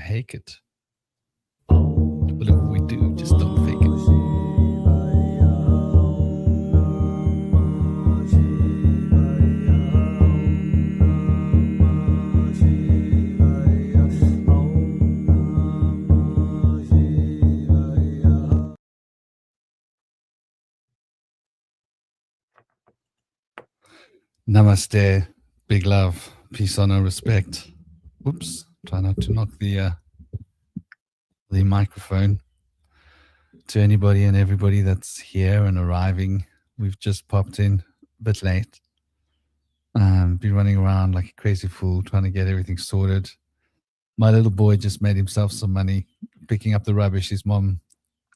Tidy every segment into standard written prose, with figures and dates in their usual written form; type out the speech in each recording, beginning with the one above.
hate it. Whatever we do, just don't fake it. Namaste, big love, peace, honor, respect. Whoops, try not to knock the microphone. To anybody and everybody that's here and arriving, we've just popped in a bit late. Been running around like a crazy fool trying to get everything sorted. My little boy just made himself some money picking up the rubbish. His mom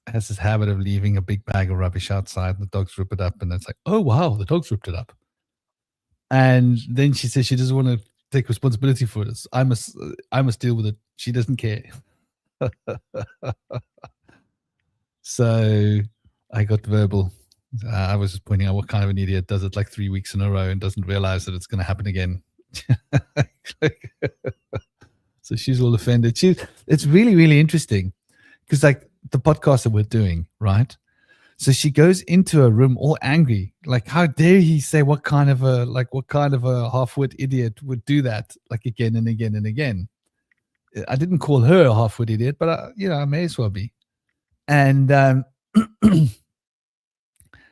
has this habit of leaving a big bag of rubbish outside. The dogs rip it up, and it's like, oh wow, the dogs ripped it up. And then she says she doesn't want to take responsibility for this. I must deal with it. She doesn't care. So I got verbal. I was just pointing out what kind of an idiot does it like 3 weeks in a row and doesn't realize that it's going to happen again. So she's all offended. It's really, really interesting because like the podcast that we're doing, right? So she goes into a room all angry, like, how dare he say what kind of a half-wit idiot would do that, like again and again and again. I didn't call her a half-wit idiot, but I may as well be. And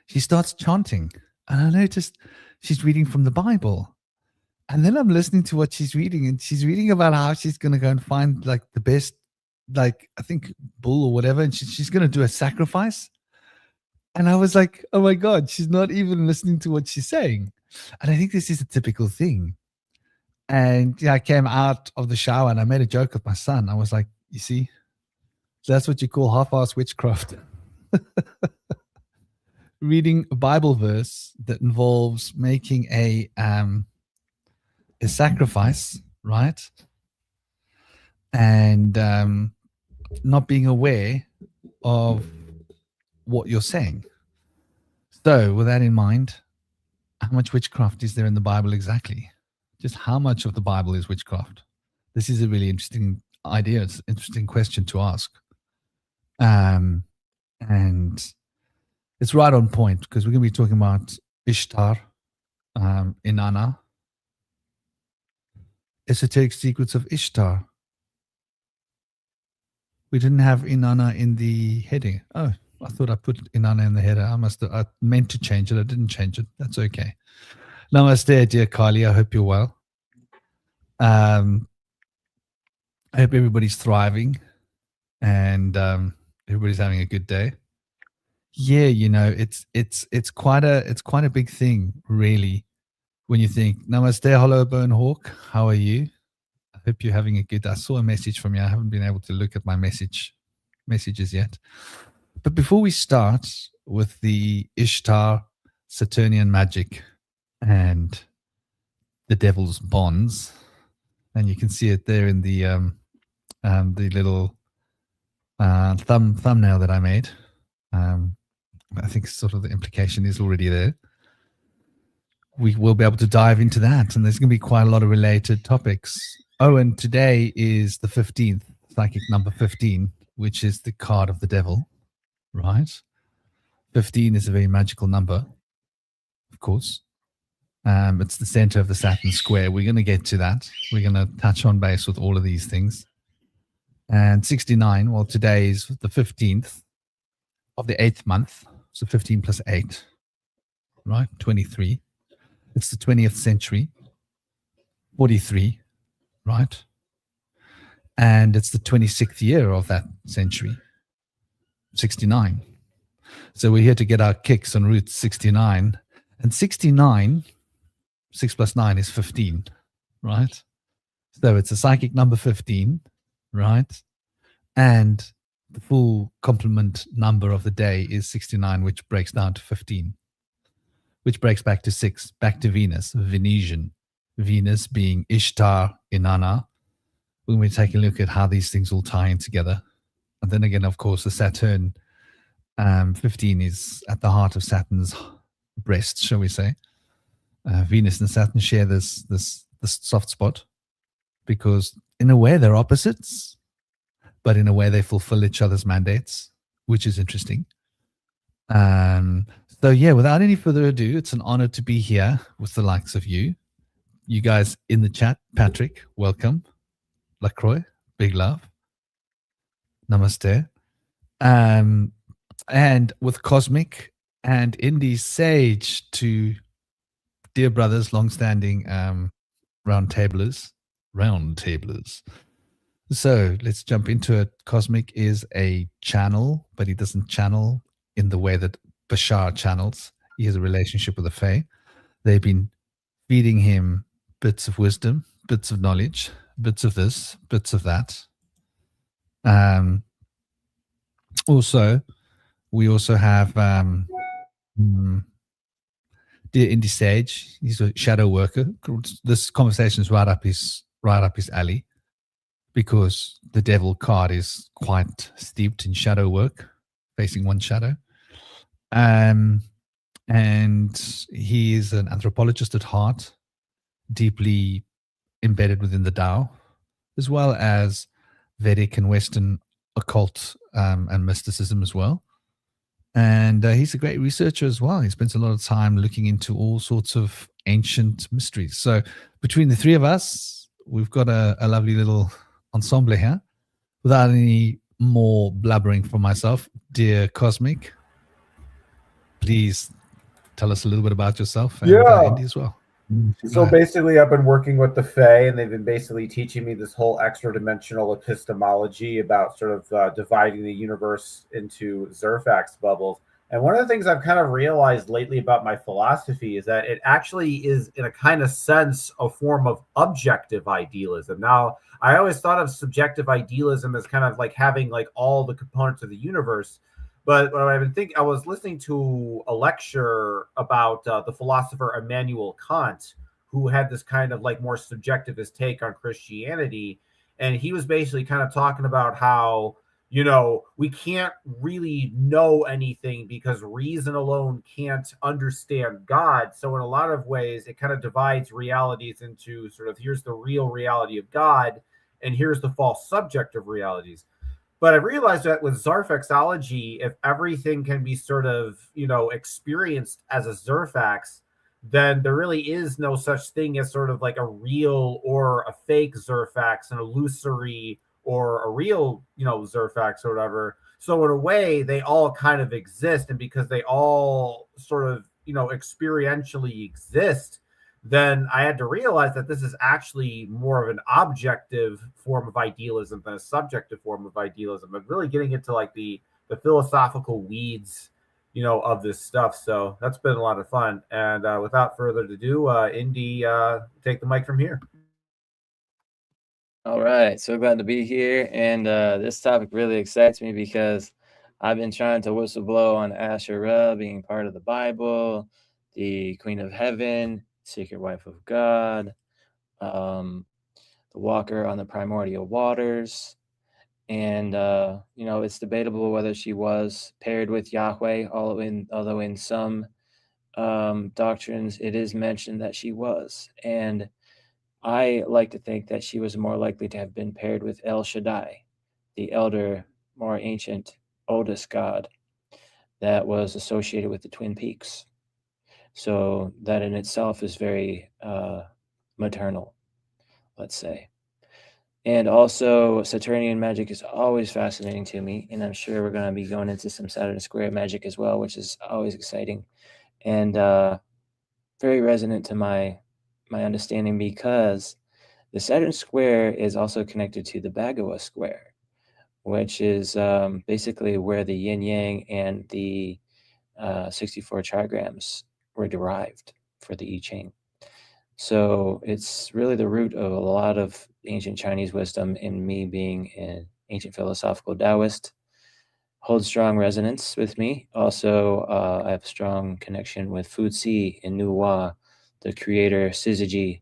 she starts chanting, and I noticed she's reading from the Bible. And then I'm listening to what she's reading, and she's reading about how she's going to go and find like the best, like I think bull or whatever, and she's going to do a sacrifice. And I was like, oh my God, she's not even listening to what she's saying. And I think this is a typical thing. And I came out of the shower and I made a joke with my son. I was like, you see, that's what you call half-ass witchcraft. Reading a Bible verse that involves making a sacrifice, right? And not being aware of what you're saying. So with that in mind, how much witchcraft is there in the Bible exactly? Just how much of the Bible is witchcraft? This is a really interesting idea. It's an interesting question to ask. And it's right on point because we're going to be talking about Ishtar Inanna, Esoteric Secrets of Ishtar. We didn't have Inanna in the heading. Oh, I thought I put Inanna in the header. I meant to change it. I didn't change it. That's okay. Namaste, dear Kali. I hope you're well. I hope everybody's thriving and everybody's having a good day. Yeah, it's quite a big thing, really, when you think. Namaste, hello, Bone Hawk. How are you? I hope you're having a good. I saw a message from you. I haven't been able to look at my messages yet. But before we start with the Ishtar Saturnian magic and the devil's bonds, and you can see it there in the little thumbnail that I made. I think sort of the implication is already there. We will be able to dive into that, and there's going to be quite a lot of related topics. Oh, and today is the 15th, psychic number 15, which is the card of the devil. Right, 15 is a very magical number, of course. It's the center of the Saturn square. We're going to get to that. We're going to touch on base with all of these things. And 69, well, today is the 15th of the 8th month. So 15 plus 8, right? 23. It's the 20th century. 43, right? And it's the 26th year of that century. 69. So we're here to get our kicks on Route 69. And 69, 6 plus 9 is 15, right? So it's a psychic number 15, right? And the full complement number of the day is 69, which breaks down to 15, which breaks back to 6, back to Venus, Venetian. Venus being Ishtar Inanna. When we take a look at how these things all tie in together. And then again, of course, the Saturn 15 is at the heart of Saturn's breast, shall we say. Venus and Saturn share this soft spot because in a way they're opposites, but in a way they fulfill each other's mandates, which is interesting. So yeah, without any further ado, it's an honor to be here with the likes of you. You guys in the chat, Patrick, welcome. LaCroix, big love. Namaste. And with Cosmic and Indie Sage, two dear brothers, long-standing round tablers. So let's jump into it. Cosmic is a channel, but he doesn't channel in the way that Bashar channels. He has a relationship with the Fae. They've been feeding him bits of wisdom, bits of knowledge, bits of this, bits of that. Also, we also have dear Indie Sage. He's a shadow worker. This conversation is right up his alley, because the devil card is quite steeped in shadow work, facing one shadow. And he is an anthropologist at heart, deeply embedded within the Tao, as well as Vedic and Western occult and mysticism as well. And he's a great researcher as well. He spends a lot of time looking into all sorts of ancient mysteries. So between the three of us, we've got a lovely little ensemble here. Without any more blabbering from myself, dear Cosmic, please tell us a little bit about yourself and Indy as well. So basically, I've been working with the Fae, and they've been basically teaching me this whole extra-dimensional epistemology about sort of dividing the universe into Zerfax bubbles. And one of the things I've kind of realized lately about my philosophy is that it actually is, in a kind of sense, a form of objective idealism. Now, I always thought of subjective idealism as kind of like having like all the components of the universe. But what I've been thinking, I was listening to a lecture about the philosopher Immanuel Kant, who had this kind of like more subjectivist take on Christianity. And he was basically kind of talking about how, you know, we can't really know anything because reason alone can't understand God. So in a lot of ways, it kind of divides realities into sort of, here's the real reality of God, and here's the false subjective realities. But I realized that with Zarfaxology, if everything can be sort of, you know, experienced as a Zerfax, then there really is no such thing as sort of like a real or a fake Zerfax, an illusory or a real, you know, Zerfax or whatever. So in a way, they all kind of exist. And because they all sort of, you know, experientially exist, then I had to realize that this is actually more of an objective form of idealism than a subjective form of idealism, but really getting into like the philosophical weeds, you know, of this stuff. So that's been a lot of fun. And without further ado, Indy, take the mic from here. All right, so glad to be here. And this topic really excites me because I've been trying to whistleblow on Asherah being part of the Bible, the Queen of Heaven, Secret Wife of God, the Walker on the Primordial Waters. And, you know, it's debatable whether she was paired with Yahweh, although in some doctrines it is mentioned that she was. And I like to think that she was more likely to have been paired with El Shaddai, the elder, more ancient, oldest god that was associated with the Twin Peaks. So that in itself is very maternal, let's say. And also, Saturnian magic is always fascinating to me, and I'm sure we're going to be going into some Saturn square magic as well, which is always exciting and very resonant to my understanding, because the Saturn square is also connected to the Bagawa square, which is basically where the yin yang and the 64 trigrams were derived for the I Ching. So it's really the root of a lot of ancient Chinese wisdom, and me being an ancient philosophical Taoist holds strong resonance with me. Also, I have a strong connection with Fu Ci and Nuwa, the creator syzygy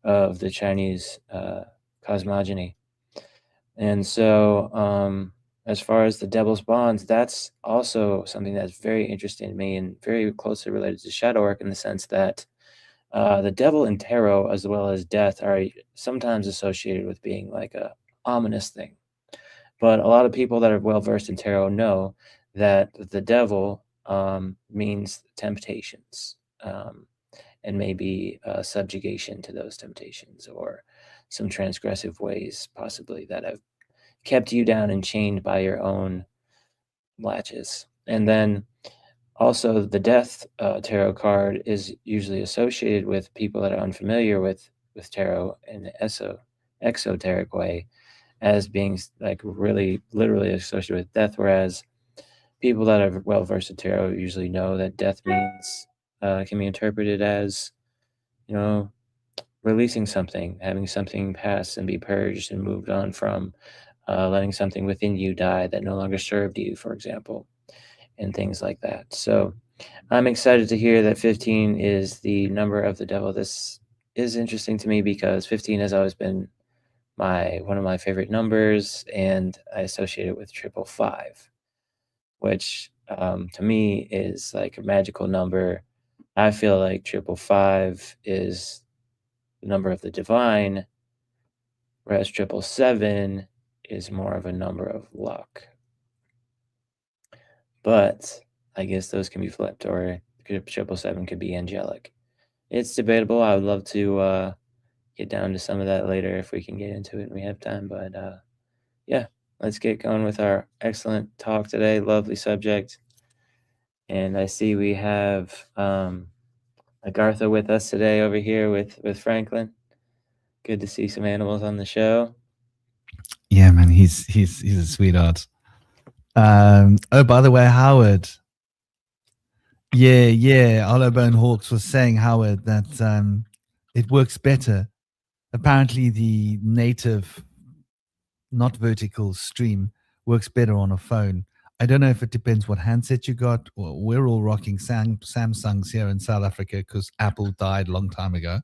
of the Chinese cosmogony. And so as far as the devil's bonds, that's also something that's very interesting to me and very closely related to shadow work, in the sense that the devil and tarot, as well as death, are sometimes associated with being like a ominous thing. But a lot of people that are well versed in tarot know that the devil means temptations, and maybe subjugation to those temptations, or some transgressive ways possibly that have kept you down and chained by your own latches. And then also the death tarot card is usually associated with people that are unfamiliar with tarot in the exoteric way as being like really literally associated with death, whereas people that are well versed in tarot usually know that death means can be interpreted as, you know, releasing something, having something pass and be purged and moved on from, letting something within you die that no longer served you, for example, and things like that. So I'm excited to hear that 15 is the number of the devil. This is interesting to me because 15 has always been one of my favorite numbers, and I associate it with 555, which to me is like a magical number. I feel like 555 is the number of the divine, whereas 777 is more of a number of luck. But I guess those can be flipped, or 777 could be angelic. It's debatable. I would love to get down to some of that later if we can get into it and we have time. But yeah, let's get going with our excellent talk today. Lovely subject. And I see we have Agartha with us today over here with Franklin. Good to see some animals on the show. Yeah, man, he's a sweetheart. Oh, by the way, Howard. Yeah. Hollowbone Hawks was saying, Howard, that it works better. Apparently, the native, not vertical stream works better on a phone. I don't know if it depends what handset you got. We're all rocking Samsungs here in South Africa because Apple died a long time ago.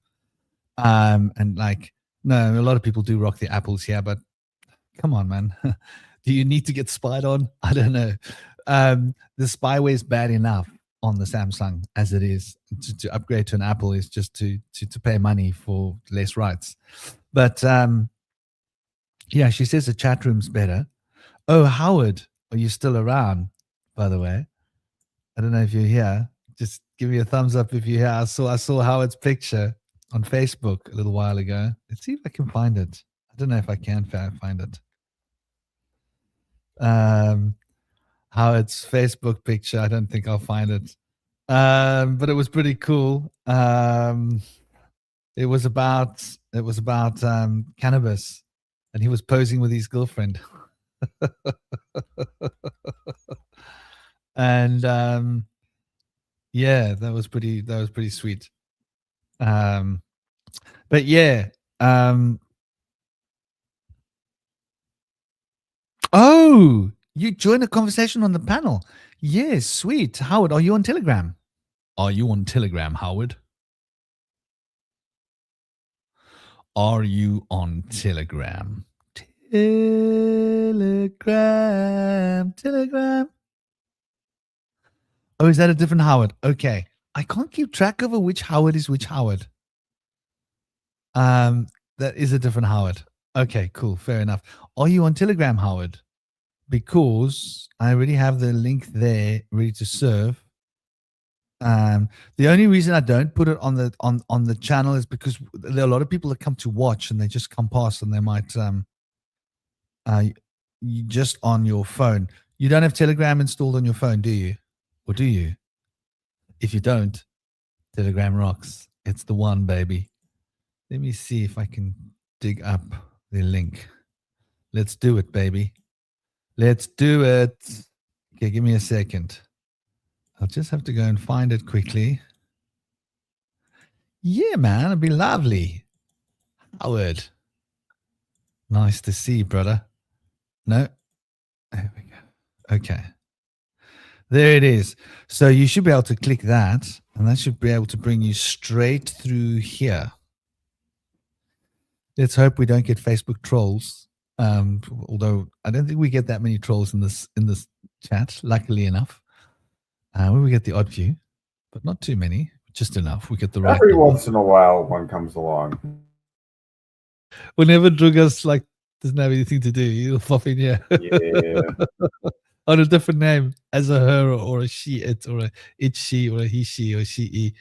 And like, no, a lot of people do rock the Apples here, but come on, man. Do you need to get spied on? I don't know. The spyware is bad enough on the Samsung as it is. To upgrade to an Apple is just to pay money for less rights. But yeah, she says the chat room's better. Oh, Howard, are you still around, by the way? I don't know if you're here. Just give me a thumbs up if you're here. I saw Howard's picture on Facebook a little while ago. Let's see if I can find it. I don't know if I can find it. Howard's Facebook picture. I don't think I'll find it. But it was pretty cool. It was about cannabis, and he was posing with his girlfriend. And yeah, that was pretty sweet. But yeah. Oh, you joined a conversation on the panel. Yes, sweet. Howard, are you on Telegram? Are you on Telegram, Howard? Are you on Telegram? Telegram. Oh, is that a different Howard? Okay. I can't keep track of which Howard is which Howard. That is a different Howard. Okay, cool. Fair enough. Are you on Telegram, Howard? Because I already have the link there ready to serve. The only reason I don't put it on the channel is because there are a lot of people that come to watch and they just come past and they might just on your phone. You don't have Telegram installed on your phone, do you? Or do you? If you don't, Telegram rocks. It's the one, baby. Let me see if I can dig up the link. Let's do it, baby. Let's do it. Okay, give me a second. I'll just have to go and find it quickly. Yeah, man, it'd be lovely. Howard. Nice to see you, brother. No. There we go. Okay. There it is. So you should be able to click that, and that should be able to bring you straight through here. Let's hope we don't get Facebook trolls. Although I don't think we get that many trolls in this chat, luckily enough. We get the odd few, but not too many, just enough. We get the right. Every once in a while, one comes along. Whenever Druga's like doesn't have anything to do. You'll pop in here. Yeah. On a different name, as a her or a she, it, or a it, she, or a he, she, or she,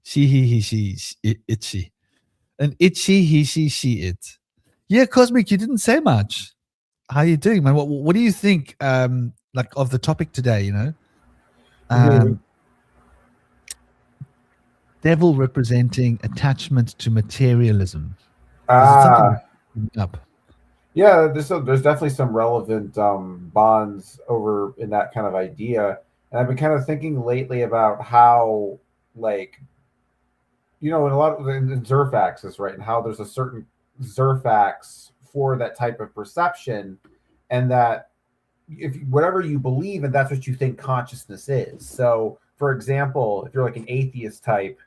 he, she, it, she. An it, he, she, it. Yeah, Cosmic, you didn't say much. How you doing, man? What do you think, like, of the topic today, Devil representing attachment to materialism. Is it something up? Yeah, there's definitely some relevant bonds over in that kind of idea. And I've been kind of thinking lately about how, like, in a lot of in Zerfaxes, right? And how there's a certain Zerfax for that type of perception, and that if whatever you believe, and that's what you think consciousness is. So, for example, if you're like an atheist type,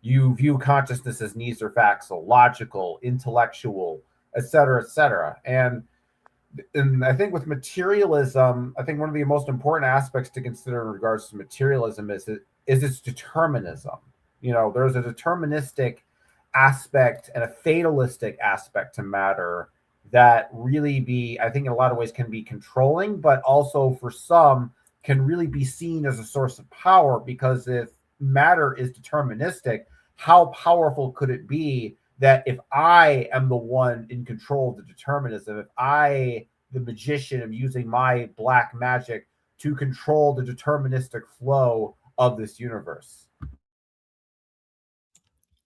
you view consciousness as Zerfaxal, logical, intellectual, et cetera, et cetera. And I think with materialism, I think one of the most important aspects to consider in regards to materialism is its determinism. There's a deterministic aspect and a fatalistic aspect to matter that really I think in a lot of ways can be controlling, but also for some can really be seen as a source of power, because if matter is deterministic, how powerful could it be that if I am the one in control of the determinism, if I, the magician, am using my black magic to control the deterministic flow of this universe?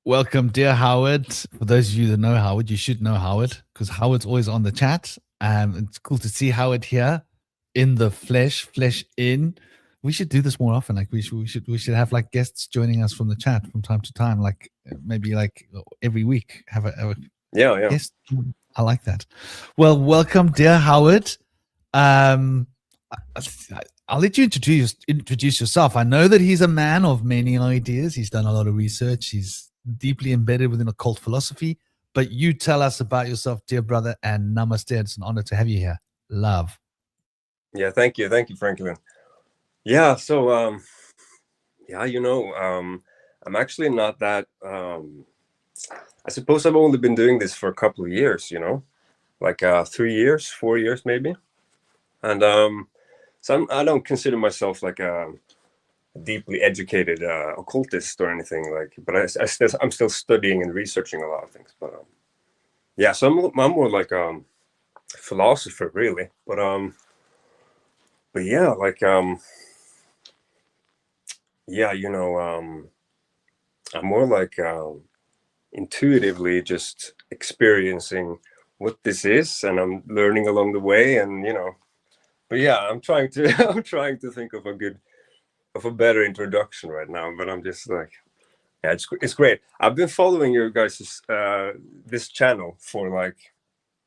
Welcome, dear Howard. For those of you that know Howard, you should know Howard, because Howard's always on the chat. It's cool to see Howard here in the flesh in. We should do this more often. Like we should have like guests joining us from the chat from time to time. Like maybe like every week have a guest. I like that. Well, welcome, dear Howard. I'll let you introduce yourself. I know that he's a man of many ideas. He's done a lot of research. He's deeply embedded within occult philosophy. But you tell us about yourself, dear brother, and namaste. It's an honor to have you here. Love. Yeah, thank you, Franklin. Yeah, so I'm actually not that. I suppose I've only been doing this for a couple of years, like 3 years, 4 years maybe, and so I don't consider myself like a deeply educated occultist or anything, but I'm still studying and researching a lot of things. But yeah, so I'm more like a philosopher, really. But yeah, like I'm more like intuitively just experiencing what this is, and I'm learning along the way, and but yeah, I'm trying to think of a better introduction right now, but I'm just like, yeah, it's great. I've been following your guys' this channel for like,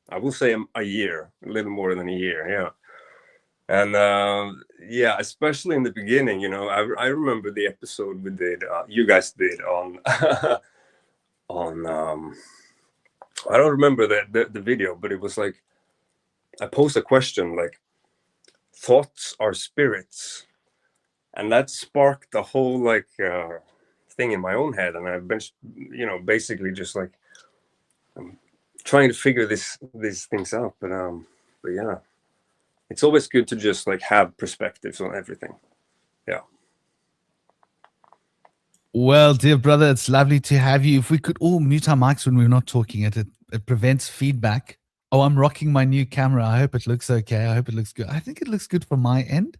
I will say a year, a little more than a year, yeah. And yeah, especially in the beginning, I remember the episode you guys did on on I don't remember the video, but it was like I posed a question like, thoughts are spirits, and that sparked the whole like thing in my own head, and I've been basically just like I'm trying to figure these things out, but yeah, it's always good to just like have perspectives on everything. Yeah. Well, dear brother, it's lovely to have you. If we could all mute our mics when we're not talking, it prevents feedback. Oh, I'm rocking my new camera. I hope it looks okay. I hope it looks good. I think it looks good from my end.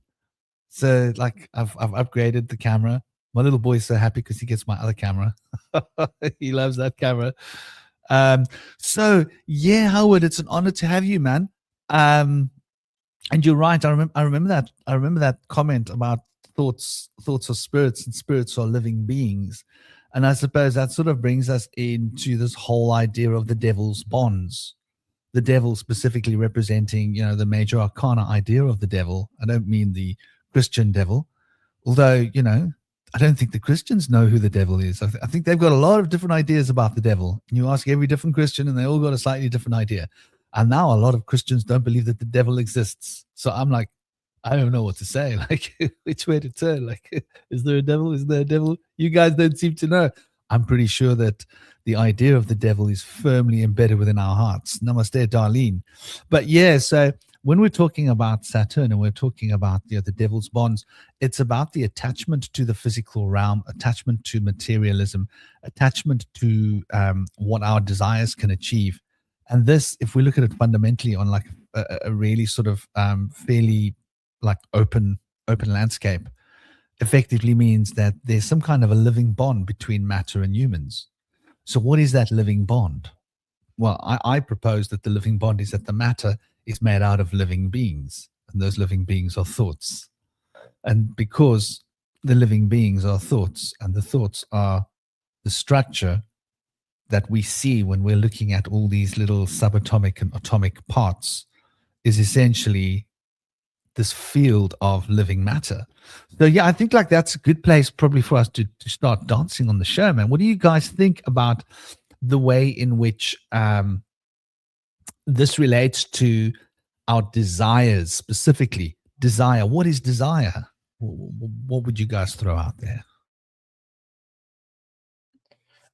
So like I've upgraded the camera. My little boy's so happy because he gets my other camera. He loves that camera. So yeah, Howard, it's an honor to have you, man. And you're right. I remember that comment about thoughts are spirits and spirits are living beings. And I suppose that sort of brings us into this whole idea of the devil's bonds. The devil specifically representing, the major arcana idea of the devil. I don't mean the Christian devil, although, I don't think the Christians know who the devil is. I think they've got a lot of different ideas about the devil. You ask every different Christian and they all got a slightly different idea. And now a lot of Christians don't believe that the devil exists. So I'm like, I don't know what to say. Like, which way to turn? Like, is there a devil? Is there a devil? You guys don't seem to know. I'm pretty sure that the idea of the devil is firmly embedded within our hearts. Namaste, Darlene. But yeah, so when we're talking about Saturn and we're talking about the devil's bonds, it's about the attachment to the physical realm, attachment to materialism, attachment to what our desires can achieve. And this, if we look at it fundamentally on like a really sort of fairly like open landscape, effectively means that there's some kind of a living bond between matter and humans. So what is that living bond? Well, I propose that the living bond is that the matter is made out of living beings, and those living beings are thoughts. And because the living beings are thoughts, and the thoughts are the structure that we see when we're looking at all these little subatomic and atomic parts, is essentially this field of living matter. So yeah, I think like that's a good place probably for us to start dancing on the show, man. What do you guys think about the way in which this relates to our desires, specifically desire? What is desire? What would you guys throw out there?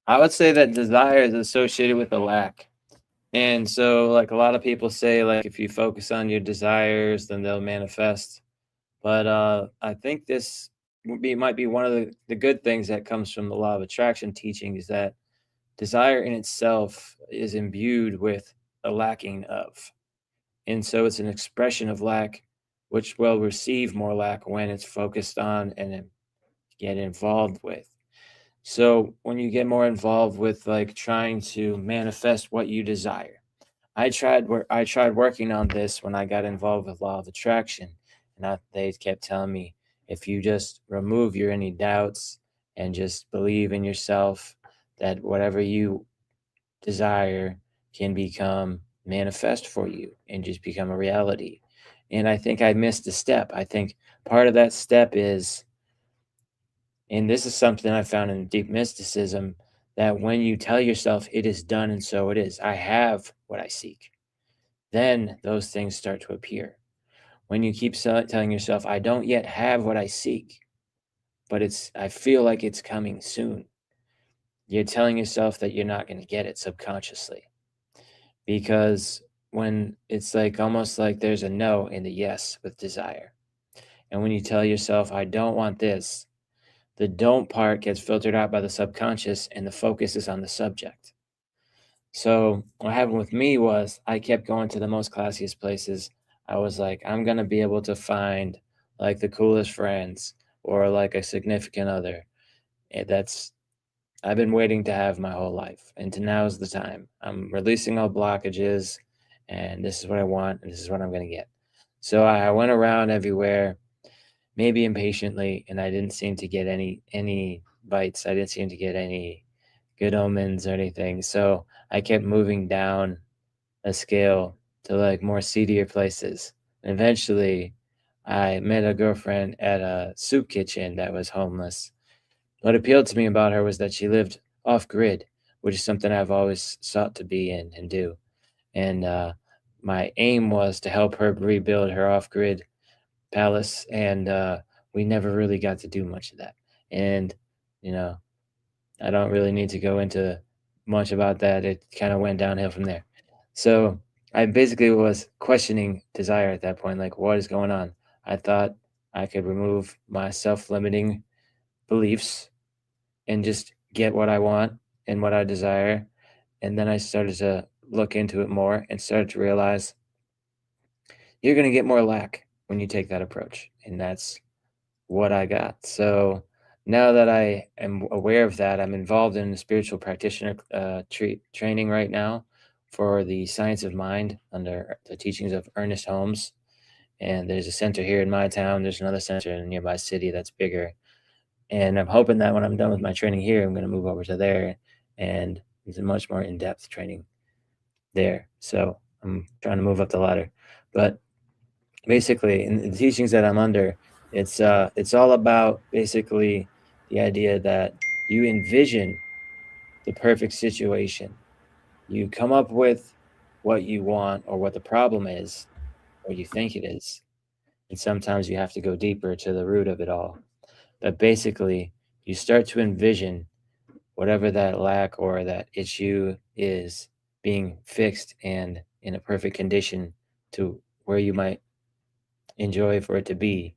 I would say that desire is associated with a lack. And so, like, a lot of people say, like, if you focus on your desires, then they'll manifest. But I think this might be one of the good things that comes from the law of attraction teaching, is that desire in itself is imbued with a lacking of. And so it's an expression of lack, which will receive more lack when it's focused on and get involved with. So when you get more involved with like trying to manifest what you desire, I tried working on this when I got involved with law of attraction, and they kept telling me, if you just remove your any doubts and just believe in yourself, that whatever you desire can become manifest for you and just become a reality. And I think I missed a step. I think part of that step is, and this is something I found in deep mysticism, that when you tell yourself it is done and so it is, I have what I seek, then those things start to appear. When you keep telling yourself, I don't yet have what I seek, but I feel like it's coming soon, you're telling yourself that you're not going to get it subconsciously. Because when it's like almost like there's a no in the yes with desire. And when you tell yourself, I don't want this, the don't part gets filtered out by the subconscious and the focus is on the subject. So what happened with me was I kept going to the most classiest places. I was like, I'm going to be able to find like the coolest friends or like a significant other. I've been waiting to have my whole life, and now's the time. I'm releasing all blockages, and this is what I want, and this is what I'm going to get. So I went around everywhere, maybe impatiently, and I didn't seem to get any bites. I didn't seem to get any good omens or anything. So I kept moving down a scale to like more seedier places. And eventually, I met a girlfriend at a soup kitchen that was homeless. What appealed to me about her was that she lived off-grid, which is something I've always sought to be in and do. And my aim was to help her rebuild her off-grid palace, and we never really got to do much of that. And, I don't really need to go into much about that. It kind of went downhill from there. So I basically was questioning desire at that point, like, what is going on? I thought I could remove my self-limiting beliefs and just get what I want and what I desire. And then I started to look into it more and started to realize you're going to get more lack when you take that approach. And that's what I got. So now that I am aware of that, I'm involved in a spiritual practitioner training right now for the science of mind under the teachings of Ernest Holmes. And there's a center here in my town. There's another center in a nearby city that's bigger. And I'm hoping that when I'm done with my training here, I'm going to move over to there, and it's a much more in-depth training there. So I'm trying to move up the ladder. But basically, in the teachings that I'm under, it's all about basically the idea that you envision the perfect situation. You come up with what you want or what the problem is, or you think it is. And sometimes you have to go deeper to the root of it all. But basically, you start to envision whatever that lack or that issue is being fixed and in a perfect condition to where you might enjoy for it to be.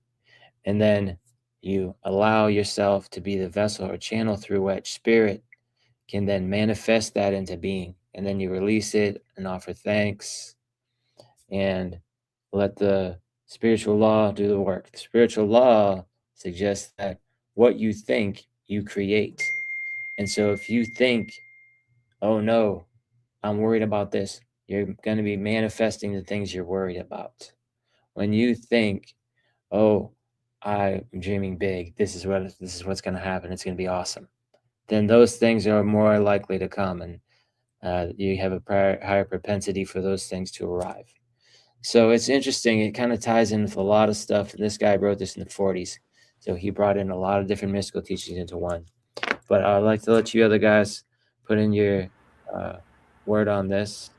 And then you allow yourself to be the vessel or channel through which spirit can then manifest that into being. And then you release it and offer thanks and let the spiritual law do the work. The spiritual law suggests that what you think, you create. And so if you think, oh no, I'm worried about this, you're going to be manifesting the things you're worried about. When you think, oh, I'm dreaming big, this is what's going to happen, it's going to be awesome, then those things are more likely to come, and you have a higher propensity for those things to arrive. So it's interesting. It kind of ties in with a lot of stuff. And this guy wrote this in the 40s. So he brought in a lot of different mystical teachings into one. But I'd like to let you other guys put in your word on this.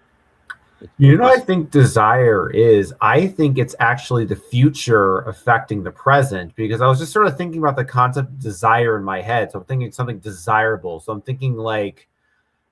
You know, I think desire is, I think it's actually the future affecting the present, because I was just sort of thinking about the concept of desire in my head. So I'm thinking something desirable. So I'm thinking like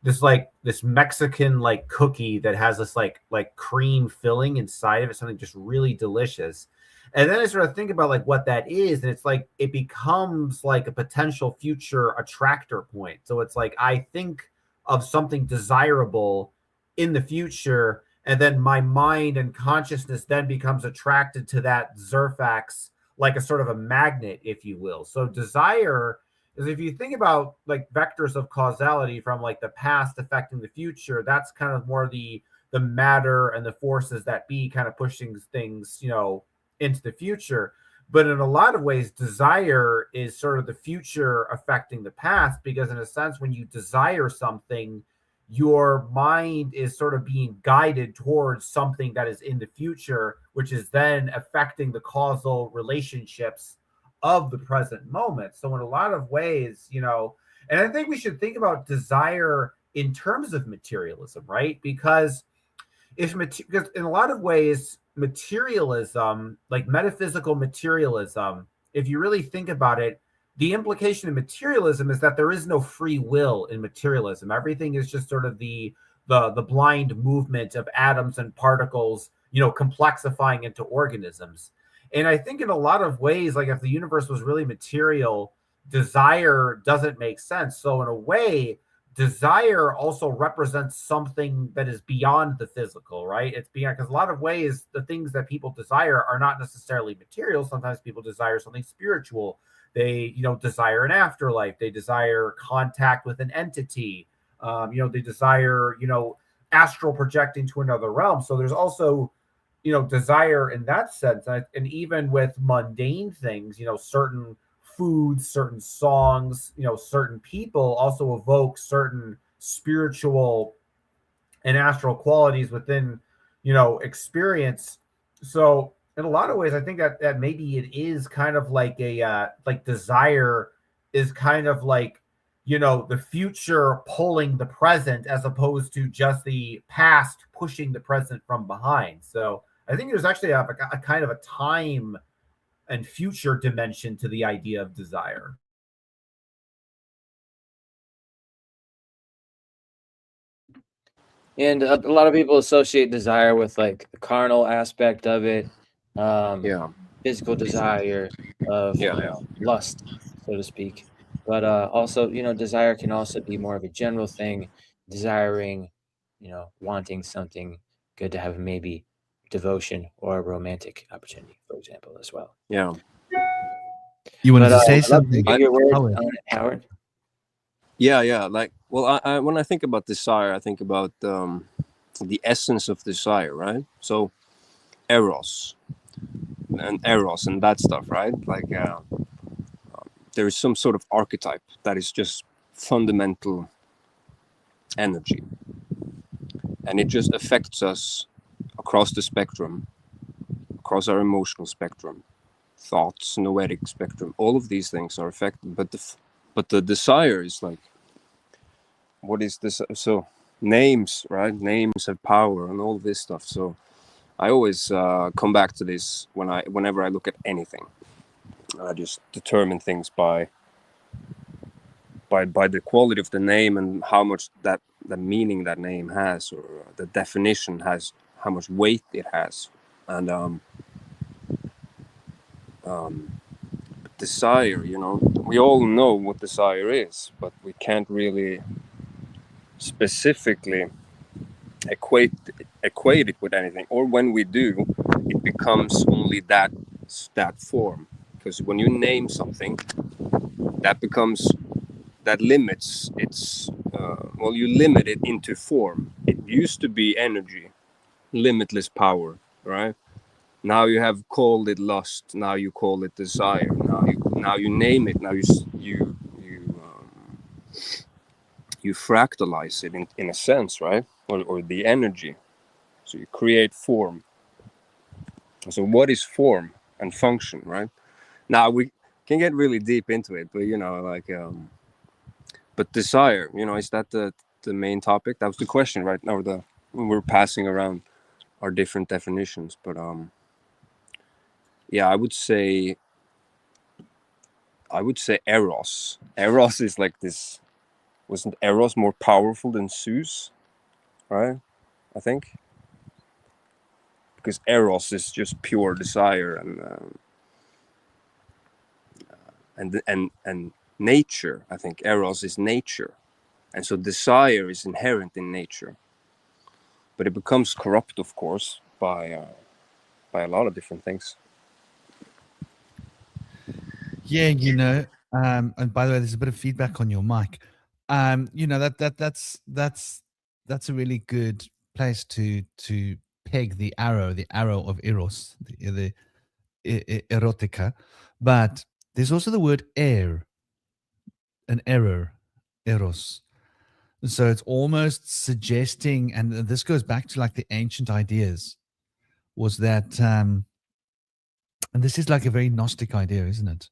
this Mexican like cookie that has this like cream filling inside of it, something just really delicious. And then I sort of think about like what that is, and it's like it becomes like a potential future attractor point. So it's like I think of something desirable in the future, and then my mind and consciousness then becomes attracted to that Zerfax like a sort of a magnet, if you will. So desire is, if you think about like vectors of causality from like the past affecting the future, that's kind of more the matter and the forces that be kind of pushing things, you know, into the future. But in a lot of ways, desire is sort of the future affecting the past, because in a sense, when you desire something, your mind is sort of being guided towards something that is in the future, which is then affecting the causal relationships of the present moment. So in a lot of ways, you know, and I think we should think about desire in terms of materialism, right? Because because in a lot of ways, materialism, like metaphysical materialism, if you really think about it, the implication of materialism is that there is no free will in materialism. Everything is just sort of the blind movement of atoms and particles, you know, complexifying into organisms. And I think in a lot of ways, like if the universe was really material, desire doesn't make sense. So in a way, desire also represents something that is beyond the physical, right? It's beyond, because a lot of ways, the things that people desire are not necessarily material. Sometimes people desire something spiritual. They, you know, desire an afterlife. They desire contact with an entity. You know, they desire, you know, astral projecting to another realm. So there's also, you know, desire in that sense. And even with mundane things, you know, certain foods, certain songs, you know, certain people also evoke certain spiritual and astral qualities within, you know, experience. So in a lot of ways, I think that maybe it is kind of like a like desire is kind of like, you know, the future pulling the present, as opposed to just the past pushing the present from behind. So I think there's actually a kind of a time and future dimension to the idea of desire. And a lot of people associate desire with like the carnal aspect of it, physical desire of lust, so to speak. But also, you know, desire can also be more of a general thing, desiring, you know, wanting something good to have, maybe devotion or a romantic opportunity, for example, as well. Yeah. You wanted to say I'd love to something, get your word Howard? on it, Howard. Yeah. Like, well, I when I think about desire, I think about the essence of desire, right? So eros and that stuff, right? Like there is some sort of archetype that is just fundamental energy, and it just affects us across the spectrum, across our emotional spectrum, thoughts, noetic spectrum. All of these things are affected, but the desire is like, what is this? So names, right? Names have power and all this stuff. So I always come back to this whenever I look at anything. I just determine things by by the quality of the name and how much that the meaning that name has, or the definition has, how much weight it has. And desire, you know, we all know what desire is, but we can't really specifically equate it with anything, or when we do, it becomes only that form. Because when you name something, that limits its well, you limit it into form. It used to be energy, limitless power, right? Now you have called it lust, now you call it desire, now you name it, now you fractalize it in a sense, right? Or the energy. So you create form. So what is form and function, right? Now we can get really deep into it, but you know, like but desire, you know, is that the main topic? That was the question, right? Now we're passing around our different definitions, but yeah, I would say Eros. Eros is like this. Wasn't Eros more powerful than Zeus, right? I think, because Eros is just pure desire and nature. I think Eros is nature, and so desire is inherent in nature, but it becomes corrupt, of course, by a lot of different things. Yeah, you know, and by the way, there's a bit of feedback on your mic. You know, that's a really good place to peg the arrow of Eros, the erotica. But there's also the word an error, Eros. So it's almost suggesting, and this goes back to like the ancient ideas, was that, and this is like a very Gnostic idea, isn't it?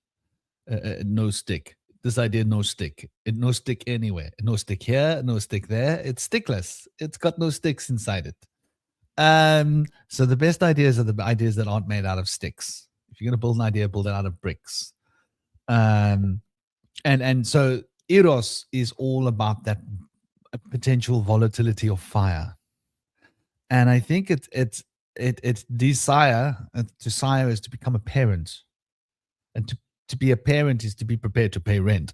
No stick. This idea, no stick. No stick anywhere. No stick here, no stick there. It's stickless. It's got no sticks inside it. So the best ideas are the ideas that aren't made out of sticks. If you're going to build an idea, build it out of bricks. And so Eros is all about that potential volatility of fire. And I think it's desire. To sire is to become a parent, and to be a parent is to be prepared to pay rent.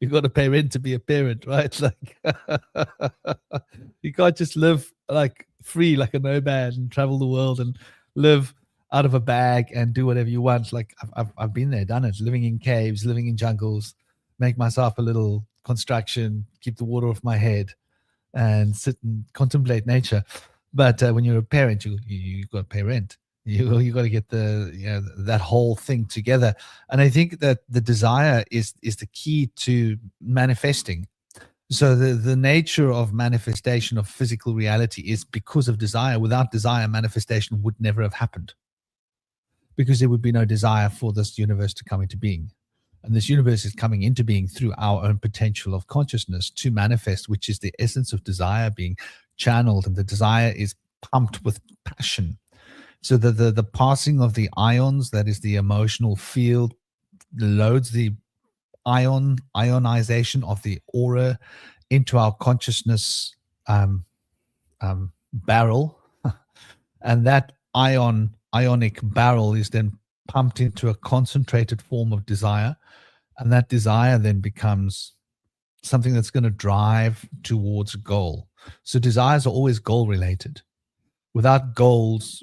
You got to pay rent to be a parent, right? Like you can't just live like free, like a nomad, and travel the world and live out of a bag and do whatever you want. Like I've been there, done it. Living in caves, living in jungles, make myself a little construction, keep the water off my head, and sit and contemplate nature. But when you're a parent, you got to pay rent. You got to get that whole thing together. And I think that the desire is the key to manifesting. So the nature of manifestation of physical reality is because of desire. Without desire, manifestation would never have happened, because there would be no desire for this universe to come into being. And this universe is coming into being through our own potential of consciousness to manifest, which is the essence of desire being channeled. And the desire is pumped with passion. So the passing of the ions, that is the emotional field, loads the ionization of the aura into our consciousness barrel. And that ionic barrel is then pumped into a concentrated form of desire. And that desire then becomes something that's going to drive towards a goal. So desires are always goal related. Without goals,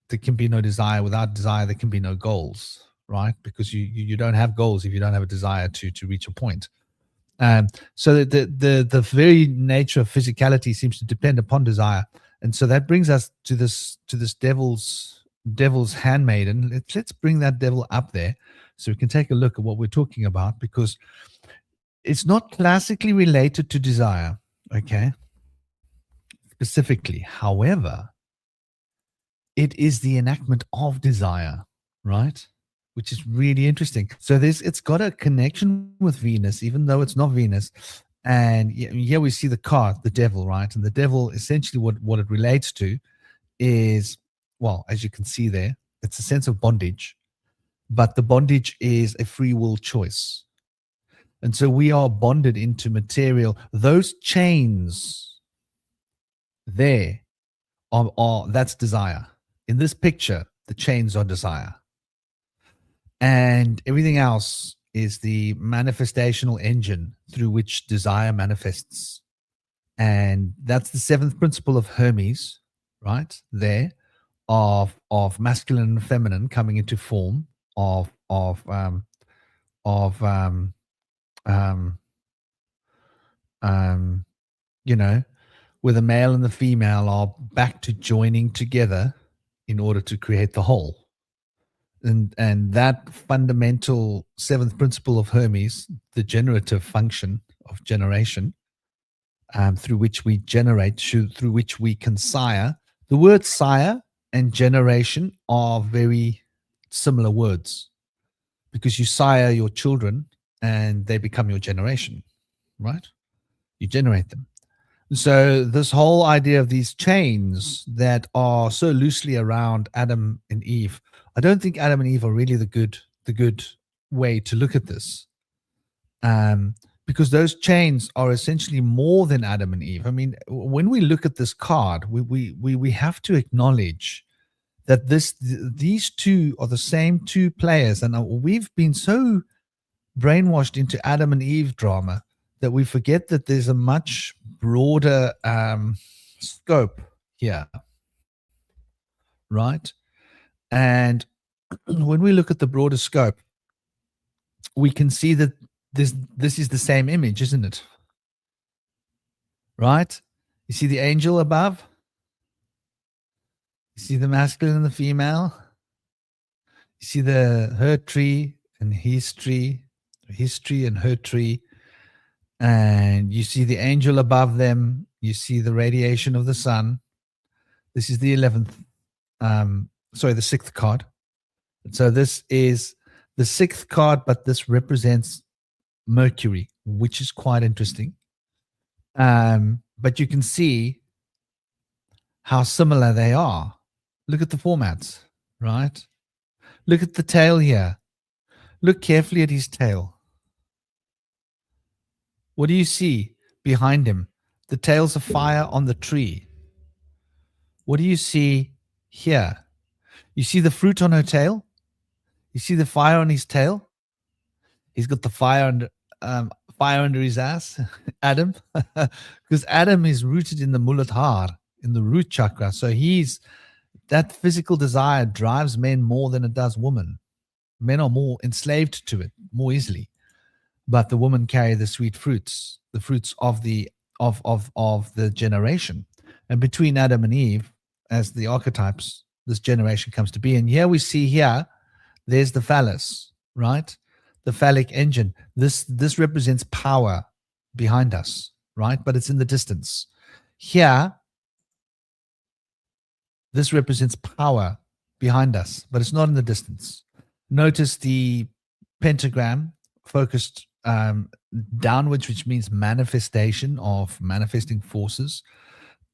there can be no desire. Without desire, there can be no goals, right? Because you don't have goals if you don't have a desire to reach a point. So the very nature of physicality seems to depend upon desire. And so that brings us to this devil's handmaiden. Let's bring that devil up there so we can take a look at what we're talking about, because it's not classically related to desire, okay? Specifically. However, it is the enactment of desire, right? Which is really interesting. So it's got a connection with Venus, even though it's not Venus. And here we see the card, the devil, right? And the devil, essentially what it relates to is, well, as you can see there, it's a sense of bondage. But the bondage is a free will choice. And so we are bonded into material. Those chains there are that's desire. In this picture, the chains are desire. And everything else is the manifestational engine through which desire manifests. And that's the seventh principle of Hermes, right? There, of masculine and feminine coming into form, of you know, where the male and the female are back to joining together in order to create the whole. And that fundamental seventh principle of Hermes, the generative function of generation, through which we generate, through which we can sire. The word sire and generation are very similar words, because you sire your children and they become your generation, right? You generate them. So this whole idea of these chains that are so loosely around Adam and Eve, I don't think Adam and Eve are really the good way to look at this, because those chains are essentially more than Adam and Eve. I mean, when we look at this card, we have to acknowledge that these two are the same two players, and we've been so brainwashed into Adam and Eve drama that we forget that there's a much broader scope here, right? And when we look at the broader scope, we can see that this is the same image, isn't it? Right? You see the angel above? You see the masculine and the female? You see her tree and his tree, and her tree. And you see the angel above them. You see the radiation of the sun. This is the 11th, the 6th card. So this is the 6th card, but this represents Mercury, which is quite interesting. But you can see how similar they are. Look at the formats, right? Look at the tail here. Look carefully at his tail. What do you see behind him? The tails of fire on the tree. What do you see here? You see the fruit on her tail? You see the fire on his tail? He's got the fire under his ass, Adam, because Adam is rooted in the Muladhara, in the root chakra. So that physical desire drives men more than it does women. Men are more enslaved to it more easily. But the women carry the sweet fruits, the fruits of the generation. And between Adam and Eve, as the archetypes, this generation comes to be. And here we see there's the phallus, right? The phallic engine. This represents power behind us, right? But it's in the distance. Here, this represents power behind us, but it's not in the distance. Notice the pentagram focused downwards, which means manifestation of manifesting forces.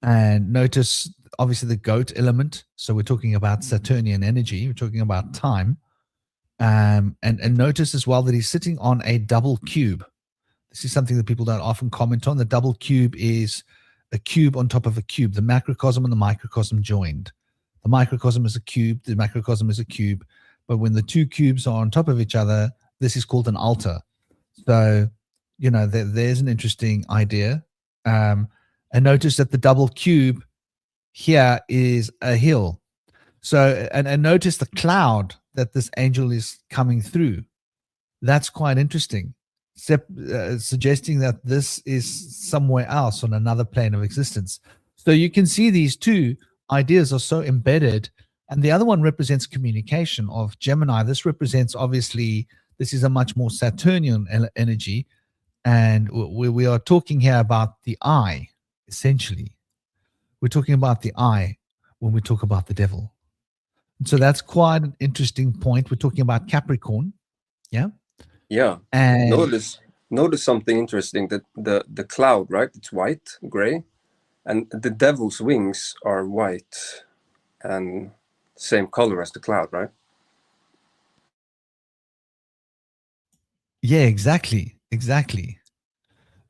And notice obviously the goat element. So we're talking about Saturnian energy. We're talking about time. And notice as well that he's sitting on a double cube. This is something that people don't often comment on. The double cube is a cube on top of a cube, the macrocosm and the microcosm joined. The microcosm is a cube, the macrocosm is a cube. But when the two cubes are on top of each other, this is called an altar. So, there's an interesting idea. And notice that the double cube here is a hill. So, and notice the cloud that this angel is coming through. That's quite interesting, suggesting that this is somewhere else on another plane of existence. So you can see these two ideas are so embedded. And the other one represents communication of Gemini. This represents, obviously, this is a much more Saturnian energy. And we are talking here about the eye, essentially. We're talking about the eye when we talk about the devil. And so that's quite an interesting point. We're talking about Capricorn. Yeah. Yeah. And notice something interesting, that the cloud, right? It's white, gray, and the devil's wings are white and same color as the cloud, right? yeah, exactly. Exactly.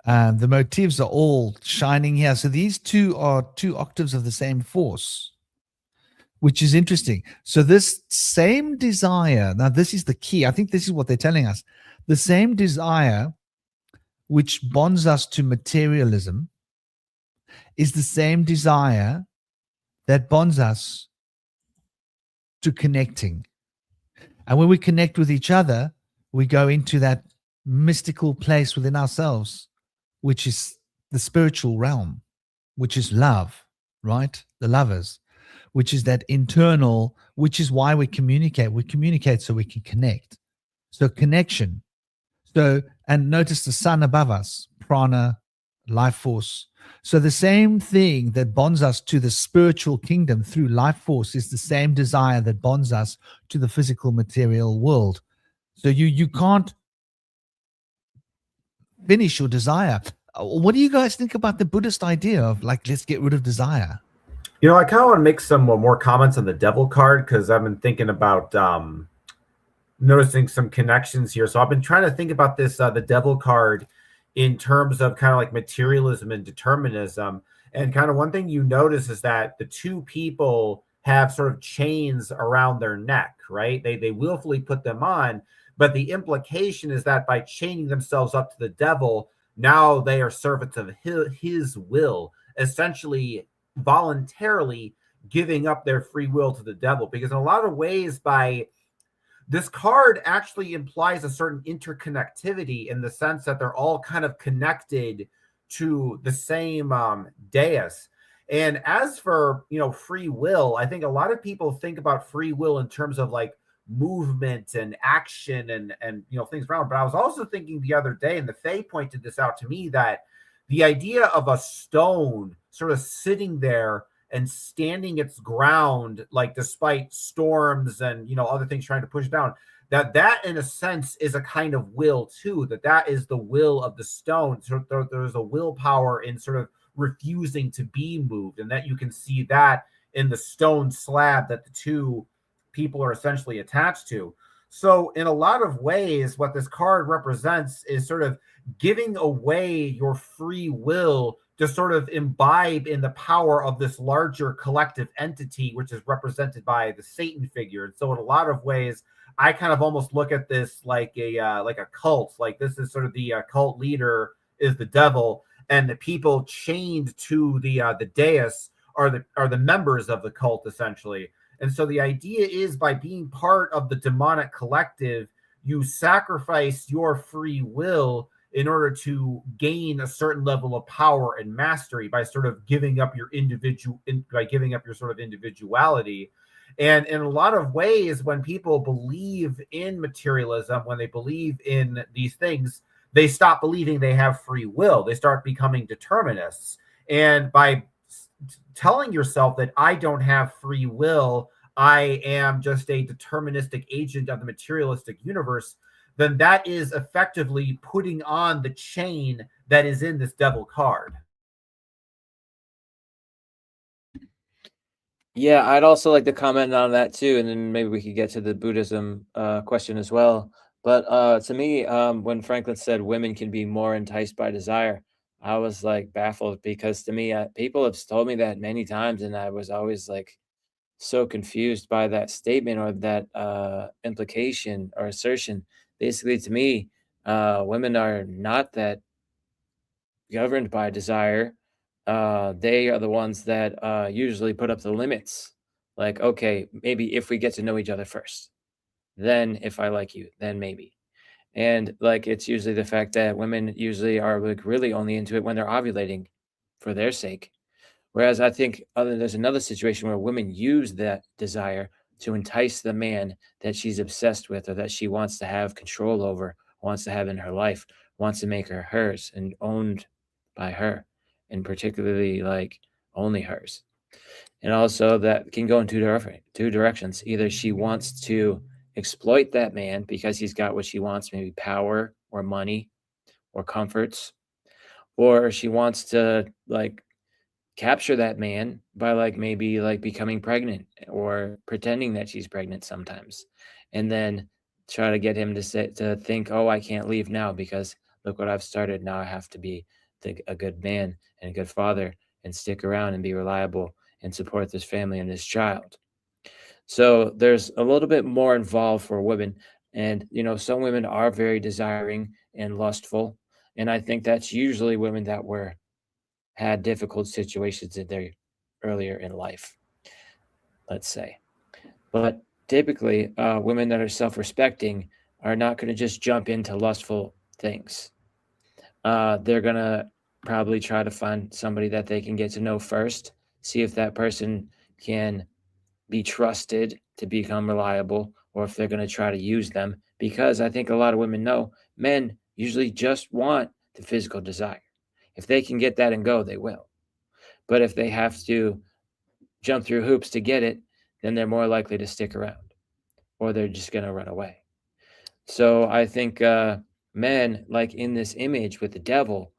The motifs are all shining here. So these two are 2 octaves of the same force, which is interesting. So this same desire, now this is the key. I think this is what they're telling us. The same desire which bonds us to materialism is the same desire that bonds us to connecting. And when we connect with each other, we go into that mystical place within ourselves, which is the spiritual realm, which is love, right? The lovers, which is that internal, which is why we communicate. We communicate so we can connect. So connection. So, and notice the sun above us, prana, life force. So the same thing that bonds us to the spiritual kingdom through life force is the same desire that bonds us to the physical material world. So you can't finish your desire. What do you guys think about the Buddhist idea of like, let's get rid of desire? You know, I kind of want to make some more comments on the devil card because I've been thinking about noticing some connections here. So I've been trying to think about this, the devil card, in terms of kind of like materialism and determinism. And kind of one thing you notice is that the 2 people have sort of chains around their neck, right? They willfully put them on, but the implication is that by chaining themselves up to the devil, now they are servants of his will, essentially voluntarily giving up their free will to the devil. Because in a lot of ways, by this card actually implies a certain interconnectivity in the sense that they're all kind of connected to the same dais. And as for, you know, free will, I think a lot of people think about free will in terms of like movement and action and you know, things around. But I was also thinking the other day, and the Fae pointed this out to me, that the idea of a stone sort of sitting there and standing its ground, like despite storms and, you know, other things trying to push it down, that in a sense is a kind of will too, that is the will of the stone. So there's a willpower in sort of refusing to be moved, and that you can see that in the stone slab that the 2 people are essentially attached to. So in a lot of ways, what this card represents is sort of giving away your free will to sort of imbibe in the power of this larger collective entity, which is represented by the Satan figure. And so in a lot of ways, I kind of almost look at this like a cult. Like this is sort of the cult leader is the devil, and the people chained to the dais are the members of the cult, essentially. And so the idea is, by being part of the demonic collective, you sacrifice your free will in order to gain a certain level of power and mastery by sort of giving up your sort of individuality. And in a lot of ways, when people believe in materialism, when they believe in these things, they stop believing they have free will. They start becoming determinists. And by telling yourself that I don't have free will, I am just a deterministic agent of the materialistic universe, then that is effectively putting on the chain that is in this devil card. Yeah, I'd also like to comment on that too, and then maybe we could get to the Buddhism question as well. But to me, when Franklin said women can be more enticed by desire, I was like baffled, because to me, people have told me that many times, and I was always like so confused by that statement or that implication or assertion. Basically, to me, women are not that governed by desire. They are the ones that usually put up the limits. Like, okay, maybe if we get to know each other first, then if I like you, then maybe. And like, it's usually the fact that women usually are like really only into it when they're ovulating for their sake. Whereas I think there's another situation where women use that desire to entice the man that she's obsessed with, or that she wants to have control over, wants to have in her life, wants to make her hers and owned by her, and particularly like only hers. And also that can go in two directions. Either she wants to exploit that man because he's got what she wants, maybe power or money or comforts, or she wants to like capture that man by like maybe like becoming pregnant or pretending that she's pregnant sometimes, and then try to get him to think, oh, I can't leave now because look what I've started. Now I have to be a good man and a good father and stick around and be reliable and support this family and this child. So there's a little bit more involved for women. And, some women are very desiring and lustful. And I think that's usually women that had difficult situations in their earlier in life, let's say. But typically, women that are self-respecting are not going to just jump into lustful things. They're going to probably try to find somebody that they can get to know first, see if that person can be trusted to become reliable, or if they're going to try to use them. Because I think a lot of women know men usually just want the physical desire. If they can get that and go, they will. But if they have to jump through hoops to get it, then they're more likely to stick around, or they're just going to run away. So I think men, like in this image with the devil,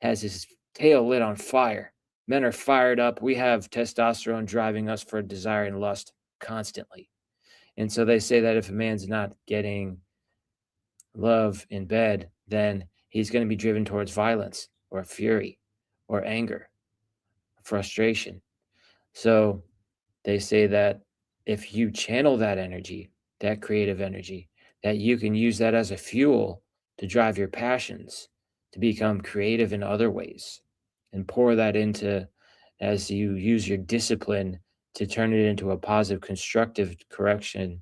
has his tail lit on fire. Men are fired up. We have testosterone driving us for desire and lust constantly. And so they say that if a man's not getting love in bed, then he's going to be driven towards violence or fury or anger, frustration. So they say that if you channel that energy, that creative energy, that you can use that as a fuel to drive your passions, to become creative in other ways, and pour that into, as you use your discipline to turn it into a positive, constructive correction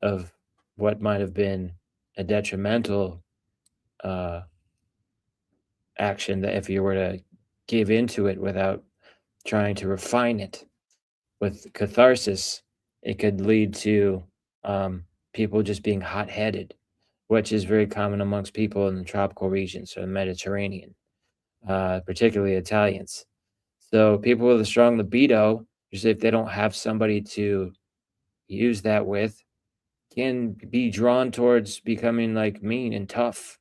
of what might have been a detrimental action, that if you were to give into it without trying to refine it with catharsis, it could lead to people just being hot-headed, which is very common amongst people in the tropical regions or the Mediterranean, particularly Italians. So people with a strong libido, usually if they don't have somebody to use that with, can be drawn towards becoming like mean and tough,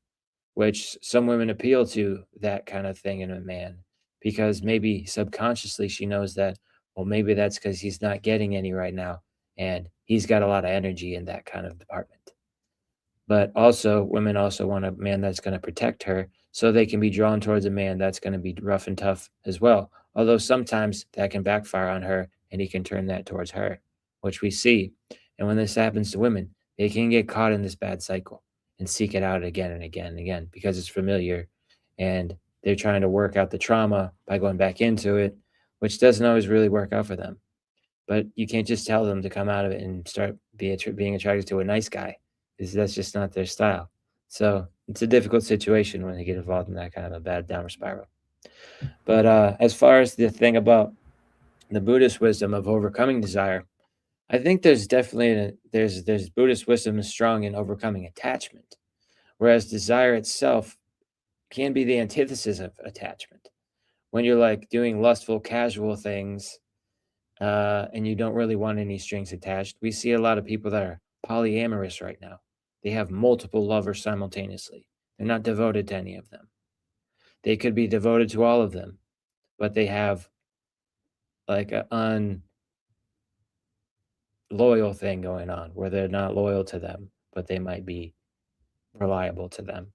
which some women appeal to that kind of thing in a man, because maybe subconsciously she knows that, well, maybe that's because he's not getting any right now, and he's got a lot of energy in that kind of department. But also, women also want a man that's going to protect her, so they can be drawn towards a man that's going to be rough and tough as well. Although sometimes that can backfire on her, and he can turn that towards her, which we see. And when this happens to women, they can get caught in this bad cycle and seek it out again and again and again because it's familiar, and they're trying to work out the trauma by going back into it, which doesn't always really work out for them. But you can't just tell them to come out of it and start being attracted to a nice guy, because that's just not their style. So it's a difficult situation when they get involved in that kind of a bad downward spiral. But as far as the thing about the Buddhist wisdom of overcoming desire, I think there's definitely there's Buddhist wisdom is strong in overcoming attachment, whereas desire itself can be the antithesis of attachment. When you're like doing lustful, casual things, and you don't really want any strings attached, we see a lot of people that are polyamorous right now. They have multiple lovers simultaneously. They're not devoted to any of them. They could be devoted to all of them, but they have like an unloyal thing going on where they're not loyal to them, but they might be reliable to them.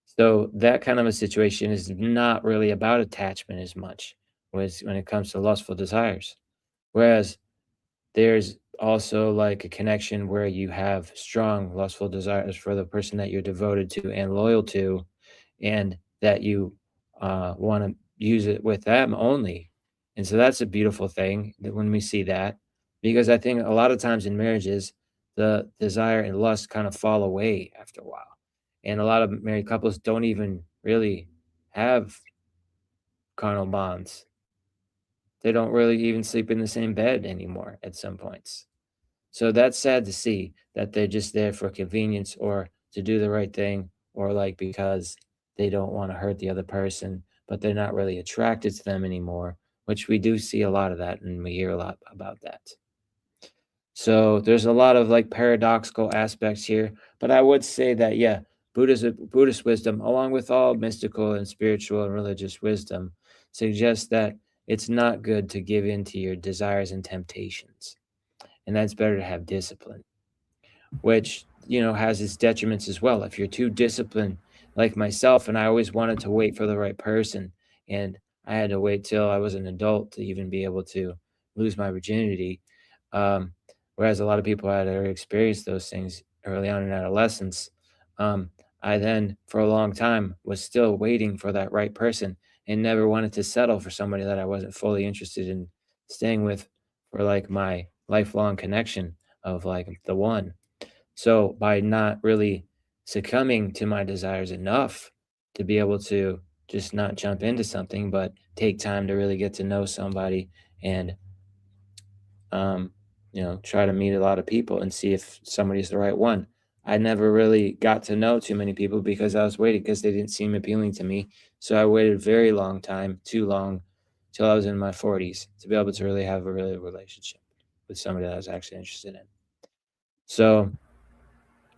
So that kind of a situation is not really about attachment as much when it comes to lustful desires. Whereas there's also like a connection where you have strong lustful desires for the person that you're devoted to and loyal to, and that you want to use it with them only. And so that's a beautiful thing that when we see that, because I think a lot of times in marriages, the desire and lust kind of fall away after a while. And a lot of married couples don't even really have carnal bonds. They don't really even sleep in the same bed anymore at some points. So that's sad to see that they're just there for convenience or to do the right thing, or like because they don't want to hurt the other person, but they're not really attracted to them anymore, which we do see a lot of that, and we hear a lot about that. So there's a lot of like paradoxical aspects here, but I would say that, yeah, Buddhist wisdom, along with all mystical and spiritual and religious wisdom, suggests that it's not good to give in to your desires and temptations. And that's better to have discipline, which, has its detriments as well. If you're too disciplined, like myself, and I always wanted to wait for the right person. And I had to wait till I was an adult to even be able to lose my virginity. Whereas a lot of people had already experienced those things early on in adolescence. I then, for a long time, was still waiting for that right person and never wanted to settle for somebody that I wasn't fully interested in staying with for like my lifelong connection of like the one. So by not really succumbing to my desires enough to be able to just not jump into something, but take time to really get to know somebody and, try to meet a lot of people and see if somebody's the right one. I never really got to know too many people because I was waiting because they didn't seem appealing to me. So I waited a very long time, too long, till I was in my 40s to be able to really have a really relationship with somebody that I was actually interested in. So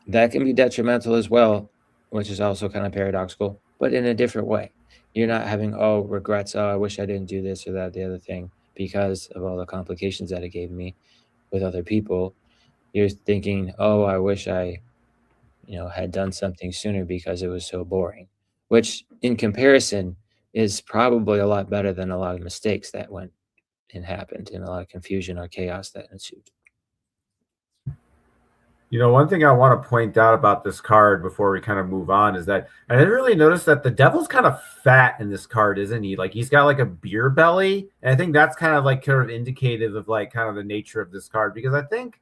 that can be detrimental as well, which is also kind of paradoxical, but in a different way. You're not having, oh, regrets, oh, I wish I didn't do this or that, the other thing, because of all the complications that it gave me with other people. You're thinking, oh, I wish I, had done something sooner because it was so boring, which in comparison is probably a lot better than a lot of mistakes that went and happened and a lot of confusion or chaos that ensued. One thing I want to point out about this card before we kind of move on is that I didn't really notice that the devil's kind of fat in this card, isn't he? Like he's got like a beer belly. And I think that's kind of indicative of like kind of the nature of this card, because I think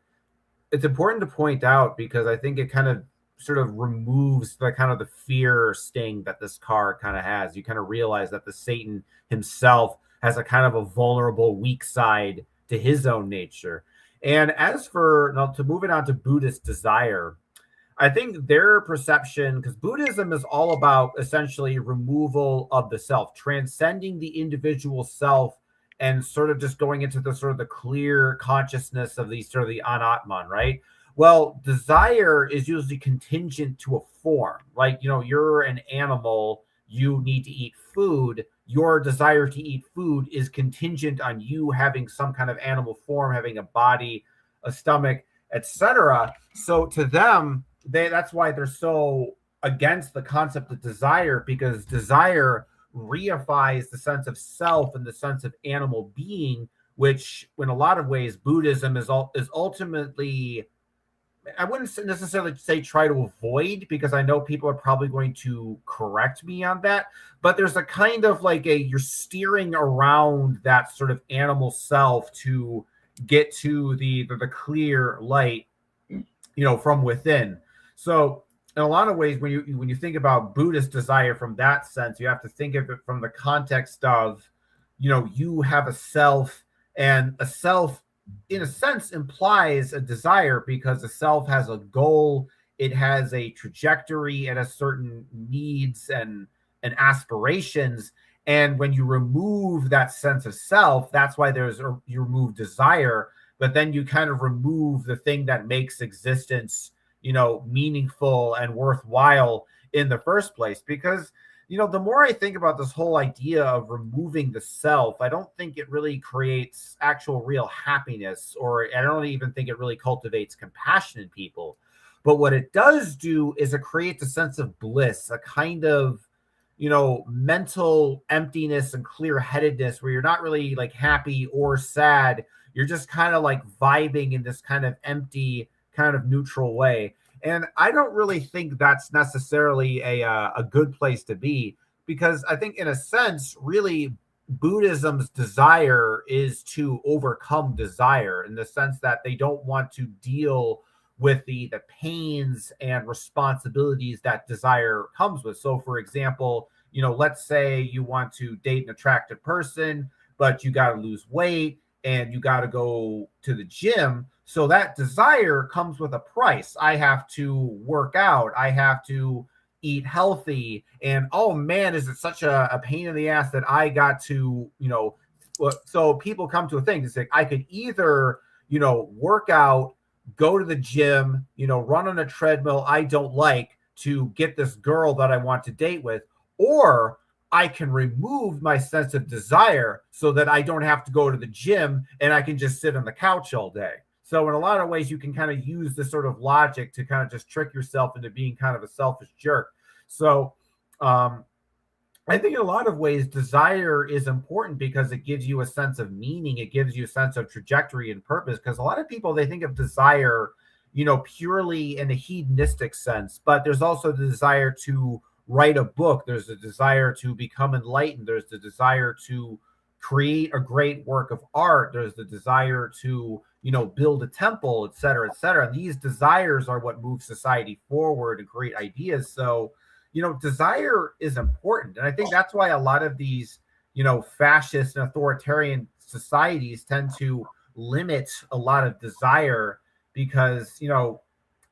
it's important to point out, because I think it kind of sort of removes the kind of the fear sting that this card kind of has. You kind of realize that the Satan himself has a kind of a vulnerable, weak side to his own nature. And as for now, to move it on to Buddhist desire, I think their perception, because Buddhism is all about essentially removal of the self, transcending the individual self, and sort of just going into the sort of the clear consciousness of the sort of the anatman, right? Well, desire is usually contingent to a form. Like, you're an animal, you need to eat food. Your desire to eat food is contingent on you having some kind of animal form, having a body, a stomach, etc. So to them, that's why they're so against the concept of desire, because desire reifies the sense of self and the sense of animal being, which in a lot of ways Buddhism is ultimately, I wouldn't necessarily say try to avoid, because I know people are probably going to correct me on that, but there's a kind of like you're steering around that sort of animal self to get to the clear light, from within. So in a lot of ways, when you think about Buddhist desire from that sense, you have to think of it from the context of, you have a self, and a self in a sense implies a desire, because the self has a goal, it has a trajectory, it has certain needs and aspirations. And when you remove that sense of self, that's why you remove desire, but then you kind of remove the thing that makes existence, meaningful and worthwhile in the first place. Because the more I think about this whole idea of removing the self, I don't think it really creates actual real happiness, or I don't even think it really cultivates compassion in people. But what it does do is it creates a sense of bliss, a kind of, mental emptiness and clear-headedness, where you're not really like happy or sad. You're just kind of like vibing in this kind of empty, kind of neutral way. And I don't really think that's necessarily a good place to be, because I think in a sense, really, Buddhism's desire is to overcome desire, in the sense that they don't want to deal with the pains and responsibilities that desire comes with. So for example, let's say you want to date an attractive person, but you got to lose weight and you got to go to the gym. So that desire comes with a price. I have to work out. I have to eat healthy. And oh man, is it such a pain in the ass that I got to, so people come to a thing to say, I could either, work out, go to the gym, run on a treadmill I don't like to get this girl that I want to date with, or I can remove my sense of desire so that I don't have to go to the gym and I can just sit on the couch all day. So in a lot of ways, you can kind of use this sort of logic to kind of just trick yourself into being kind of a selfish jerk. So I think in a lot of ways, desire is important because it gives you a sense of meaning. It gives you a sense of trajectory and purpose. Because a lot of people, they think of desire, purely in a hedonistic sense, but there's also the desire to write a book. There's the desire to become enlightened. There's the desire to create a great work of art. There's the desire to, build a temple, et cetera, et cetera. And these desires are what move society forward and create ideas. So, desire is important. And I think that's why a lot of these, fascist and authoritarian societies tend to limit a lot of desire because,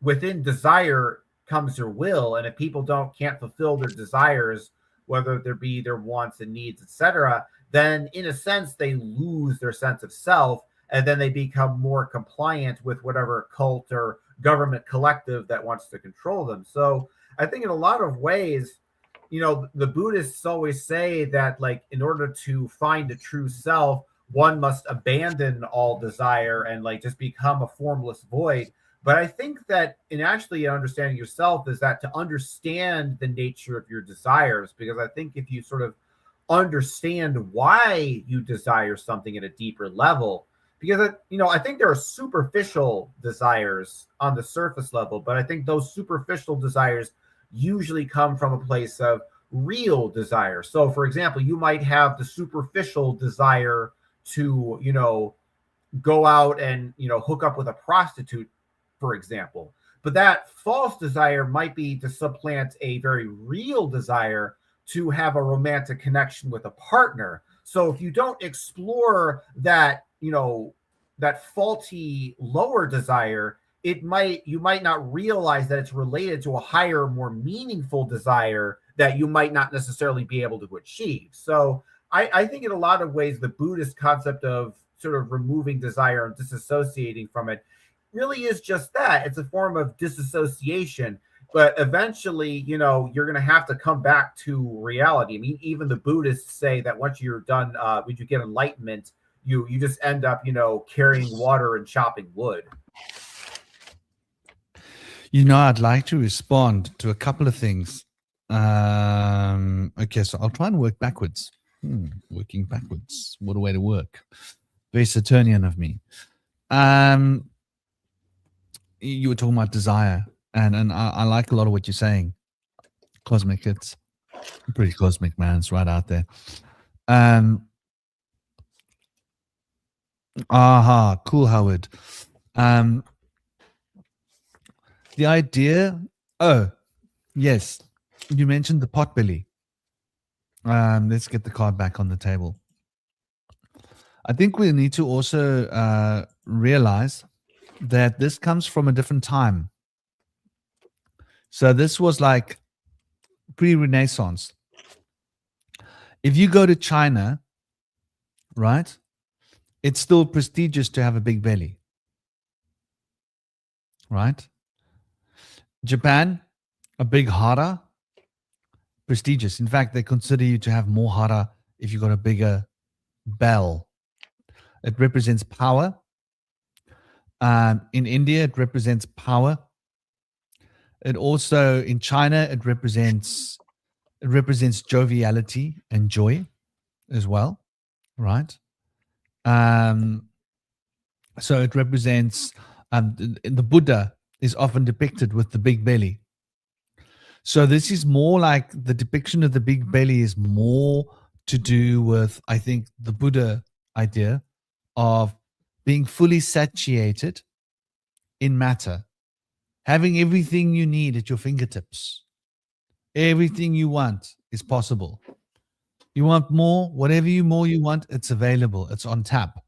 within desire comes your will. And if people can't fulfill their desires, whether there be their wants and needs, etc., then in a sense, they lose their sense of self. And then they become more compliant with whatever cult or government collective that wants to control them. So I think in a lot of ways, the Buddhists always say that, like, in order to find a true self, one must abandon all desire and, like, just become a formless void. But I think that in actually understanding yourself is that to understand the nature of your desires, because I think if you sort of understand why you desire something at a deeper level, because, I think there are superficial desires on the surface level, but I think those superficial desires usually come from a place of real desire. So, for example, you might have the superficial desire to, go out and, hook up with a prostitute, for example. But that false desire might be to supplant a very real desire to have a romantic connection with a partner. So if you don't explore that, that faulty lower desire, you might not realize that it's related to a higher, more meaningful desire that you might not necessarily be able to achieve. So I think in a lot of ways, the Buddhist concept of sort of removing desire and disassociating from it really is just that. It's a form of disassociation. But eventually, you're going to have to come back to reality. I mean, even the Buddhists say that once you're done, when you get enlightenment, you just end up, carrying water and chopping wood. I'd like to respond to a couple of things. Okay, so I'll try and work backwards. Working backwards. What a way to work. Very Saturnian of me. You were talking about desire, and I like a lot of what you're saying. Cosmic, it's pretty cosmic, man. It's right out there. Cool, Howard. The idea, yes, you mentioned the potbelly. Let's get the card back on the table. I think we need to also realize that this comes from a different time. So this was like pre-Renaissance. If you go to China, right, it's still prestigious to have a big belly, right? Japan, a big hara, prestigious. In fact, they consider you to have more hara if you've got a bigger bell. It represents power. In India, it represents power. It also, in China, it represents joviality and joy as well, right? So it represents the Buddha is often depicted with the big belly. So this is more like the depiction of the big belly is more to do with, I think, the Buddha idea of being fully satiated in matter, having everything you need at your fingertips. Everything you want is possible. You want more, whatever more you want, it's available. It's on tap.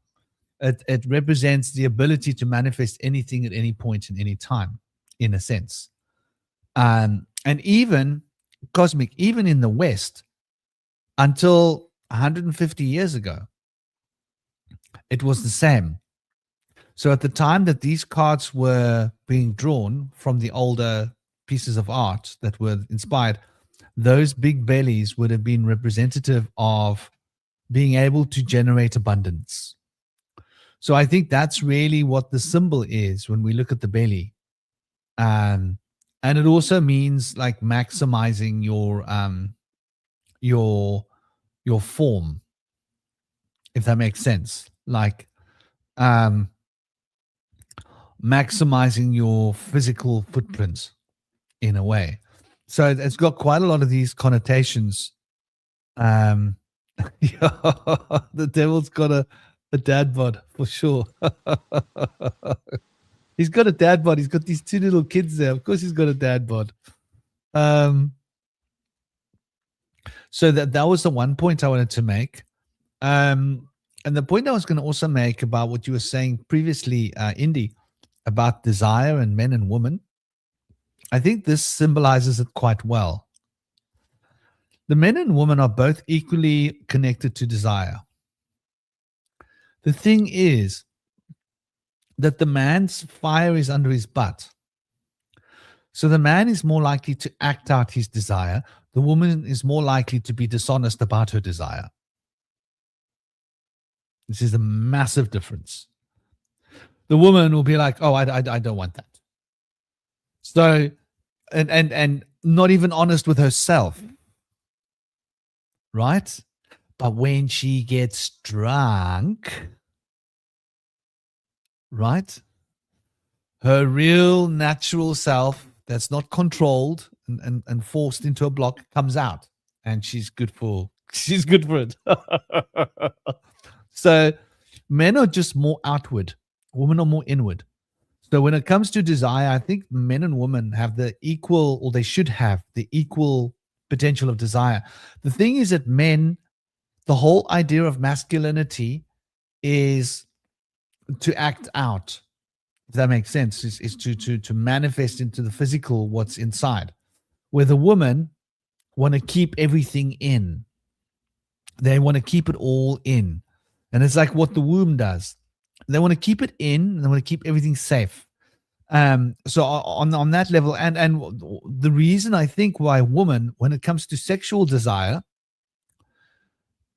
It represents the ability to manifest anything at any point in any time, in a sense. And even cosmic, even in the West, until 150 years ago, it was the same. So at the time that these cards were being drawn from the older pieces of art that were inspired, those big bellies would have been representative of being able to generate abundance. So I think that's really what the symbol is when we look at the belly. And it also means like maximizing your form, if that makes sense. Like maximizing your physical footprints in a way. So it's got quite a lot of these connotations. The devil's got a dad bod for sure. He's got a dad bod. He's got these two little kids there. Of course he's got a dad bod. So that was the one point I wanted to make. And the point I was going to also make about what you were saying previously, Indy, about desire and men and women, I think this symbolizes it quite well. The men and women are both equally connected to desire. The thing is that the man's fire is under his butt. So the man is more likely to act out his desire. The woman is more likely to be dishonest about her desire. This is a massive difference. The woman will be like, oh, I don't want that. So, and not even honest with herself. Right? But when she gets drunk, right? Her real natural self that's not controlled and forced into a block comes out, and she's good for it. So men are just more outward, women are more inward. So when it comes to desire, I think men and women have the equal, or they should have the equal potential of desire. The thing is that men, the whole idea of masculinity is to act out, if that makes sense, is to manifest into the physical what's inside. Where the women want to keep everything in. They want to keep it all in. And it's like what the womb does. They want to keep it in, and they want to keep everything safe. So on that level, and the reason I think why women, when it comes to sexual desire,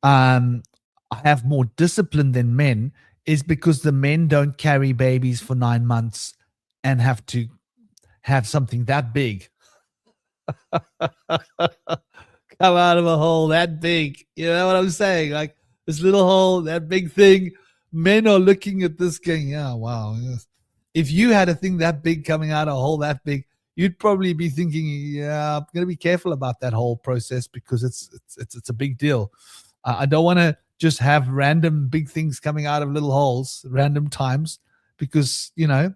have more discipline than men is because the men don't carry babies for 9 months and have to have something that big come out of a hole that big. You know what I'm saying? Like this little hole, that big thing. Men are looking at this going, oh, wow. Yes. If you had a thing that big coming out of a hole that big, you'd probably be thinking, yeah, I'm going to be careful about that whole process because it's a big deal. I don't want to just have random big things coming out of little holes, random times, because, you know,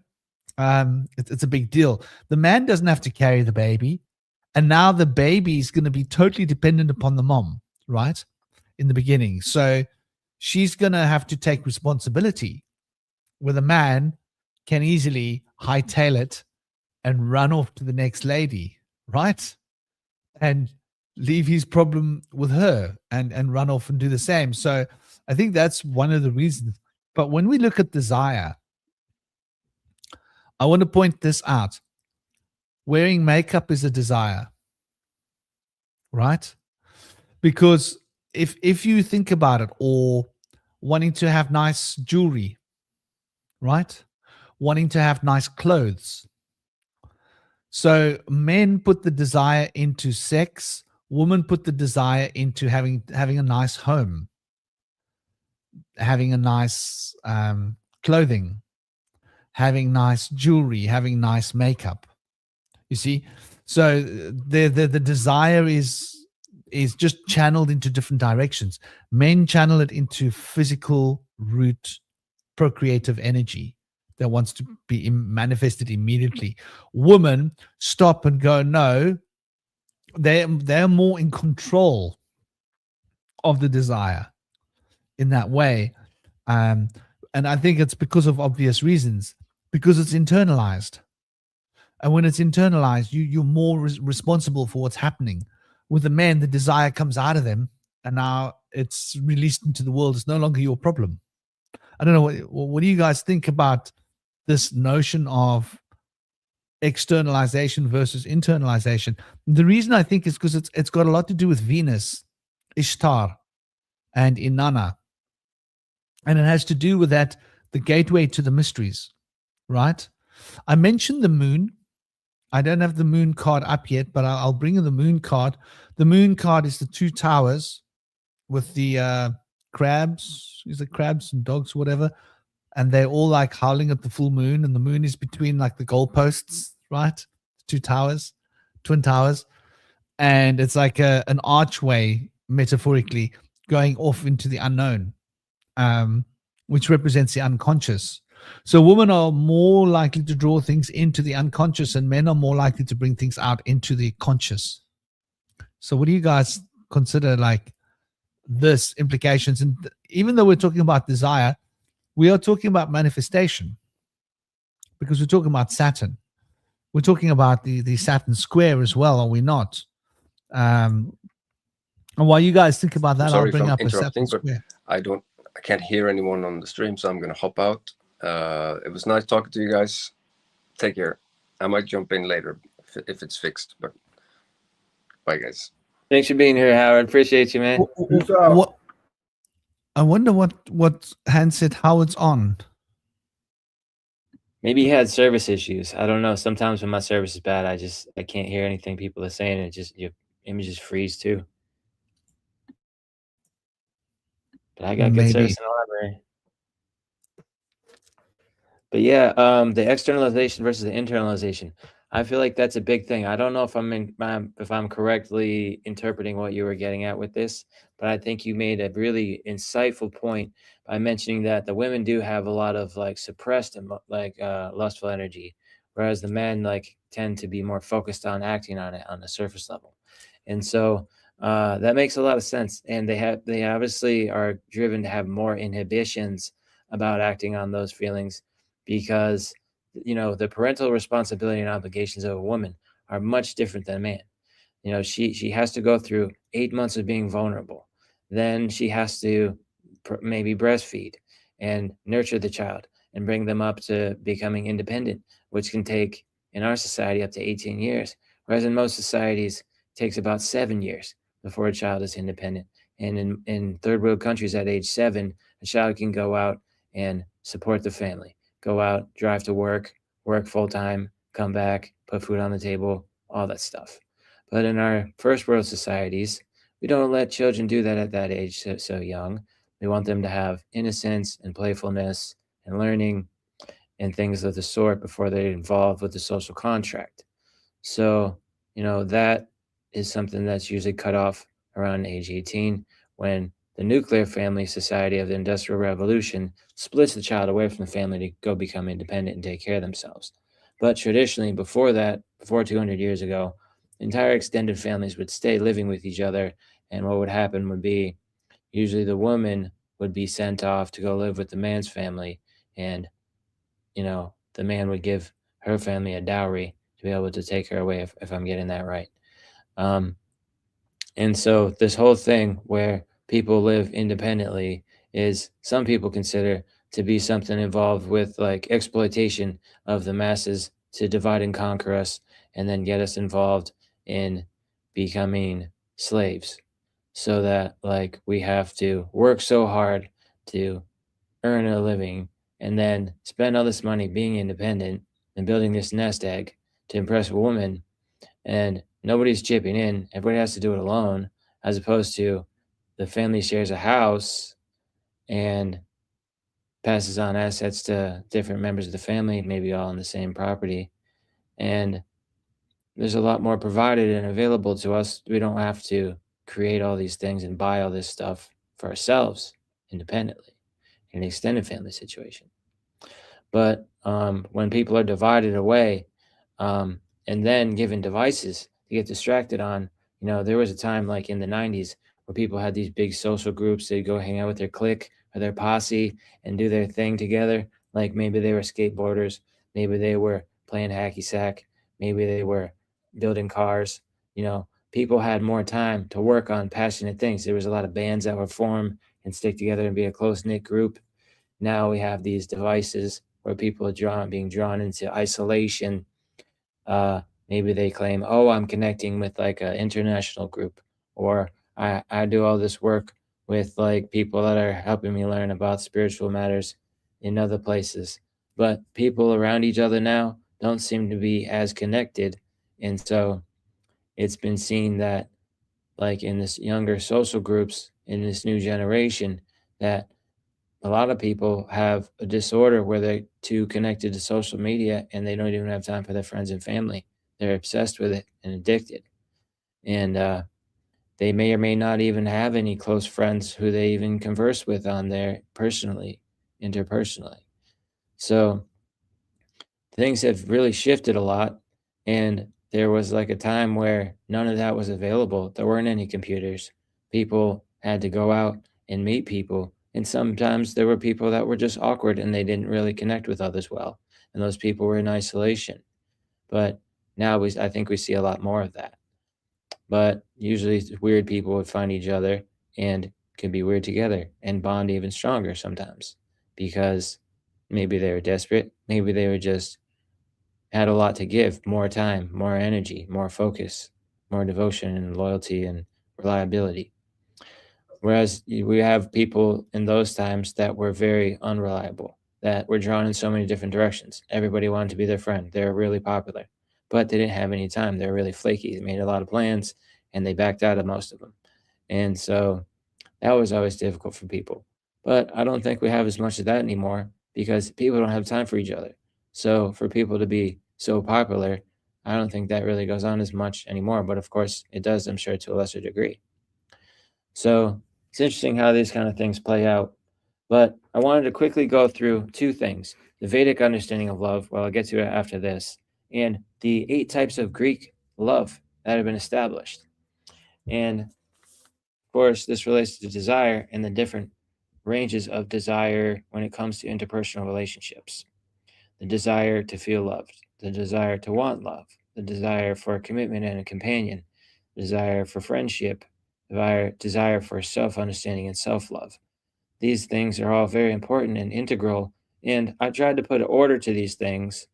it's a big deal. The man doesn't have to carry the baby. And now the baby is going to be totally dependent upon the mom, right? In the beginning. So she's going to have to take responsibility, where the man can easily hightail it and run off to the next lady, right? And leave his problem with her and run off and do the same. So I think that's one of the reasons. But when we look at desire, I want to point this out. Wearing makeup is a desire, right? Because if you think about it, or wanting to have nice jewelry, right? Wanting to have nice clothes. So men put the desire into sex, women put the desire into having a nice home, having a nice clothing, having nice jewelry, having nice makeup. You see? So the desire is just channeled into different directions. Men channel it into physical, root, procreative energy that wants to be manifested immediately. Women stop and go, no, they're more in control of the desire in that way. And I think it's because of obvious reasons, because it's internalized. And when it's internalized, you're more responsible for what's happening. With the men, the desire comes out of them, and now it's released into the world. It's no longer your problem. I don't know. What do you guys think about this notion of externalization versus internalization? The reason I think is because it's got a lot to do with Venus, Ishtar, and Inanna. And it has to do with that, the gateway to the mysteries, right? I mentioned the moon I don't have the moon card up yet, but I'll bring in the moon card. The moon card is the 2 towers with the crabs. Is it crabs and dogs, whatever? And they're all like howling at the full moon, and the moon is between like the goalposts, right? 2 towers, twin towers, and it's like an archway, metaphorically, going off into the unknown, which represents the unconscious. So women are more likely to draw things into the unconscious, and men are more likely to bring things out into the conscious. So what do you guys consider like this implications? And even though we're talking about desire, we are talking about manifestation, because we're talking about Saturn. We're talking about the Saturn square as well, are we not? And while you guys think about that, I'll bring up a Saturn square. I can't hear anyone on the stream, so I'm going to hop out. It was nice talking to you guys. Take care. I might jump in later if it's fixed, but bye, guys. Thanks for being here, Howard. Appreciate you, man. What? I wonder what Hans said Howard's on. Maybe he had service issues. I don't know. Sometimes when my service is bad, I can't hear anything people are saying. It just your images freeze too. But I got good service in the library. But yeah, the externalization versus the internalization. I feel like that's a big thing. I don't know if I'm correctly interpreting what you were getting at with this, but I think you made a really insightful point by mentioning that the women do have a lot of like suppressed and like lustful energy, whereas the men like tend to be more focused on acting on it on the surface level. And so that makes a lot of sense. And they obviously are driven to have more inhibitions about acting on those feelings, because the parental responsibility and obligations of a woman are much different than a man. She has to go through 8 months of being vulnerable. Then she has to maybe breastfeed and nurture the child and bring them up to becoming independent, which can take, in our society, up to 18 years. Whereas in most societies, it takes about 7 years before a child is independent. And in third world countries at age 7, a child can go out and support the family. Go out, drive to work full time, come back, put food on the table, all that stuff. But in our first world societies, we don't let children do that at that age so young. We want them to have innocence and playfulness and learning and things of the sort before they're involved with the social contract. So, that is something that's usually cut off around age 18, when the nuclear family society of the Industrial Revolution splits the child away from the family to go become independent and take care of themselves. But traditionally, before 200 years ago, entire extended families would stay living with each other. And what would happen would be usually the woman would be sent off to go live with the man's family. And, the man would give her family a dowry to be able to take her away, if I'm getting that right. And so this whole thing where people live independently is, some people consider to be something involved with like exploitation of the masses to divide and conquer us, and then get us involved in becoming slaves, so that like we have to work so hard to earn a living and then spend all this money being independent and building this nest egg to impress a woman, and nobody's chipping in. Everybody has to do it alone, as opposed to the family shares a house and passes on assets to different members of the family, maybe all on the same property. And there's a lot more provided and available to us. We don't have to create all these things and buy all this stuff for ourselves independently in an extended family situation. But when people are divided away and then given devices to get distracted on, there was a time like in the 90s where people had these big social groups. They'd go hang out with their clique or their posse and do their thing together. Like maybe they were skateboarders, maybe they were playing hacky sack, maybe they were building cars. People had more time to work on passionate things. There was a lot of bands that would form and stick together and be a close-knit group. Now we have these devices where people are being drawn into isolation. Maybe they claim, oh, I'm connecting with like an international group, or I do all this work with like people that are helping me learn about spiritual matters in other places. But people around each other now don't seem to be as connected. And so it's been seen that, like in this younger social groups in this new generation, that a lot of people have a disorder where they're too connected to social media and they don't even have time for their friends and family. They're obsessed with it and addicted. And they may or may not even have any close friends who they even converse with on there personally, interpersonally. So things have really shifted a lot. And there was like a time where none of that was available. There weren't any computers. People had to go out and meet people. And sometimes there were people that were just awkward and they didn't really connect with others well. And those people were in isolation. But now I think we see a lot more of that. But usually weird people would find each other and could be weird together and bond even stronger sometimes because maybe they were desperate. Maybe they were just had a lot to give, more time, more energy, more focus, more devotion and loyalty and reliability. Whereas we have people in those times that were very unreliable, that were drawn in so many different directions. Everybody wanted to be their friend. They were really popular, but they didn't have any time. They were really flaky. They made a lot of plans and they backed out of most of them. And so that was always difficult for people. But I don't think we have as much of that anymore because people don't have time for each other. So for people to be so popular, I don't think that really goes on as much anymore. But of course, it does, I'm sure, to a lesser degree. So it's interesting how these kind of things play out. But I wanted to quickly go through two things: the Vedic understanding of love, well, I'll get to it after this, and the 8 types of Greek love that have been established. And of course, this relates to desire and the different ranges of desire when it comes to interpersonal relationships. The desire to feel loved, the desire to want love, the desire for a commitment and a companion, the desire for friendship, the desire for self-understanding and self-love. These things are all very important and integral, and I tried to put an order to these things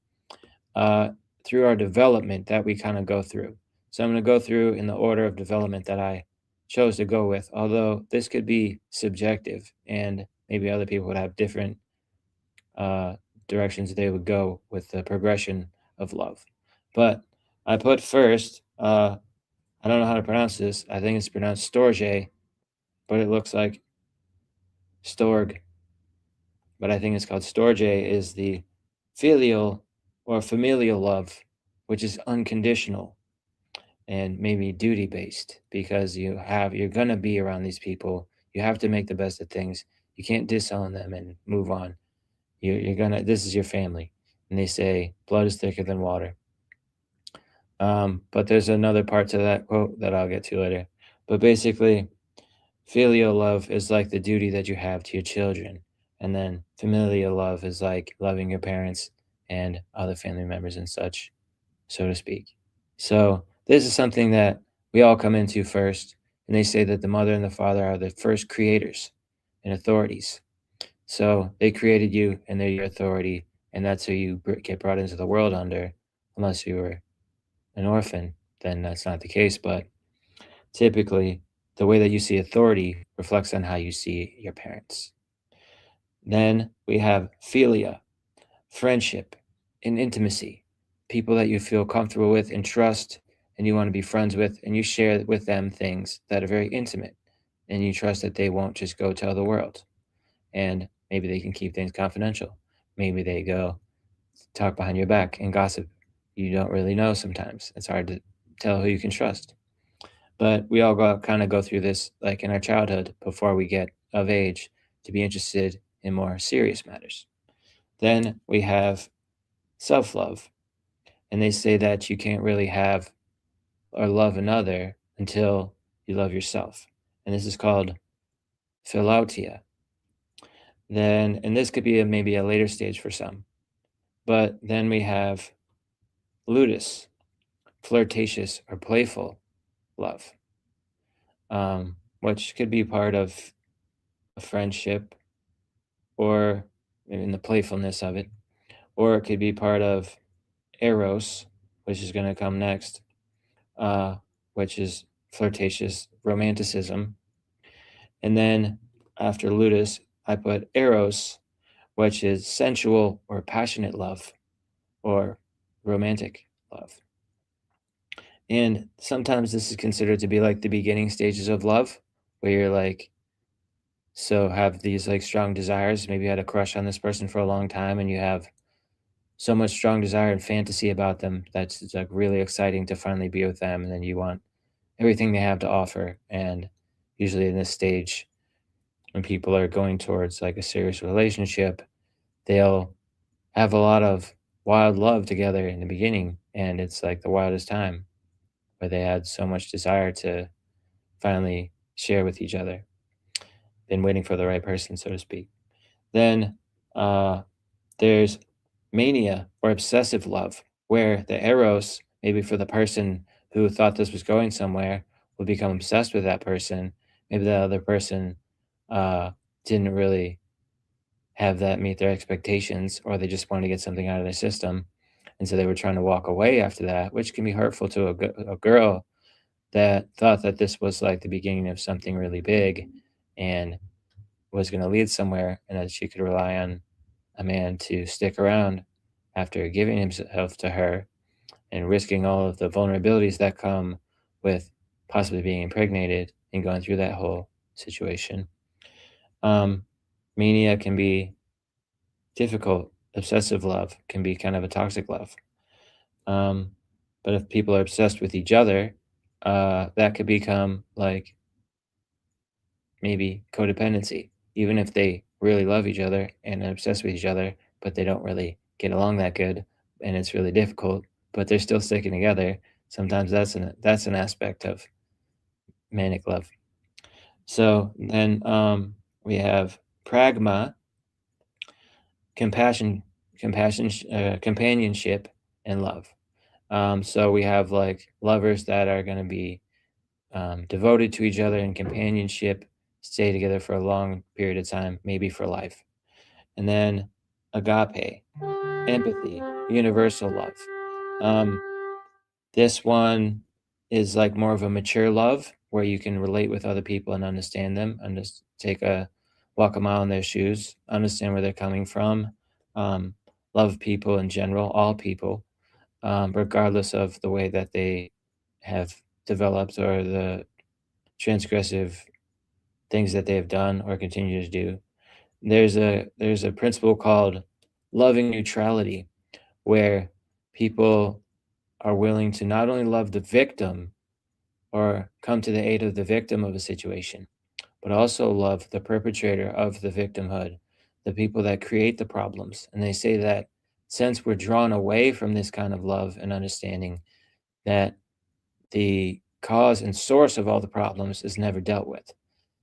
through our development that we kind of go through. So I'm going to go through in the order of development that I chose to go with, although this could be subjective and maybe other people would have different directions they would go with the progression of love. But I put first, I don't know how to pronounce this. I think it's pronounced storge, but it looks like storg. But I think it's called storge, is the filial or familial love, which is unconditional and maybe duty based because you're going to be around these people. You have to make the best of things. You can't disown them and move on. This is your family. And they say blood is thicker than water. But there's another part to that quote that I'll get to later. But basically, filial love is like the duty that you have to your children. And then familial love is like loving your parents and other family members and such, so to speak. So this is something that we all come into first. And they say that the mother and the father are the first creators and authorities. So they created you and they're your authority. And that's who you get brought into the world under, unless you were an orphan, then that's not the case. But typically, the way that you see authority reflects on how you see your parents. Then we have philia, friendship and intimacy, people that you feel comfortable with and trust and you want to be friends with, and you share with them things that are very intimate and you trust that they won't just go tell the world. And maybe they can keep things confidential. Maybe they go talk behind your back and gossip. You don't really know sometimes. It's hard to tell who you can trust. But we all kind of go through this like in our childhood before we get of age to be interested in more serious matters. Then we have self-love. And they say that you can't really have or love another until you love yourself. And this is called philautia. Then, and this could be maybe a later stage for some. But then we have ludus, flirtatious or playful love, which could be part of a friendship or in the playfulness of it, or it could be part of eros, which is going to come next, which is flirtatious romanticism. And then after ludus, I put eros, which is sensual or passionate love, or romantic love. And sometimes this is considered to be like the beginning stages of love, where you're like, so have these like strong desires. Maybe you had a crush on this person for a long time, and you have so much strong desire and fantasy about them that's it's like really exciting to finally be with them, and then you want everything they have to offer. And usually in this stage, when people are going towards like a serious relationship, they'll have a lot of wild love together in the beginning, and it's like the wildest time where they had so much desire to finally share with each other. Been waiting for the right person, so to speak. Then there's mania or obsessive love, where the eros, maybe for the person who thought this was going somewhere, would become obsessed with that person. Maybe the other person didn't really have that meet their expectations, or they just wanted to get something out of their system. And so they were trying to walk away after that, which can be hurtful to a girl that thought that this was like the beginning of something really big and was going to lead somewhere, and that she could rely on a man to stick around after giving himself to her and risking all of the vulnerabilities that come with possibly being impregnated and going through that whole situation. Mania can be difficult. Obsessive love can be kind of a toxic love. But if people are obsessed with each other, that could become like maybe codependency, even if they really love each other and are obsessed with each other, but they don't really get along that good, and it's really difficult, but they're still sticking together. Sometimes that's an aspect of manic love. So then we have pragma, companionship, and love. So we have like lovers that are going to be devoted to each other in companionship, stay together for a long period of time, maybe for life. And then agape, empathy, universal love. This one is like more of a mature love, where you can relate with other people and understand them, and just walk a mile in their shoes, understand where they're coming from, love people in general, all people, regardless of the way that they have developed or the transgressive things that they have done or continue to do. There's a principle called loving neutrality, where people are willing to not only love the victim or come to the aid of the victim of a situation, but also love the perpetrator of the victimhood, the people that create the problems. And they say that since we're drawn away from this kind of love and understanding, that the cause and source of all the problems is never dealt with.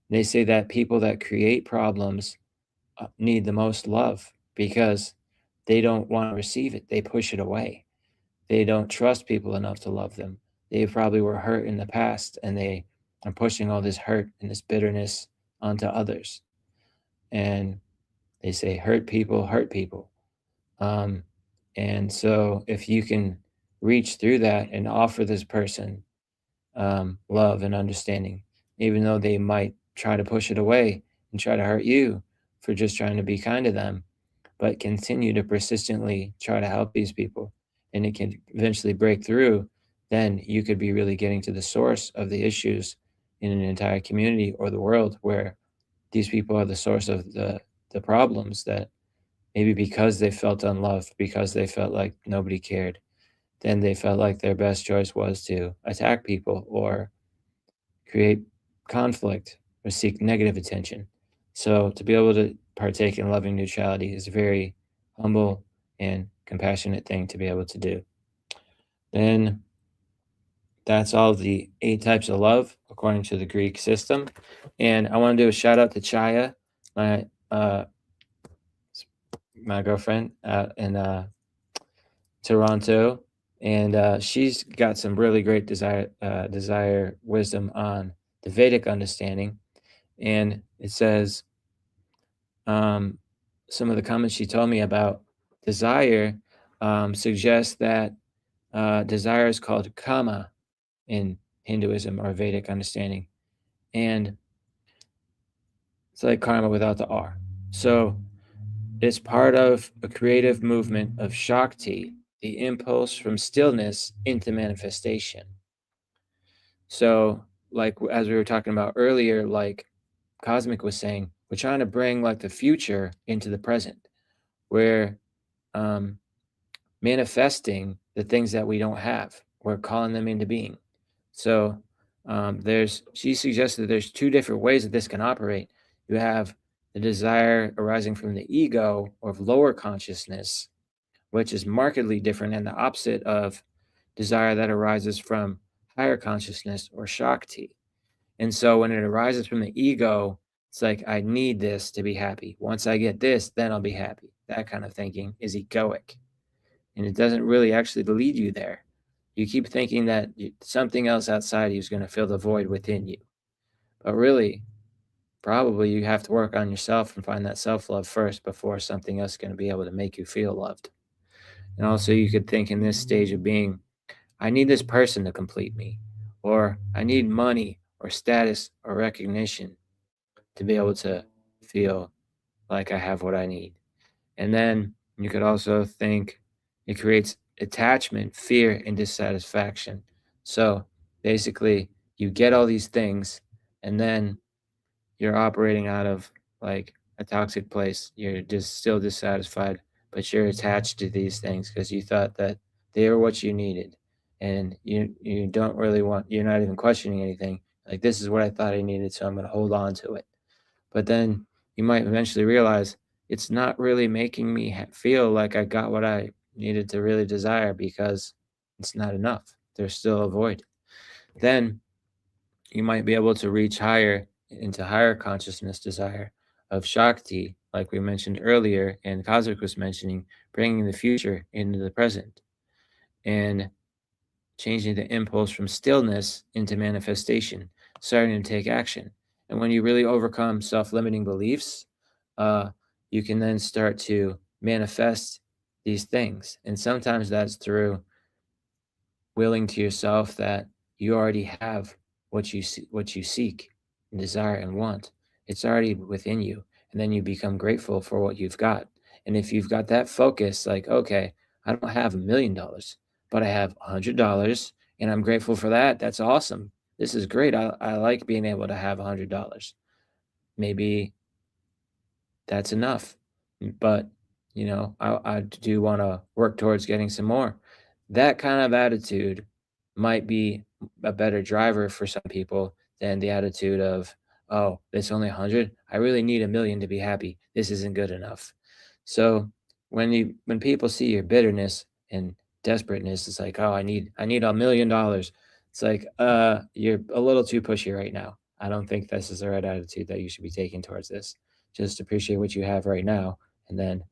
They say that people that create problems need the most love because they don't want to receive it. They push it away. They don't trust people enough to love them. They probably were hurt in the past, and they are pushing all this hurt and this bitterness onto others. And they say, hurt people hurt people. And so if you can reach through that and offer this person love and understanding, even though they might try to push it away and try to hurt you for just trying to be kind to them, but continue to persistently try to help these people, and it can eventually break through, then you could be really getting to the source of the issues in an entire community or the world, where these people are the source of the problems, that maybe because they felt unloved, because they felt like nobody cared, then they felt like their best choice was to attack people or create conflict or seek negative attention. So to be able to partake in loving neutrality is a very humble and compassionate thing to be able to do. Then that's all of the 8 types of love according to the Greek system. And I want to do a shout out to Chaya, my girlfriend out in Toronto, and she's got some really great desire wisdom on the Vedic understanding. And it says some of the comments she told me about desire suggests that desire is called kama in Hinduism or Vedic understanding, and it's like karma without the R. So it's part of a creative movement of Shakti, the impulse from stillness into manifestation. So, like as we were talking about earlier, like Cosmic was saying, we're trying to bring like the future into the present. We're manifesting the things that we don't have. We're calling them into being. So she suggested there's two different ways that this can operate. You have the desire arising from the ego or lower consciousness, which is markedly different and the opposite of desire that arises from higher consciousness or Shakti. And so when it arises from the ego, it's like, I need this to be happy. Once I get this, then I'll be happy. That kind of thinking is egoic. And it doesn't really actually lead you there. You keep thinking that something else outside you is going to fill the void within you. But really, probably you have to work on yourself and find that self-love first before something else is going to be able to make you feel loved. And also you could think in this stage of being, I need this person to complete me, or I need money or status or recognition to be able to feel like I have what I need. And then you could also think it creates attachment, fear, and dissatisfaction. So basically, you get all these things, and then you're operating out of like a toxic place. You're just still dissatisfied, but you're attached to these things because you thought that they were what you needed. And you don't really you're not even questioning anything. Like, this is what I thought I needed, so I'm going to hold on to it. But then you might eventually realize it's not really making me feel like I got what I needed to really desire, because it's not enough. There's still a void. Then you might be able to reach higher into higher consciousness desire of Shakti, like we mentioned earlier, and Cosmic was mentioning, bringing the future into the present and changing the impulse from stillness into manifestation, starting to take action. And when you really overcome self-limiting beliefs, you can then start to manifest these things. And sometimes that's through willing to yourself that you already have what you seek and desire and want. It's already within you. And then you become grateful for what you've got. And if you've got that focus, like, okay, I don't have $1 million, but I have $100, and I'm grateful for that. That's awesome. This is great. I like being able to have $100. Maybe that's enough, but I do want to work towards getting some more. That kind of attitude might be a better driver for some people than the attitude of, oh, it's only 100. I really need $1 million to be happy. This isn't good enough. So when people see your bitterness and desperateness, it's like, oh, I need $1 million. It's like, you're a little too pushy right now. I don't think this is the right attitude that you should be taking towards this. Just appreciate what you have right now, and then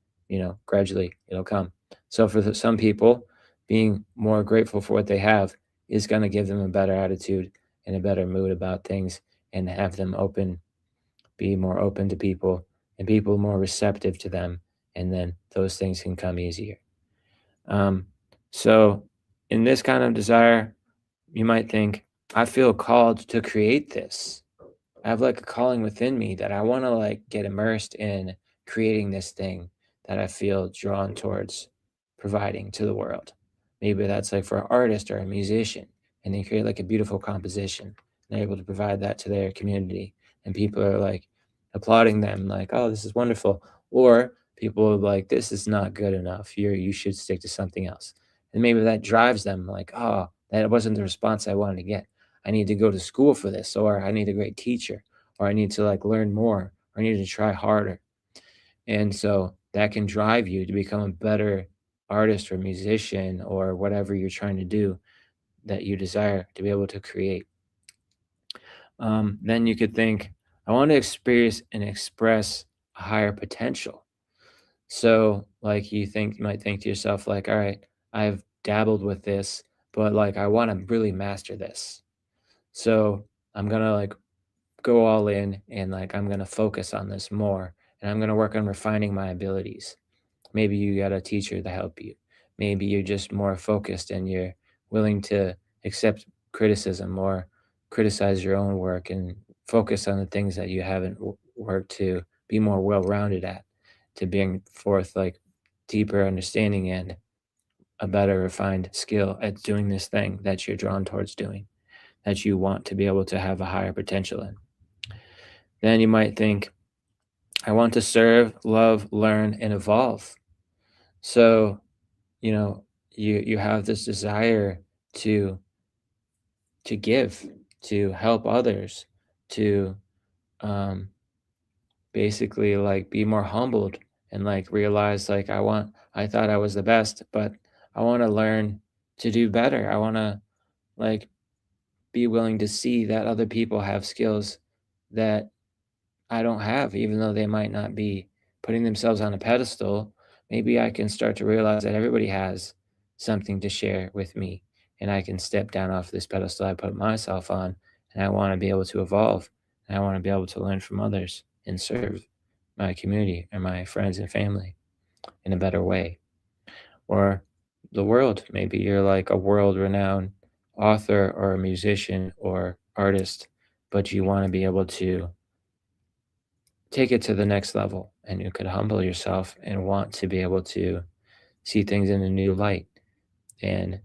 gradually it'll come. So for some people, being more grateful for what they have is going to give them a better attitude and a better mood about things, and have them be more open to people, and people more receptive to them, and then those things can come easier. So in this kind of desire, you might think, I feel called to create this. I have like a calling within me that I want to like get immersed in creating this thing that I feel drawn towards providing to the world. Maybe that's like for an artist or a musician, and they create like a beautiful composition, and they're able to provide that to their community, and people are like applauding them, like, oh, this is wonderful. Or people are like, this is not good enough. You should stick to something else. And maybe that drives them like, oh, that wasn't the response I wanted to get. I need to go to school for this, or I need a great teacher, or I need to like learn more, or I need to try harder. And so that can drive you to become a better artist or musician or whatever you're trying to do that you desire to be able to create. Then you could think, I want to experience and express a higher potential. So like you might think to yourself, like, all right, I've dabbled with this, but like I want to really master this. So I'm going to like go all in, and like I'm going to focus on this more, and I'm going to work on refining my abilities. Maybe you got a teacher to help you. Maybe you're just more focused and you're willing to accept criticism or criticize your own work and focus on the things that you haven't worked to be more well-rounded at, to bring forth like deeper understanding and a better refined skill at doing this thing that you're drawn towards doing, that you want to be able to have a higher potential in. Then you might think, I want to serve, love, learn, and evolve. So, you have this desire to give, to help others, to basically like be more humbled and like realize like I thought I was the best, but I want to learn to do better. I want to like be willing to see that other people have skills that I don't have, even though they might not be putting themselves on a pedestal. Maybe I can start to realize that everybody has something to share with me, and I can step down off this pedestal I put myself on, and I want to be able to evolve, and I want to be able to learn from others and serve my community and my friends and family in a better way. Or the world. Maybe you're like a world-renowned author or a musician or artist, but you want to be able to take it to the next level, and you could humble yourself and want to be able to see things in a new light and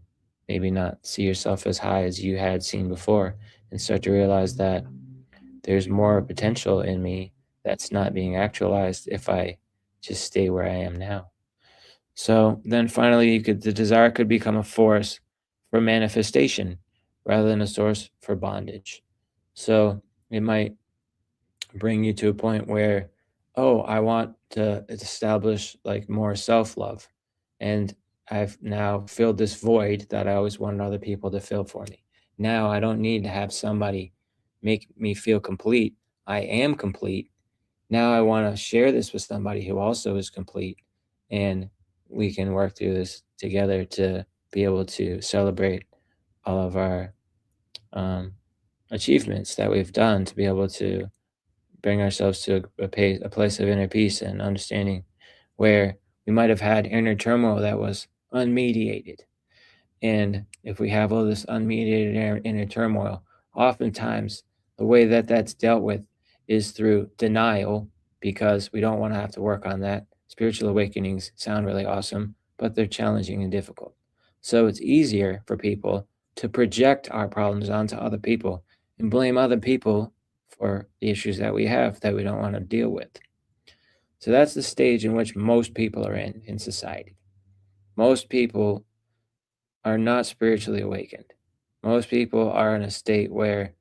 maybe not see yourself as high as you had seen before, and start to realize that there's more potential in me that's not being actualized if I just stay where I am now. So then finally the desire could become a force for manifestation rather than a source for bondage. So it might bring you to a point where, oh, I want to establish like more self-love, and I've now filled this void that I always wanted other people to fill for me. Now I don't need to have somebody make me feel complete. I am complete. Now I want to share this with somebody who also is complete, and we can work through this together to be able to celebrate all of our achievements that we've done, to be able to bring ourselves to a place of inner peace and understanding, where we might have had inner turmoil that was unmediated. And if we have all this unmediated inner turmoil, oftentimes the way that that's dealt with is through denial, because we don't want to have to work on that. Spiritual awakenings sound really awesome, but they're challenging and difficult. So it's easier for people to project our problems onto other people and blame other people for the issues that we have that we don't want to deal with. So that's the stage in which most people are in society. Most people are not spiritually awakened. Most people are in a state where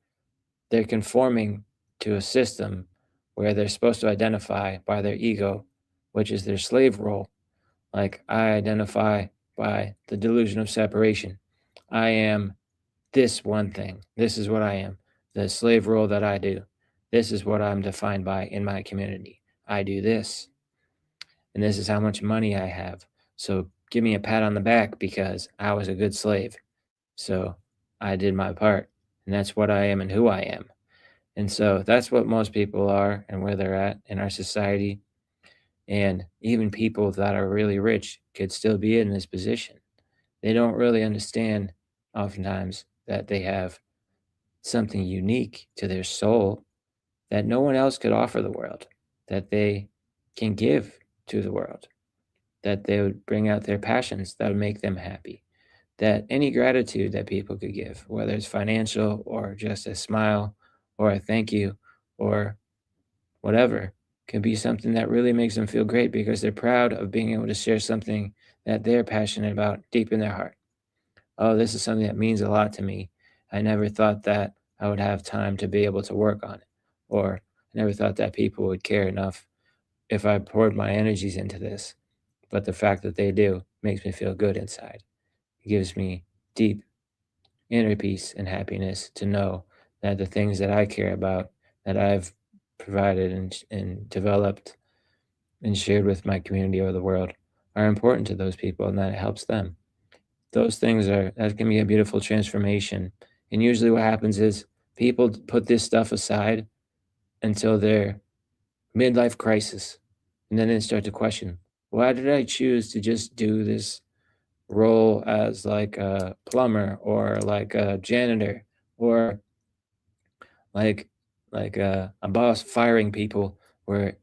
they're conforming to a system where they're supposed to identify by their ego, which is their slave role. Like, I identify by the delusion of separation. I am this one thing. This is what I am. The slave role that I do. This is what I'm defined by in my community. I do this. And this is how much money I have. So give me a pat on the back because I was a good slave. So I did my part. And that's what I am and who I am. And so that's what most people are and where they're at in our society. And even people that are really rich could still be in this position. They don't really understand oftentimes that they have something unique to their soul that no one else could offer the world, that they can give to the world, that they would bring out their passions that would make them happy, that any gratitude that people could give, whether it's financial or just a smile or a thank you or whatever, can be something that really makes them feel great because they're proud of being able to share something that they're passionate about deep in their heart. Oh, this is something that means a lot to me. I never thought that I would have time to be able to work on it. Or I never thought that people would care enough if I poured my energies into this. But the fact that they do makes me feel good inside. It gives me deep inner peace and happiness to know that the things that I care about, that I've provided and developed and shared with my community over the world, are important to those people, and that it helps them. Those things that can be a beautiful transformation. And usually what happens is people put this stuff aside until their midlife crisis. And then they start to question, why did I choose to just do this role as like a plumber or like a janitor or like a boss firing people where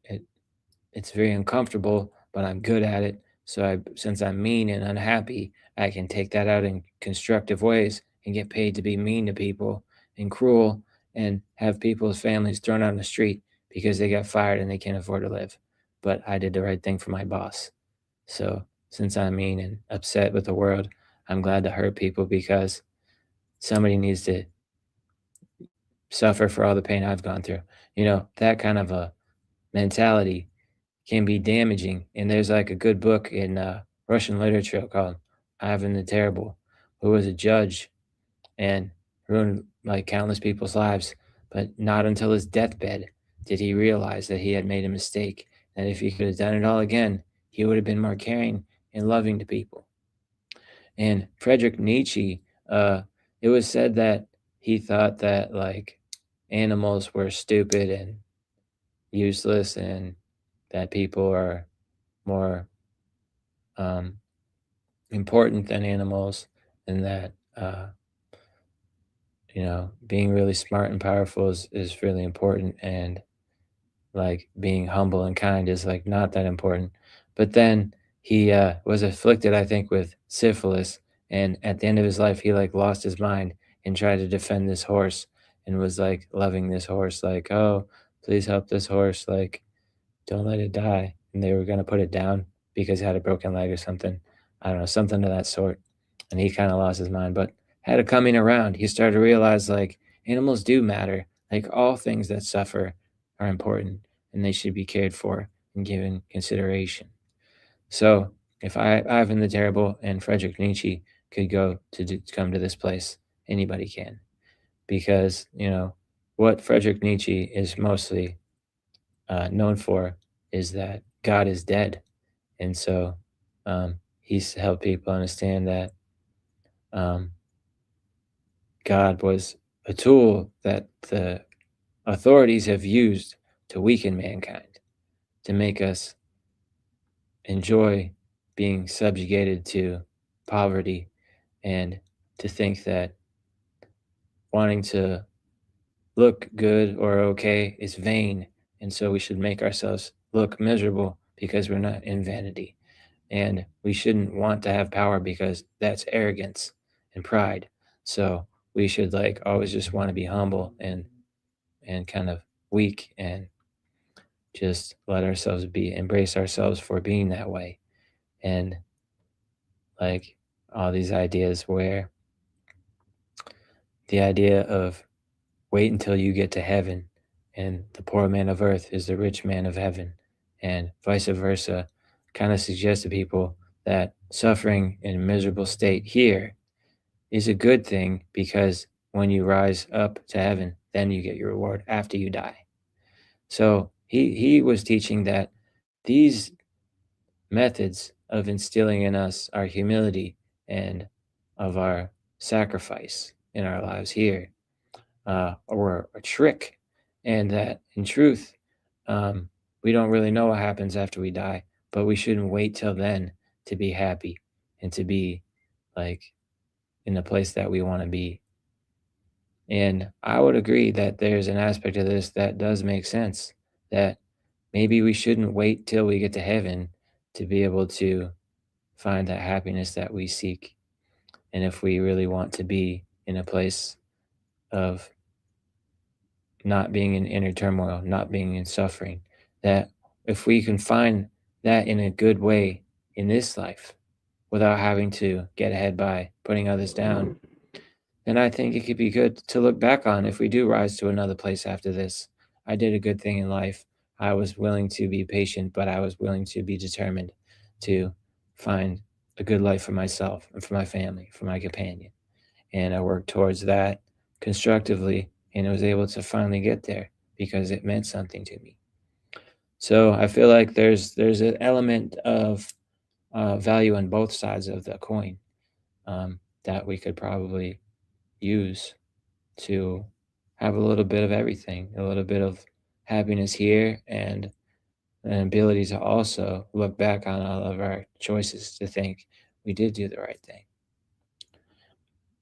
it's very uncomfortable, but I'm good at it. So since I'm mean and unhappy, I can take that out in constructive ways and get paid to be mean to people and cruel and have people's families thrown out on the street because they got fired and they can't afford to live. But I did the right thing for my boss. So since I'm mean and upset with the world, I'm glad to hurt people because somebody needs to suffer for all the pain I've gone through. You know, that kind of a mentality can be damaging. And there's like a good book in Russian literature called Ivan the Terrible, who was a judge and ruined like countless people's lives. But not until his deathbed did he realize that he had made a mistake. And if he could have done it all again, he would have been more caring and loving to people. And Friedrich Nietzsche, it was said that he thought that like animals were stupid and useless and that people are more important than animals, and that you know, being really smart and powerful is really important, and like being humble and kind is like not that important. But then he was afflicted, I think, with syphilis, and at the end of his life he like lost his mind and tried to defend this horse and was like loving this horse, like, oh, please help this horse, like don't let it die. And they were going to put it down because it had a broken leg or something. I don't know, something of that sort. And he kind of lost his mind, but had a coming around. He started to realize like animals do matter. Like all things that suffer are important and they should be cared for and given consideration. So if Ivan the Terrible and Friedrich Nietzsche could go to come to this place, anybody can. Because, you know, what Friedrich Nietzsche is mostly known for is that God is dead. And so he's helped people understand that God was a tool that the authorities have used to weaken mankind, to make us enjoy being subjugated to poverty, and to think that wanting to look good or okay is vain. And so we should make ourselves look miserable because we're not in vanity. And we shouldn't want to have power because that's arrogance and pride. So we should like always just want to be humble and kind of weak and just let ourselves be, embrace ourselves for being that way. And like all these ideas where the idea of wait until you get to heaven and the poor man of earth is the rich man of heaven, and vice versa, kind of suggests to people that suffering in a miserable state here is a good thing, because when you rise up to heaven, then you get your reward after you die. So he was teaching that these methods of instilling in us our humility and of our sacrifice in our lives here or a trick, and that in truth, we don't really know what happens after we die, but we shouldn't wait till then to be happy and to be like in the place that we want to be. And I would agree that there's an aspect of this that does make sense, that maybe we shouldn't wait till we get to heaven to be able to find that happiness that we seek. And if we really want to be in a place of not being in inner turmoil, not being in suffering, that if we can find that in a good way in this life without having to get ahead by putting others down, then I think it could be good to look back on if we do rise to another place after this. I did a good thing in life. I was willing to be patient, but I was willing to be determined to find a good life for myself and for my family, for my companion. And I worked towards that constructively, and I was able to finally get there because it meant something to me. So I feel like there's an element of value on both sides of the coin that we could probably use to have a little bit of everything, a little bit of happiness here, and an ability to also look back on all of our choices to think we did do the right thing.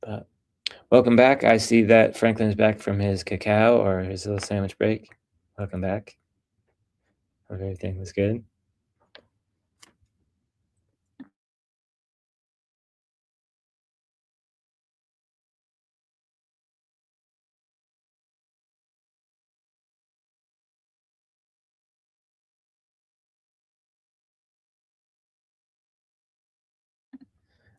But welcome back. I see that Franklin's back from his cacao or his little sandwich break. Welcome back. Hope everything was good.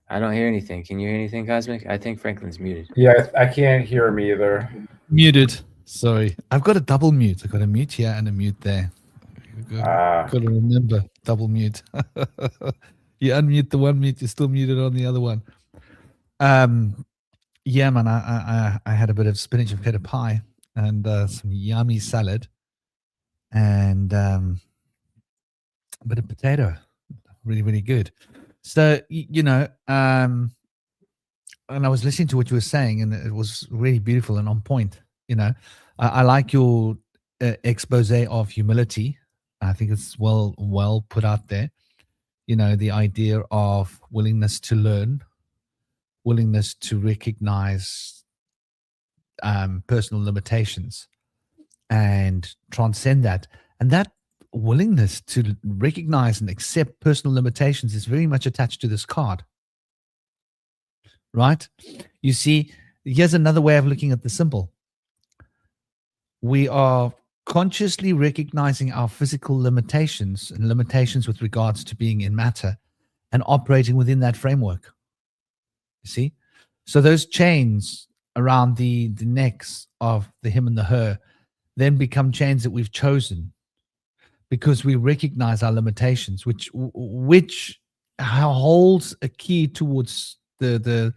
I don't hear anything. Can you hear anything, Cosmic? I think Franklin's muted. Yeah, I can't hear him either. Muted. Sorry. I've got a double mute. I've got a mute here and a mute there. Got to remember, double mute. You unmute the one mute, you're still muted on the other one. Yeah, man, I had a bit of spinach and feta pie and some yummy salad and a bit of potato. Really, really good. So, and I was listening to what you were saying, and it was really beautiful and on point. I like your expose of humility. I think it's well put out there. The idea of willingness to learn, willingness to recognize personal limitations and transcend that. And that willingness to recognize and accept personal limitations is very much attached to this card. Right? You see, here's another way of looking at the symbol. We are consciously recognizing our physical limitations and limitations with regards to being in matter and operating within that framework. You see? So those chains around the necks of the him and the her then become chains that we've chosen because we recognize our limitations, which holds a key towards the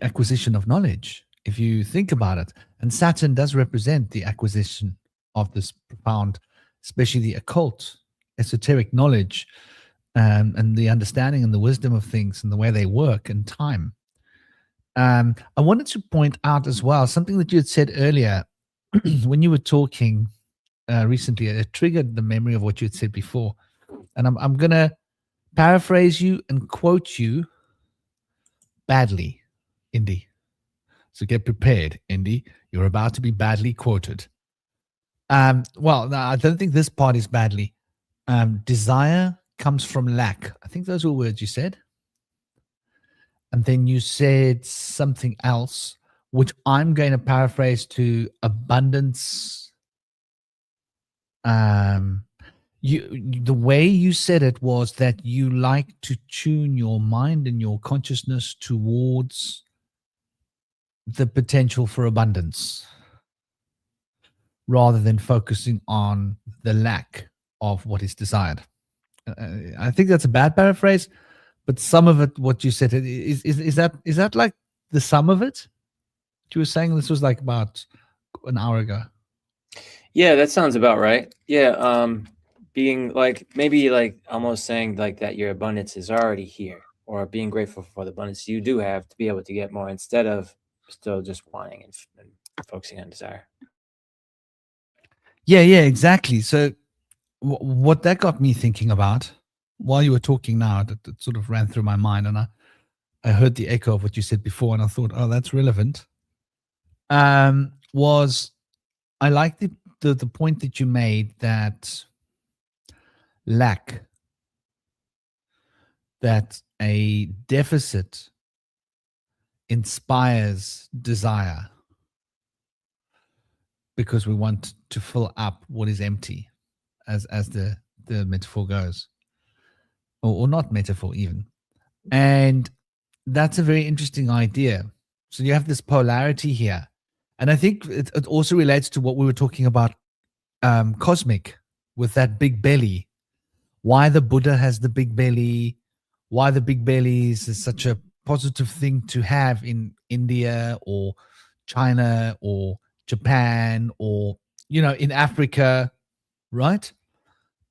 acquisition of knowledge, if you think about it. And Saturn does represent the acquisition of this profound, especially the occult, esoteric knowledge, and the understanding and the wisdom of things and the way they work and time. I wanted to point out as well something that you had said earlier when you were talking recently. It triggered the memory of what you had said before, and I'm gonna paraphrase you and quote you badly, Indy. So get prepared, Indy. You're about to be badly quoted. Well, no, I don't think this part is badly. Desire comes from lack. I think those were words you said. And then you said something else, which I'm going to paraphrase to abundance. The way you said it was that you like to tune your mind and your consciousness towards the potential for abundance rather than focusing on the lack of what is desired. I think that's a bad paraphrase, but some of it, what you said, is that like the sum of it? You were saying this was like about an hour ago. Yeah, that sounds about right. Yeah, being like maybe like almost saying like that your abundance is already here, or being grateful for the abundance you do have to be able to get more instead of still just wanting and focusing on desire. Yeah, exactly. So what that got me thinking about while you were talking now, that sort of ran through my mind, and I heard the echo of what you said before, and I thought, oh, that's relevant. Was I like the point that you made that lack, that a deficit inspires desire because we want to fill up what is empty, as the metaphor goes, or not metaphor even. And that's a very interesting idea. So you have this polarity here, and I think it also relates to what we were talking about, cosmic, with that big belly. Why the Buddha has the big belly, why the big bellies is such a positive thing to have in India or China or Japan or in Africa, right?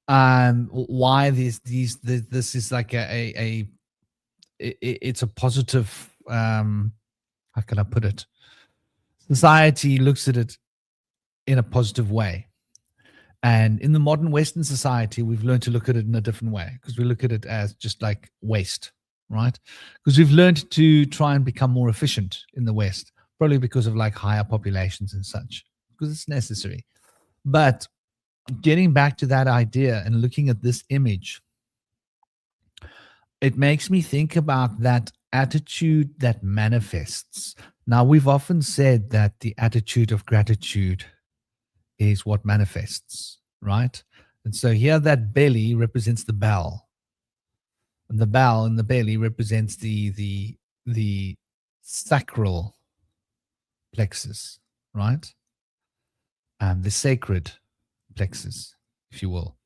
Why this is like it's a positive, how can I put it? Society looks at it in a positive way. And in the modern Western society, we've learned to look at it in a different way, because we look at it as just like waste, right? Because we've learned to try and become more efficient in the West, probably because of like higher populations and such, because it's necessary. But getting back to that idea and looking at this image, it makes me think about that attitude that manifests. Now, we've often said that the attitude of gratitude is what manifests, right? And so here that belly represents the bell. the bell in the belly represents the sacral plexus, right? The sacred plexus, if you will.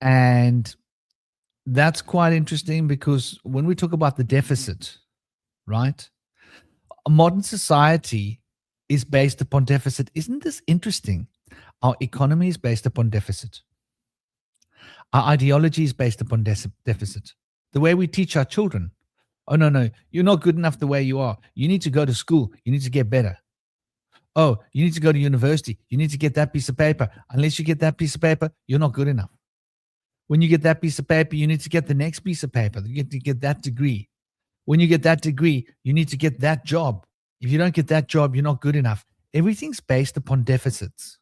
And that's quite interesting because when we talk about the deficit, right? A modern society is based upon deficit. Isn't this interesting? Our economy is based upon deficit. Our ideology is based upon deficit. The way we teach our children. Oh, no, you're not good enough the way you are. You need to go to school. You need to get better. Oh, you need to go to university. You need to get that piece of paper. Unless you get that piece of paper, you're not good enough. When you get that piece of paper, you need to get the next piece of paper. You get to get that degree. When you get that degree, you need to get that job. If you don't get that job, you're not good enough. Everything's based upon deficits.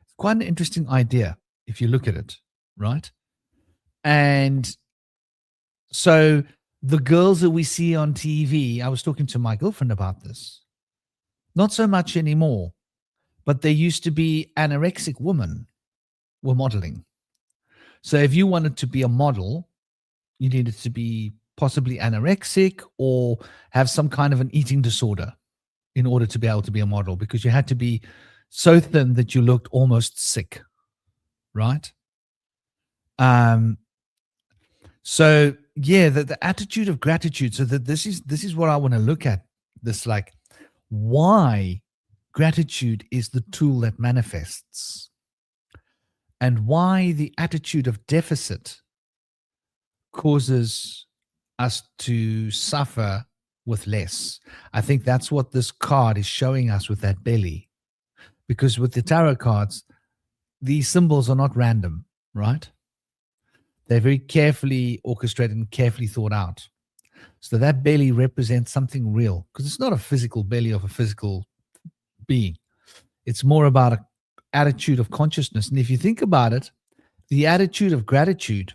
It's quite an interesting idea if you look at it, right? And so the girls that we see on TV, I was talking to my girlfriend about this. Not so much anymore, but there used to be anorexic women were modeling. So if you wanted to be a model, you needed to be possibly anorexic or have some kind of an eating disorder in order to be able to be a model, because you had to be so thin that you looked almost sick, right? So yeah, the attitude of gratitude. So that this is what I want to look at. This, like, why gratitude is the tool that manifests, and why the attitude of deficit causes us to suffer with less. I think that's what this card is showing us with that belly. Because with the tarot cards, these symbols are not random, right? They're very carefully orchestrated and carefully thought out. So that belly represents something real, because it's not a physical belly of a physical being. It's more about an attitude of consciousness. And if you think about it, the attitude of gratitude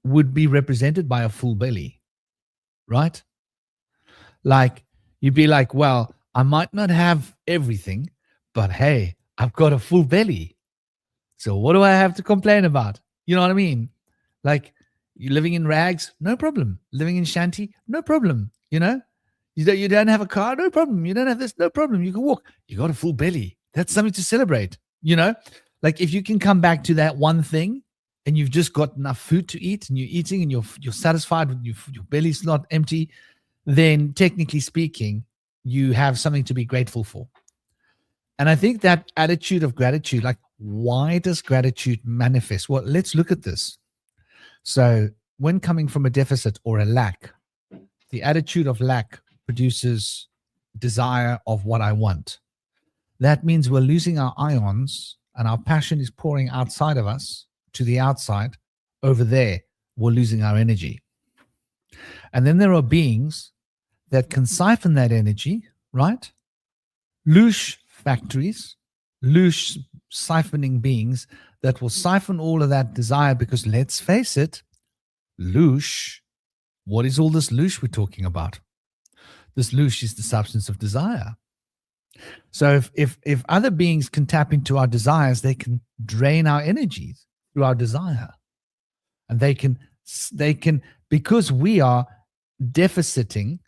would be represented by a full belly, right? Like, you'd be like, well, I might not have everything, but hey, I've got a full belly. So what do I have to complain about? You know what I mean? Like, you're living in rags, no problem. Living in shanty, no problem. You know, you don't have a car, no problem. You don't have this, no problem. You can walk. You got a full belly. That's something to celebrate. You know, like, if you can come back to that one thing, and you've just got enough food to eat, and you're eating, and you're satisfied with your belly's not empty, then technically speaking, you have something to be grateful for. And I think that attitude of gratitude, like, why does gratitude manifest? Well, let's look at this. So when coming from a deficit or a lack, the attitude of lack produces desire of what I want. That means we're losing our ions, and our passion is pouring outside of us to the outside. Over there, we're losing our energy. And then there are beings that can siphon that energy, right? Loosh factories, loosh siphoning beings that will siphon all of that desire, because let's face it, loosh, what is all this loosh we're talking about? This loosh is the substance of desire. So if other beings can tap into our desires, they can drain our energies through our desire. And they can, because we are deficiting,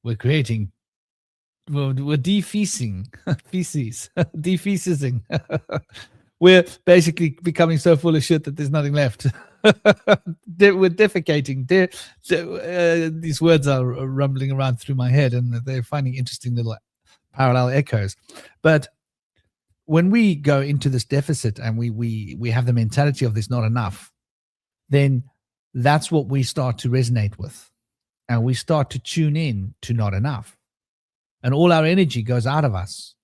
we're creating, we're defeasing, feces, defeasing. We're basically becoming so full of shit that there's nothing left. We're defecating. These words are rumbling around through my head, and they're finding interesting little parallel echoes. But when we go into this deficit and we have the mentality of there's not enough, then that's what we start to resonate with. And we start to tune in to not enough. And all our energy goes out of us,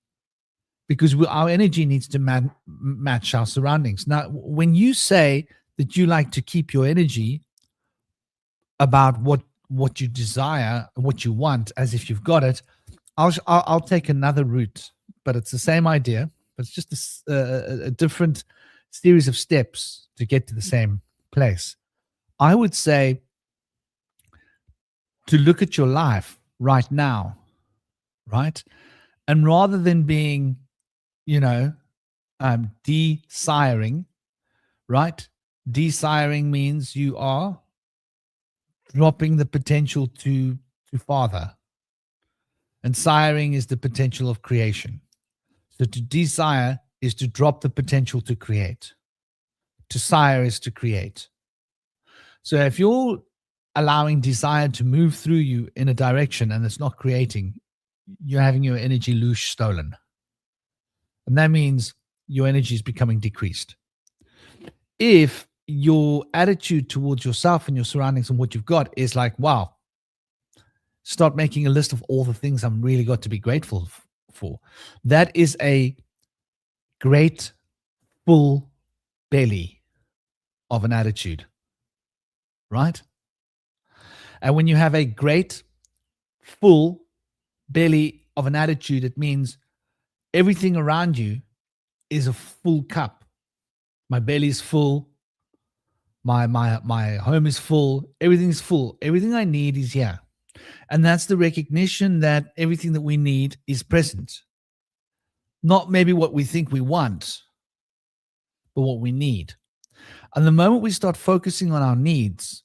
because our energy needs to match our surroundings. Now, when you say that you like to keep your energy about what you desire, what you want, as if you've got it, I'll take another route, but it's the same idea, but it's just a different series of steps to get to the same place. I would say to look at your life right now, right? And rather than being, desiring, right? Desiring means you are dropping the potential to father. And siring is the potential of creation. So to desire is to drop the potential to create. To sire is to create. So if you're allowing desire to move through you in a direction and it's not creating, you're having your energy loose, stolen. And that means your energy is becoming decreased. If your attitude towards yourself and your surroundings and what you've got is like, wow, start making a list of all the things I'm really got to be grateful for. That is a great full belly of an attitude, right? And when you have a great full belly of an attitude, it means everything around you is a full cup. My belly is full. My home is full. Everything's full. Everything I need is here. And that's the recognition that everything that we need is present. Not maybe what we think we want, but what we need. And the moment we start focusing on our needs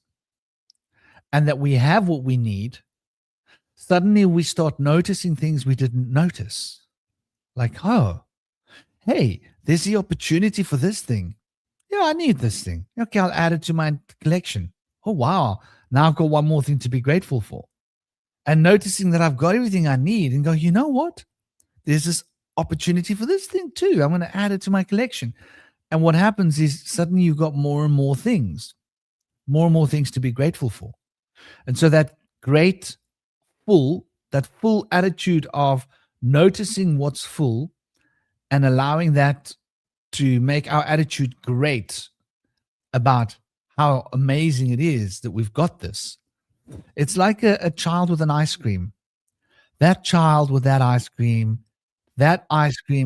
and that we have what we need, suddenly we start noticing things we didn't notice. Like, oh, hey, there's the opportunity for this thing. Yeah, I need this thing. Okay, I'll add it to my collection. Oh, wow. Now I've got one more thing to be grateful for. And noticing that I've got everything I need and go, you know what? There's this opportunity for this thing too. I'm going to add it to my collection. And what happens is suddenly you've got more and more things to be grateful for. And so that full attitude of noticing what's full and allowing that to make our attitude great about how amazing it is that we've got this. It's like a child with an ice cream. That child with that ice cream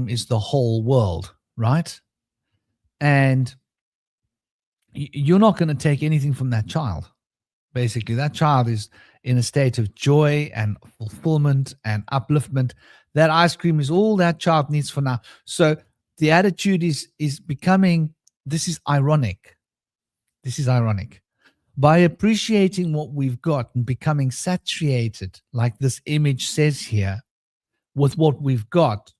is the whole world, right? And you're not going to take anything from that child. Basically, that child is in a state of joy and fulfillment and upliftment. That ice cream is all that child needs for now. So the attitude is becoming, this is ironic. This is ironic. By appreciating what we've got and becoming saturated, like this image says here, with what we've got,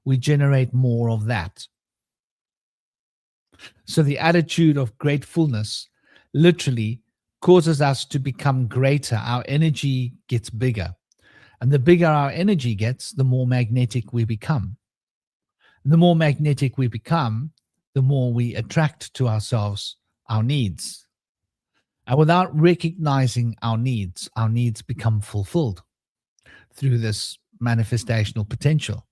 we generate more of that. So the attitude of gratefulness literally causes us to become greater. Our energy gets bigger. And the bigger our energy gets, the more magnetic we become. And the more magnetic we become, the more we attract to ourselves our needs. And without recognizing our needs become fulfilled through this manifestational potential.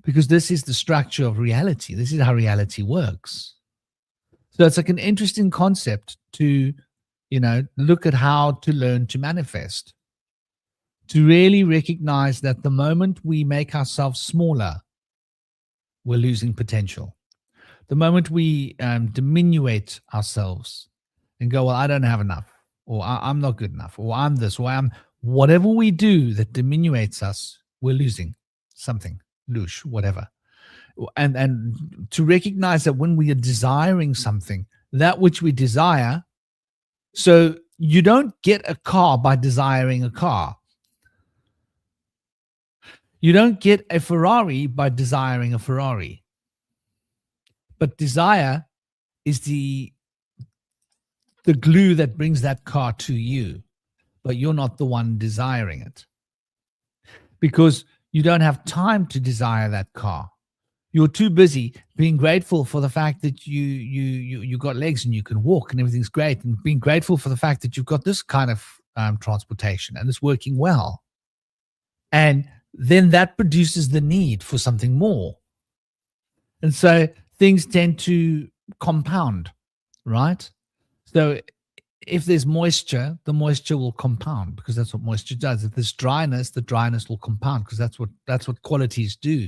Because this is the structure of reality. This is how reality works. So it's like an interesting concept to, look at how to learn to manifest. To really recognize that the moment we make ourselves smaller, we're losing potential. The moment we diminuate ourselves and go, well, I don't have enough, or I'm not good enough, or I'm this, or whatever we do that diminuates us, we're losing something, loosh, whatever. And to recognize that when we are desiring something, that which we desire, so you don't get a car by desiring a car. You don't get a Ferrari by desiring a Ferrari. But desire is the glue that brings that car to you, but you're not the one desiring it. Because you don't have time to desire that car. You're too busy being grateful for the fact that you got legs and you can walk and everything's great, and being grateful for the fact that you've got this kind of transportation and it's working well. And then that produces the need for something more. And so things tend to compound, right? So if there's moisture, the moisture will compound, because that's what moisture does. If there's dryness, the dryness will compound, because that's what qualities do.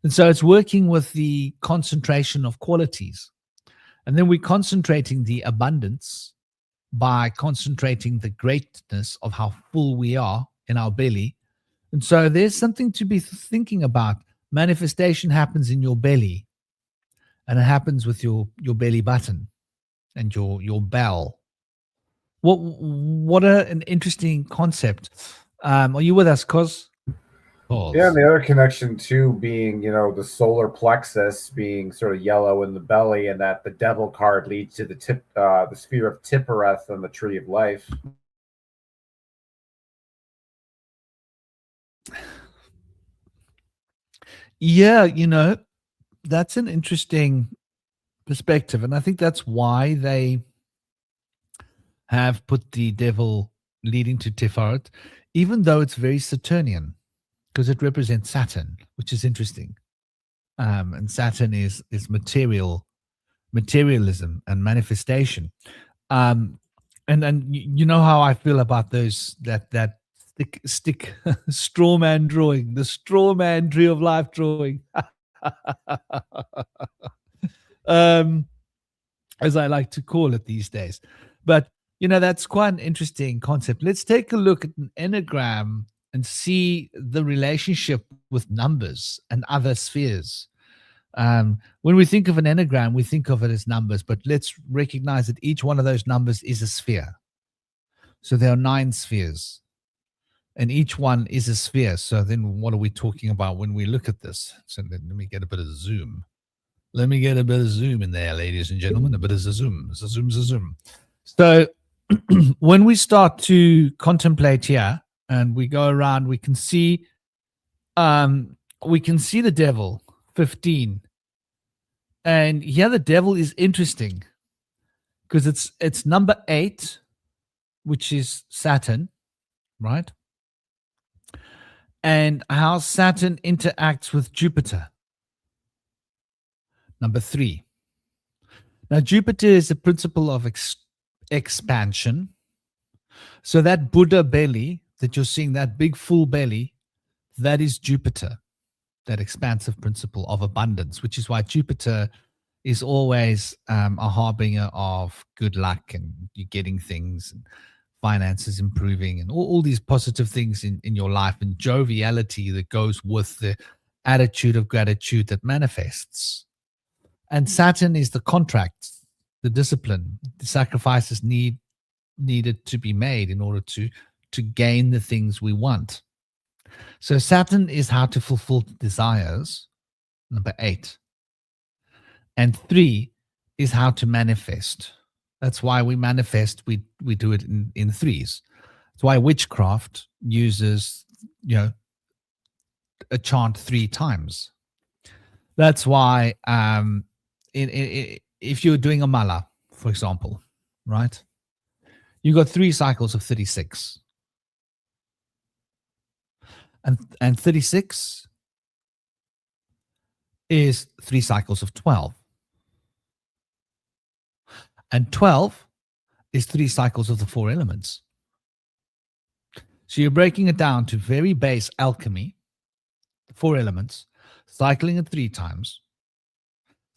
And so it's working with the concentration of qualities. And then we're concentrating the abundance by concentrating the greatness of how full we are in our belly. And so there's something to be thinking about. Manifestation happens in your belly, and it happens with your belly button. and your bell. What an interesting concept. Are you with us, Cos? Yeah, and the other connection too being, the solar plexus being sort of yellow in the belly, and that the devil card leads to the sphere of Tippereth and the tree of life. Yeah, that's an interesting perspective, and I think that's why they have put the devil leading to Tiferet, even though it's very Saturnian, because it represents Saturn, which is interesting. And Saturn is materialism and manifestation. And you know how I feel about those that stick straw man drawing, the straw man tree of life drawing. As I like to call it these days. But that's quite an interesting concept. Let's take a look at an enneagram and see the relationship with numbers and other spheres. When we think of an enneagram, we think of it as numbers, but let's recognize that each one of those numbers is a sphere. So there are 9 spheres, and each one is a sphere. So then what are we talking about when we look at this? So let me get a bit of zoom. Let me get a bit of zoom in there, ladies and gentlemen, a bit of zoom. So when we start to contemplate here and we go around, we can see the devil, 15. And here the devil is interesting because it's number 8, which is Saturn, right? And how Saturn interacts with Jupiter. Number 3. Now, Jupiter is the principle of expansion. So that Buddha belly that you're seeing, that big full belly, that is Jupiter, that expansive principle of abundance, which is why Jupiter is always a harbinger of good luck and you getting things and finances improving and all these positive things in your life, and joviality that goes with the attitude of gratitude that manifests. And Saturn is the contract, the discipline, the sacrifices needed to be made in order to gain the things we want. So Saturn is how to fulfill desires, number 8. And 3 is how to manifest. That's why we manifest, we do it in threes. That's why witchcraft uses, a chant 3 times. That's why if you're doing a mala, for example, right? You got 3 cycles of 36. And 36 is 3 cycles of 12. And 12 is 3 cycles of the 4 elements. So you're breaking it down to very base alchemy, 4 elements, cycling it 3 times,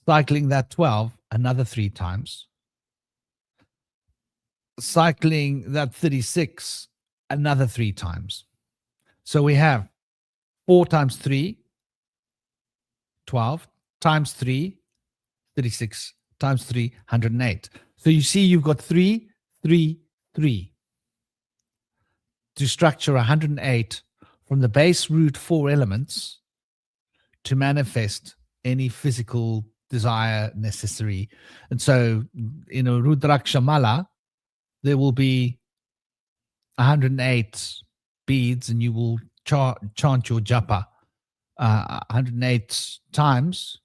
cycling that 12 another 3 times, cycling that 36 another 3 times. So we have 4 times 3, 12, times 3, 36, times 3, 108. So you see you've got 3, 3, 3 to structure 108 from the base root 4 elements to manifest any physical desire necessary. And so in a Rudraksha Mala, there will be 108 beads, and you will chant your japa 108 times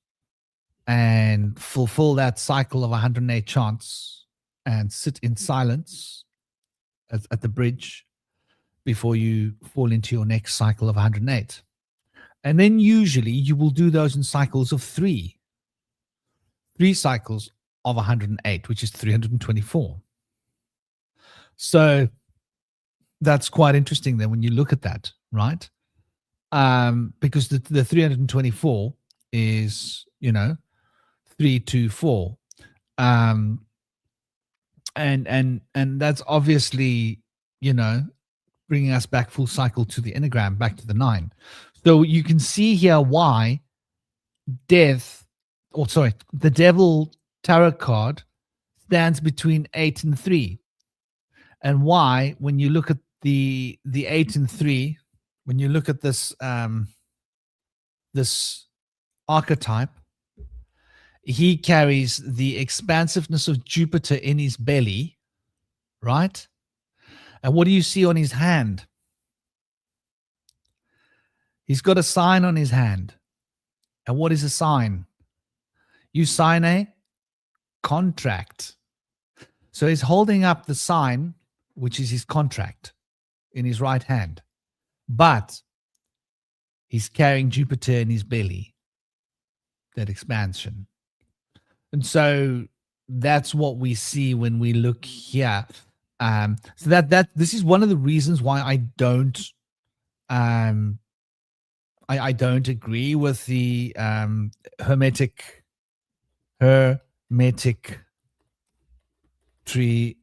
and fulfill that cycle of 108 chants and sit in silence at the bridge before you fall into your next cycle of 108. And then usually you will do those in cycles of 3 cycles of 108, which is 324. So that's quite interesting then when you look at that, right? Because the 324 is, 3, 2, 4. And that's obviously, bringing us back full cycle to the enneagram, back to the 9. So you can see here why the devil tarot card stands between 8 and 3. And why, when you look at the 8 and 3, when you look at this this archetype, he carries the expansiveness of Jupiter in his belly, right? And what do you see on his hand? He's got a sign on his hand. And what is a sign? You sign a contract. So he's holding up the sign, which is his contract, in his right hand. But he's carrying Jupiter in his belly, that expansion. And so that's what we see when we look here. So that this is one of the reasons why I don't I don't agree with the hermetic tree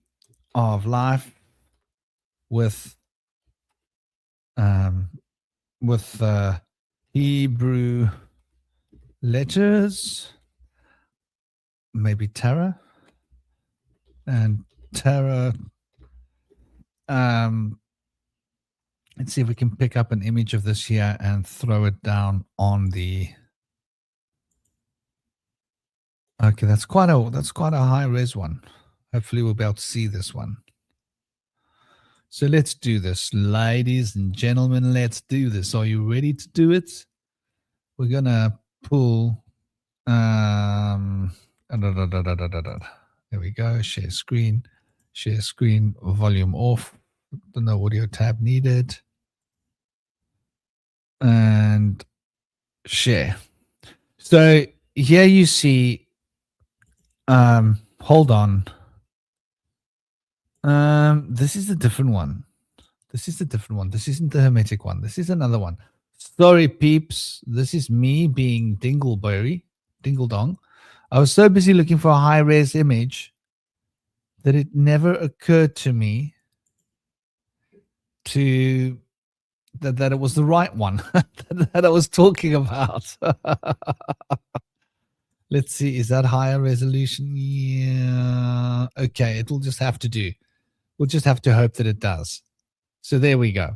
of life with Hebrew letters, maybe Terra and Terra. Let's see if we can pick up an image of this here and throw it down on the. Okay, that's quite a high res one. Hopefully we'll be able to see this one. So let's do this, ladies and gentlemen. Let's do this. Are you ready to do it? We're gonna pull. There we go. Share screen. Share screen. Volume off. No audio tab needed. And share. So here you see. Hold on. This is a different one. This is a different one. This isn't the hermetic one. This is another one. Sorry, peeps. This is me being dingle-dong. I was so busy looking for a high-res image that it never occurred to me that it was the right one that I was talking about. Let's see. Is that higher resolution? Yeah. Okay. It'll just have to do. We'll just have to hope that it does. So there we go.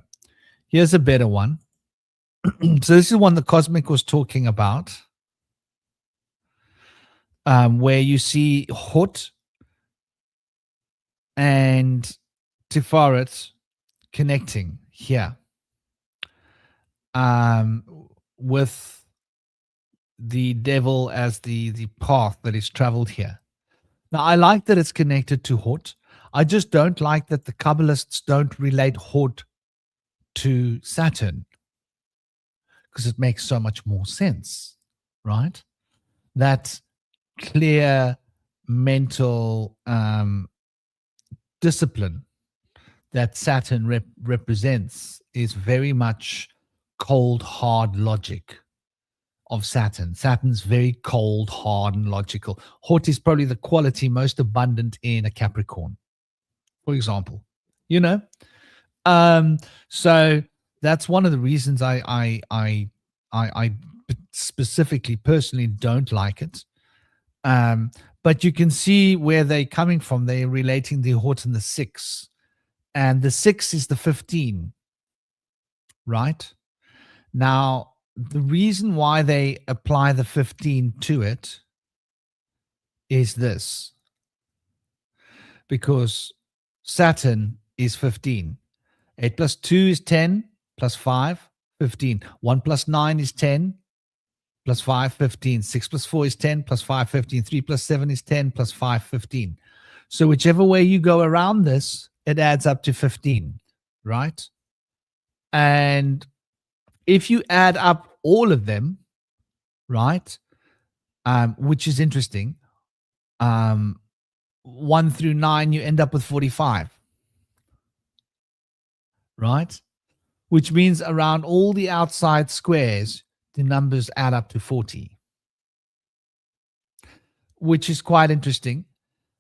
Here's a better one. So this is one that Cosmic was talking about, where you see Hut and Tiferet connecting here with the devil as the path that is traveled here. Now, I like that it's connected to Hut. I just don't like that the Kabbalists don't relate Hut to Saturn, because it makes so much more sense, right? That clear mental discipline that Saturn represents is very much cold, hard logic of Saturn. Saturn's very cold, hard, and logical. Hut is probably the quality most abundant in a Capricorn, for example. You know, so that's one of the reasons I specifically, personally don't like it. But you can see where they're coming from. They're relating the Hut and the 6, and the 6 is the 15, right? Now, the reason why they apply the 15 to it is this, because Saturn is 15. 8 plus 2 is 10, plus 5, 15. 1 plus 9 is 10, plus 5, 15. 6 plus 4 is 10, plus 5, 15. 3 plus 7 is 10, plus 5, 15. So whichever way you go around this, it adds up to 15, right? And if you add up all of them, right, which is interesting, 1 through 9, you end up with 45, right? Which means around all the outside squares, the numbers add up to 40, which is quite interesting.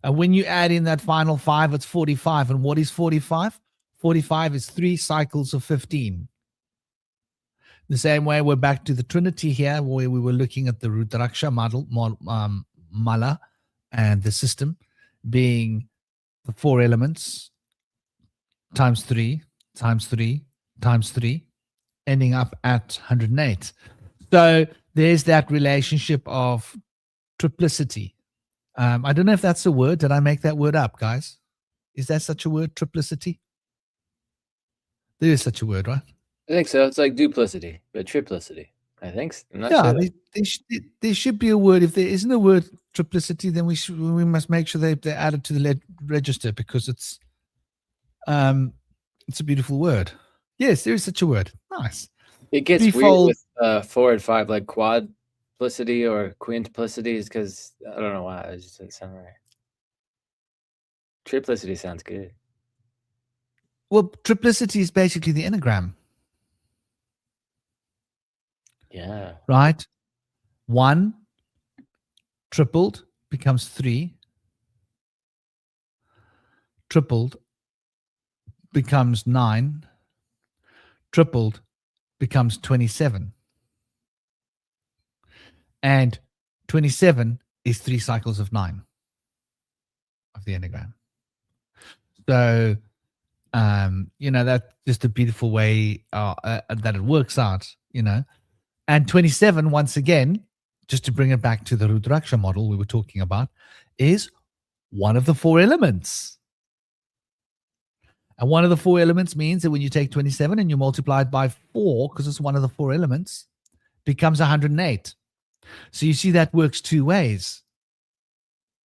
And when you add in that final 5, it's 45. And what is 45? 45 is 3 cycles of 15. The same way, we're back to the Trinity here, where we were looking at the Rudraksha Mala and the system. being the 4 elements times 3 times 3 times 3, ending up at 108. So there's that relationship of triplicity. I don't know if that's a word. Did I make that word up, guys? Is that such a word, triplicity? There is such a word, right? I think so. It's like duplicity, but triplicity. I think. I'm not Yeah, sure. there should be a word. If there isn't a word triplicity, then we must make sure they're added to the register, because it's a beautiful word. Yes, there is such a word. Nice. It gets Threefold. weird with 4 and 5, like quadplicity or quintuplicity, is because I don't know why. It just doesn't sound right. Triplicity sounds good. Well, triplicity is basically the enneagram, Yeah. right? 1 tripled becomes 3. Tripled becomes 9. Tripled becomes 27. And 27 is 3 cycles of 9 of the enneagram. So, that's just a beautiful way that it works out, And 27, once again, just to bring it back to the Rudraksha model we were talking about, is one of the 4 elements. And one of the 4 elements means that when you take 27 and you multiply it by 4, because it's one of the 4 elements, becomes 108. So you see that works 2 ways,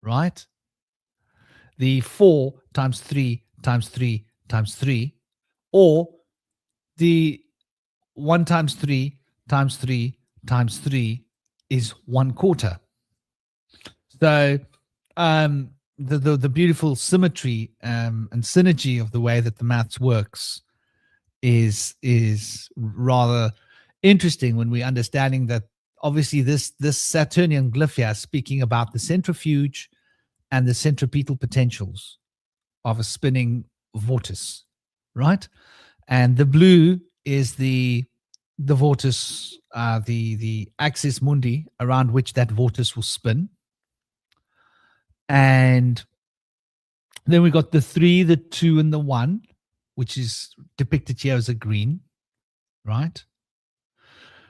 right? The 4 times 3 times 3 times 3, or the 1 times 3 times 3 times 3 is 1/4. So the beautiful symmetry and synergy of the way that the maths works is rather interesting when we're understanding that obviously this Saturnian glyph here is speaking about the centrifuge and the centripetal potentials of a spinning vortice, right? And the blue is the vortice, the axis mundi around which that vortice will spin. And then we got the 3, the 2, and the 1, which is depicted here as a green, right?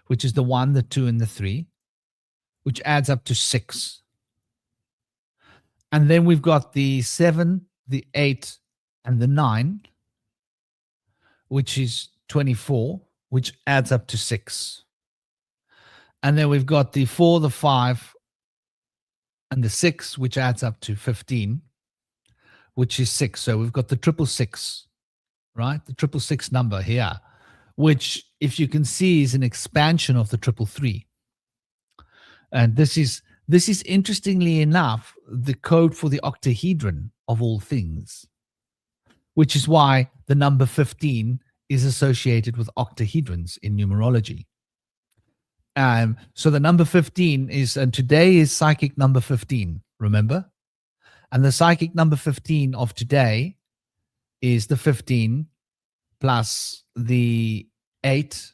Which is the 1, the 2, and the 3, which adds up to 6. And then we've got the 7, the 8, and the 9, which is 24, which adds up to 6. And then we've got the 4, the 5, and the 6, which adds up to 15, which is 6. So we've got the 666, right? The 666 number here, which, if you can see, is an expansion of the 333. And this is interestingly enough the code for the octahedron of all things, which is why the number 15 is associated with octahedrons in numerology. So the number 15 is, and today is psychic number 15, remember? And the psychic number 15 of today is the 15 plus the 8,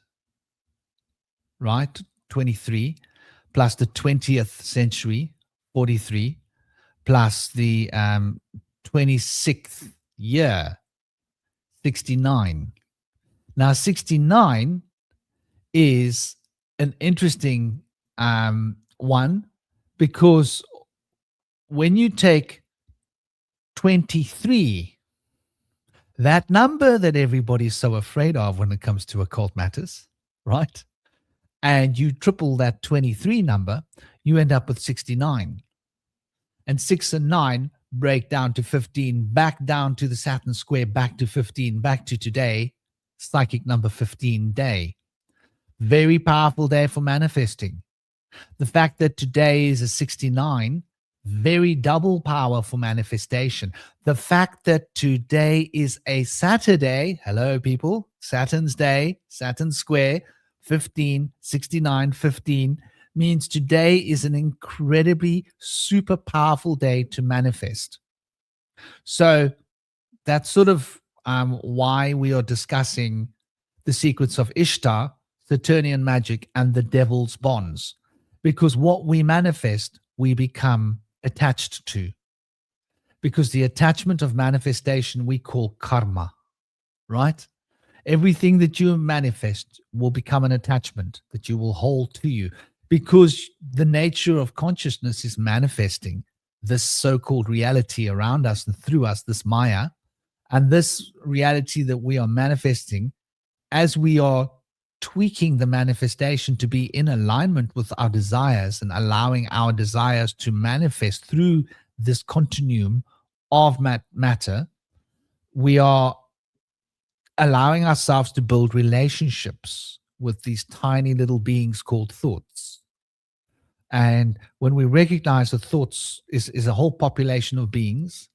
right? 23, plus the 20th century, 43, plus the 26th year, 69. Now, 69 is an interesting one, because when you take 23, that number that everybody's so afraid of when it comes to occult matters, right? And you triple that 23 number, you end up with 69. And 6 and 9 break down to 15, back down to the Saturn square, back to 15, back to today, psychic number 15 day. Very powerful day for manifesting. The fact that today is a 69, very double power for manifestation. The fact that today is a Saturday, hello people, Saturn's day, Saturn square, 15, 69, 15, means today is an incredibly super powerful day to manifest. So that's sort of why we are discussing the secrets of Ishtar, Saturnian magic, and the devil's bonds. Because what we manifest, we become attached to. because the attachment of manifestation we call karma, right? Everything that you manifest will become an attachment that you will hold to you, because the nature of consciousness is manifesting this so-called reality around us and through us, this Maya. And this reality that we are manifesting, as we are tweaking the manifestation to be in alignment with our desires and allowing our desires to manifest through this continuum of matter, we are allowing ourselves to build relationships with these tiny little beings called thoughts. And when we recognize that thoughts is a whole population of beings,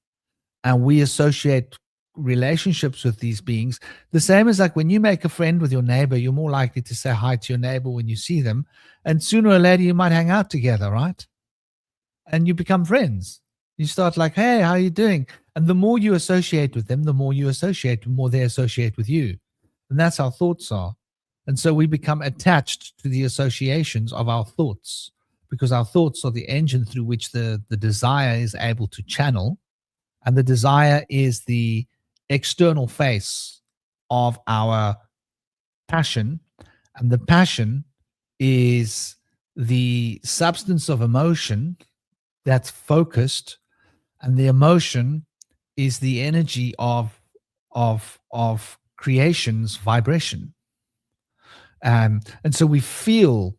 and we associate relationships with these beings, the same as like when you make a friend with your neighbor, you're more likely to say hi to your neighbor when you see them. And sooner or later, you might hang out together, right? And you become friends. You start like, hey, how are you doing? And the more you associate with them, the more you associate, the more they associate with you. And that's how thoughts are. And so we become attached to the associations of our thoughts, because our thoughts are the engine through which the desire is able to channel. And the desire is the external face of our passion. And the passion is the substance of emotion that's focused, and the emotion is the energy of creation's vibration. And so we feel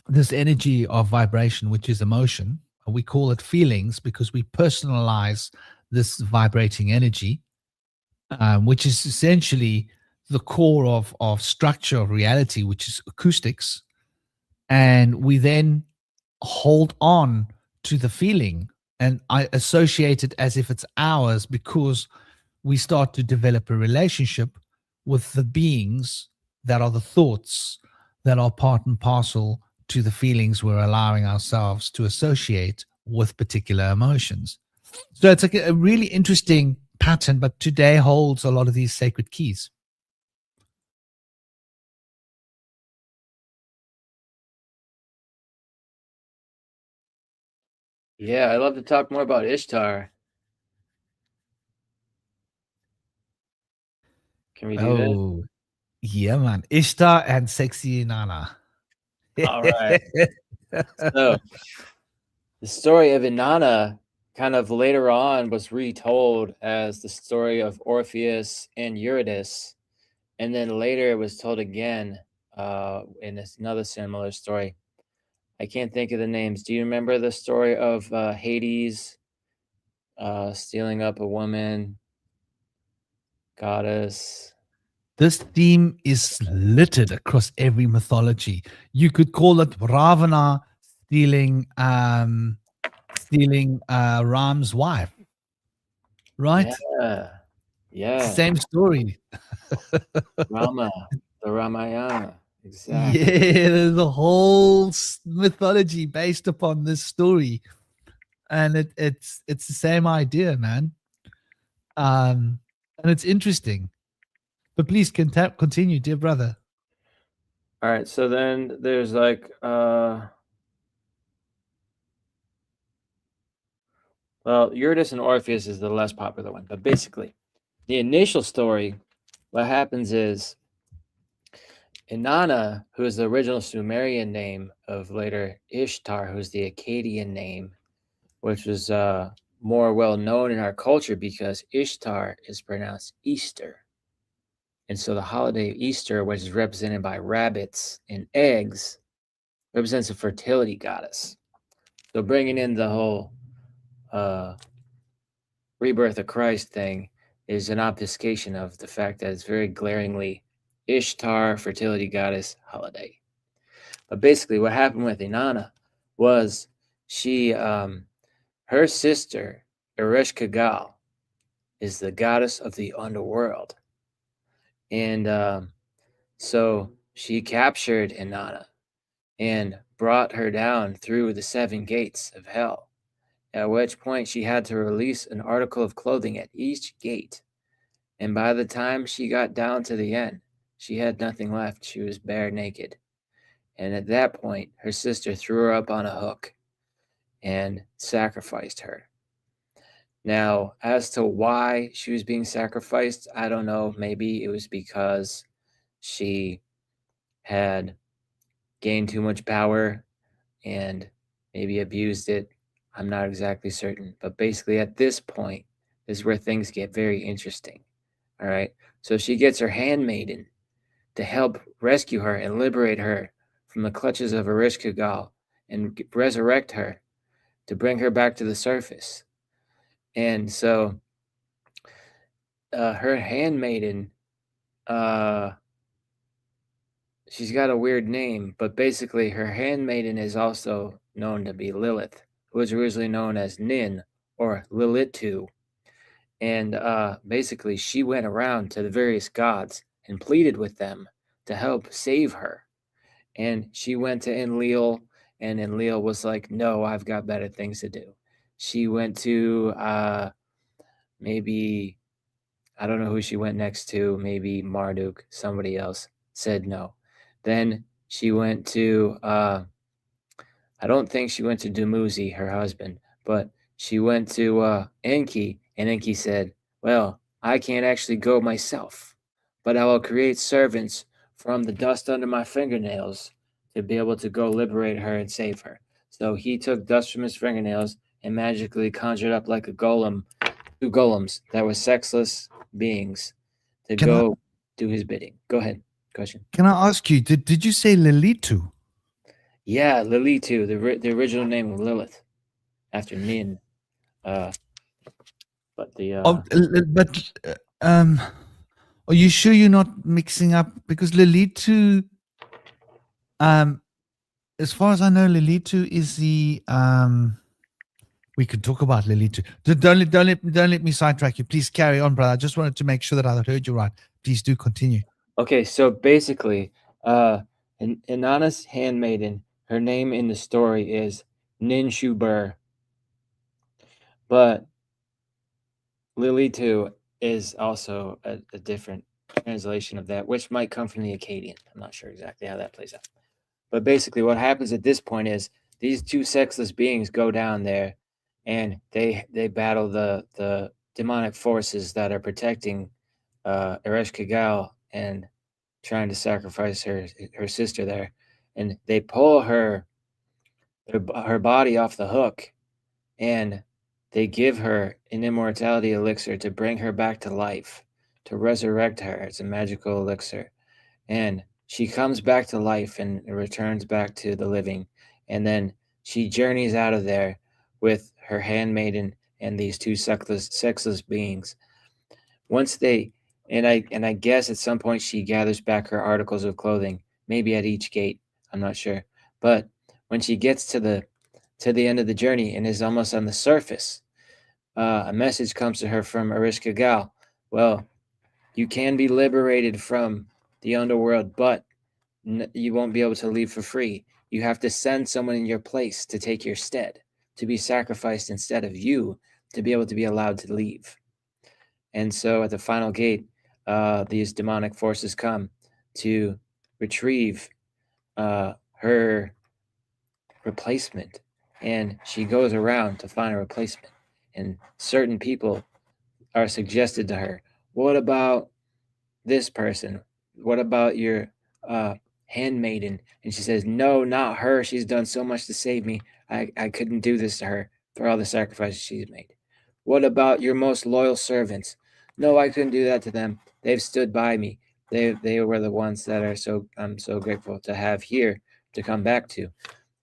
this energy of vibration, which is emotion. We call it feelings because we personalize this vibrating energy, which is essentially the core of structure of reality, which is acoustics. And we then hold on to the feeling, and I associate it as if it's ours, because we start to develop a relationship with the beings that are the thoughts that are part and parcel to the feelings we're allowing ourselves to associate with particular emotions. So it's like a really interesting pattern, but today holds a lot of these sacred keys. Yeah, I'd love to talk more about Ishtar. Can we do that? Oh, yeah, man. Ishtar and sexy Inanna. All right. So the story of Inanna kind of later on was retold as the story of Orpheus and Eurydice. And then later it was told again in another similar story. I can't think of the names. Do you remember the story of Hades stealing up a woman, goddess? This theme is littered across every mythology. You could call it Ravana stealing Ram's wife, right? Yeah. Yeah. Same story. Rama, the Ramayana. Exactly. Yeah, there's a whole mythology based upon this story, and it's the same idea, man. And it's interesting. But please continue, dear brother. All right. So then there's like well, Eurydice and Orpheus is the less popular one, but basically the initial story, what happens is Inanna, who is the original Sumerian name of later Ishtar, who's the Akkadian name, which was more well known in our culture because Ishtar is pronounced Easter. And so the holiday of Easter, which is represented by rabbits and eggs, represents a fertility goddess. So bringing in the whole rebirth of Christ thing is an obfuscation of the fact that it's very glaringly Ishtar, fertility goddess, holiday. But basically what happened with Inanna was she, her sister, Ereshkigal, is the goddess of the underworld. And so she captured Inanna and brought her down through the 7 gates of hell, at which point she had to release an article of clothing at each gate. And by the time she got down to the end, she had nothing left. She was bare naked. And at that point, her sister threw her up on a hook and sacrificed her. Now, as to why she was being sacrificed, I don't know. Maybe it was because she had gained too much power and maybe abused it. I'm not exactly certain. But basically, at this point is where things get very interesting. All right. So she gets her handmaiden to help rescue her and liberate her from the clutches of Ereshkigal and resurrect her to bring her back to the surface. And so her handmaiden, she's got a weird name, but basically her handmaiden is also known to be Lilith, who was originally known as Nin or Lilitu. And basically she went around to the various gods and pleaded with them to help save her. And she went to Enlil, and Enlil was like, no, I've got better things to do. She went to maybe, I don't know who she went next to, maybe Marduk, somebody else, said no. Then she went to, I don't think she went to Dumuzi, her husband, but she went to Enki, and Enki said, well, I can't actually go myself, but I will create servants from the dust under my fingernails to be able to go liberate her and save her. So he took dust from his fingernails and magically conjured up like a golem, 2 golems that were sexless beings to go do his bidding. Go ahead. Question. Can I ask you, did you say Lilitu? Yeah, Lilitu, the original name of Lilith, after Nin. But are you sure you're not mixing up? Because Lilitu, as far as I know, Lilitu is the we could talk about Lilitu. Don't let me sidetrack you. Please carry on, brother. I just wanted to make sure that I heard you right. Please do continue. Okay, so basically, Inanna's handmaiden, her name in the story is Ninshubur. But Lilitu is also a different translation of that, which might come from the Akkadian. I'm not sure exactly how that plays out. But basically what happens at this point is these 2 sexless beings go down there and they battle the demonic forces that are protecting Ereshkigal and trying to sacrifice her sister there. And they pull her body off the hook, and they give her an immortality elixir to bring her back to life, to resurrect her. It's a magical elixir. And she comes back to life and returns back to the living. And then she journeys out of there with her handmaiden and these 2 sexless beings. Once they, and I guess at some point she gathers back her articles of clothing, maybe at each gate. I'm not sure. But when she gets to the end of the journey and is almost on the surface, a message comes to her from Ereshkigal. Well, you can be liberated from the underworld, but you won't be able to leave for free. You have to send someone in your place to take your stead, to be sacrificed instead of you, to be able to be allowed to leave. And so at the final gate, these demonic forces come to retrieve her replacement. And she goes around to find a replacement. And certain people are suggested to her. What about this person? What about your handmaiden? And she says, no, not her. She's done so much to save me. I couldn't do this to her for all the sacrifices she's made. What about your most loyal servants? No, I couldn't do that to them. They've stood by me. They were the ones that I'm so grateful to have here to come back to.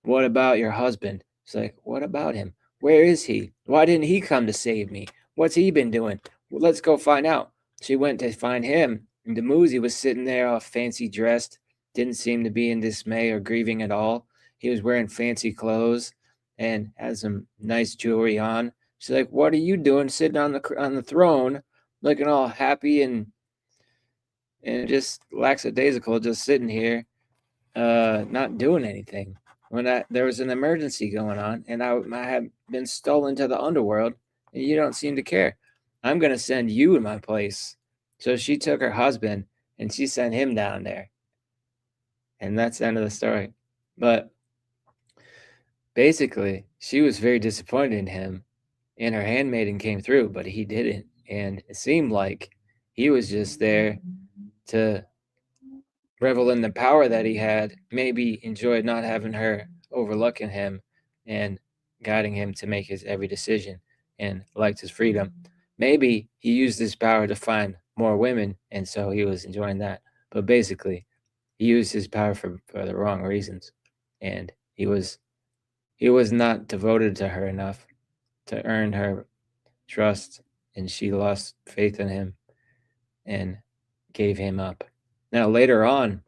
What about your husband? It's like, what about him? Where is he? Why didn't he come to save me? What's he been doing? Well, let's go find out. She went to find him, and Dumuzi was sitting there all fancy dressed, didn't seem to be in dismay or grieving at all. He was wearing fancy clothes and had some nice jewelry on. She's like, what are you doing sitting on the throne, looking all happy and just lackadaisical, just sitting here, not doing anything? When there was an emergency going on, and I had been stolen to the underworld, and you don't seem to care. I'm going to send you in my place. So she took her husband, and she sent him down there. And that's the end of the story. But basically, she was very disappointed in him and her handmaiden came through, but he didn't. And it seemed like he was just there to revel in the power that he had, maybe enjoyed not having her overlooking him and guiding him to make his every decision, and liked his freedom. Maybe he used this power to find more women, and so he was enjoying that. But basically, he used his power for the wrong reasons, and he was not devoted to her enough to earn her trust, and she lost faith in him and gave him up. Now, later on,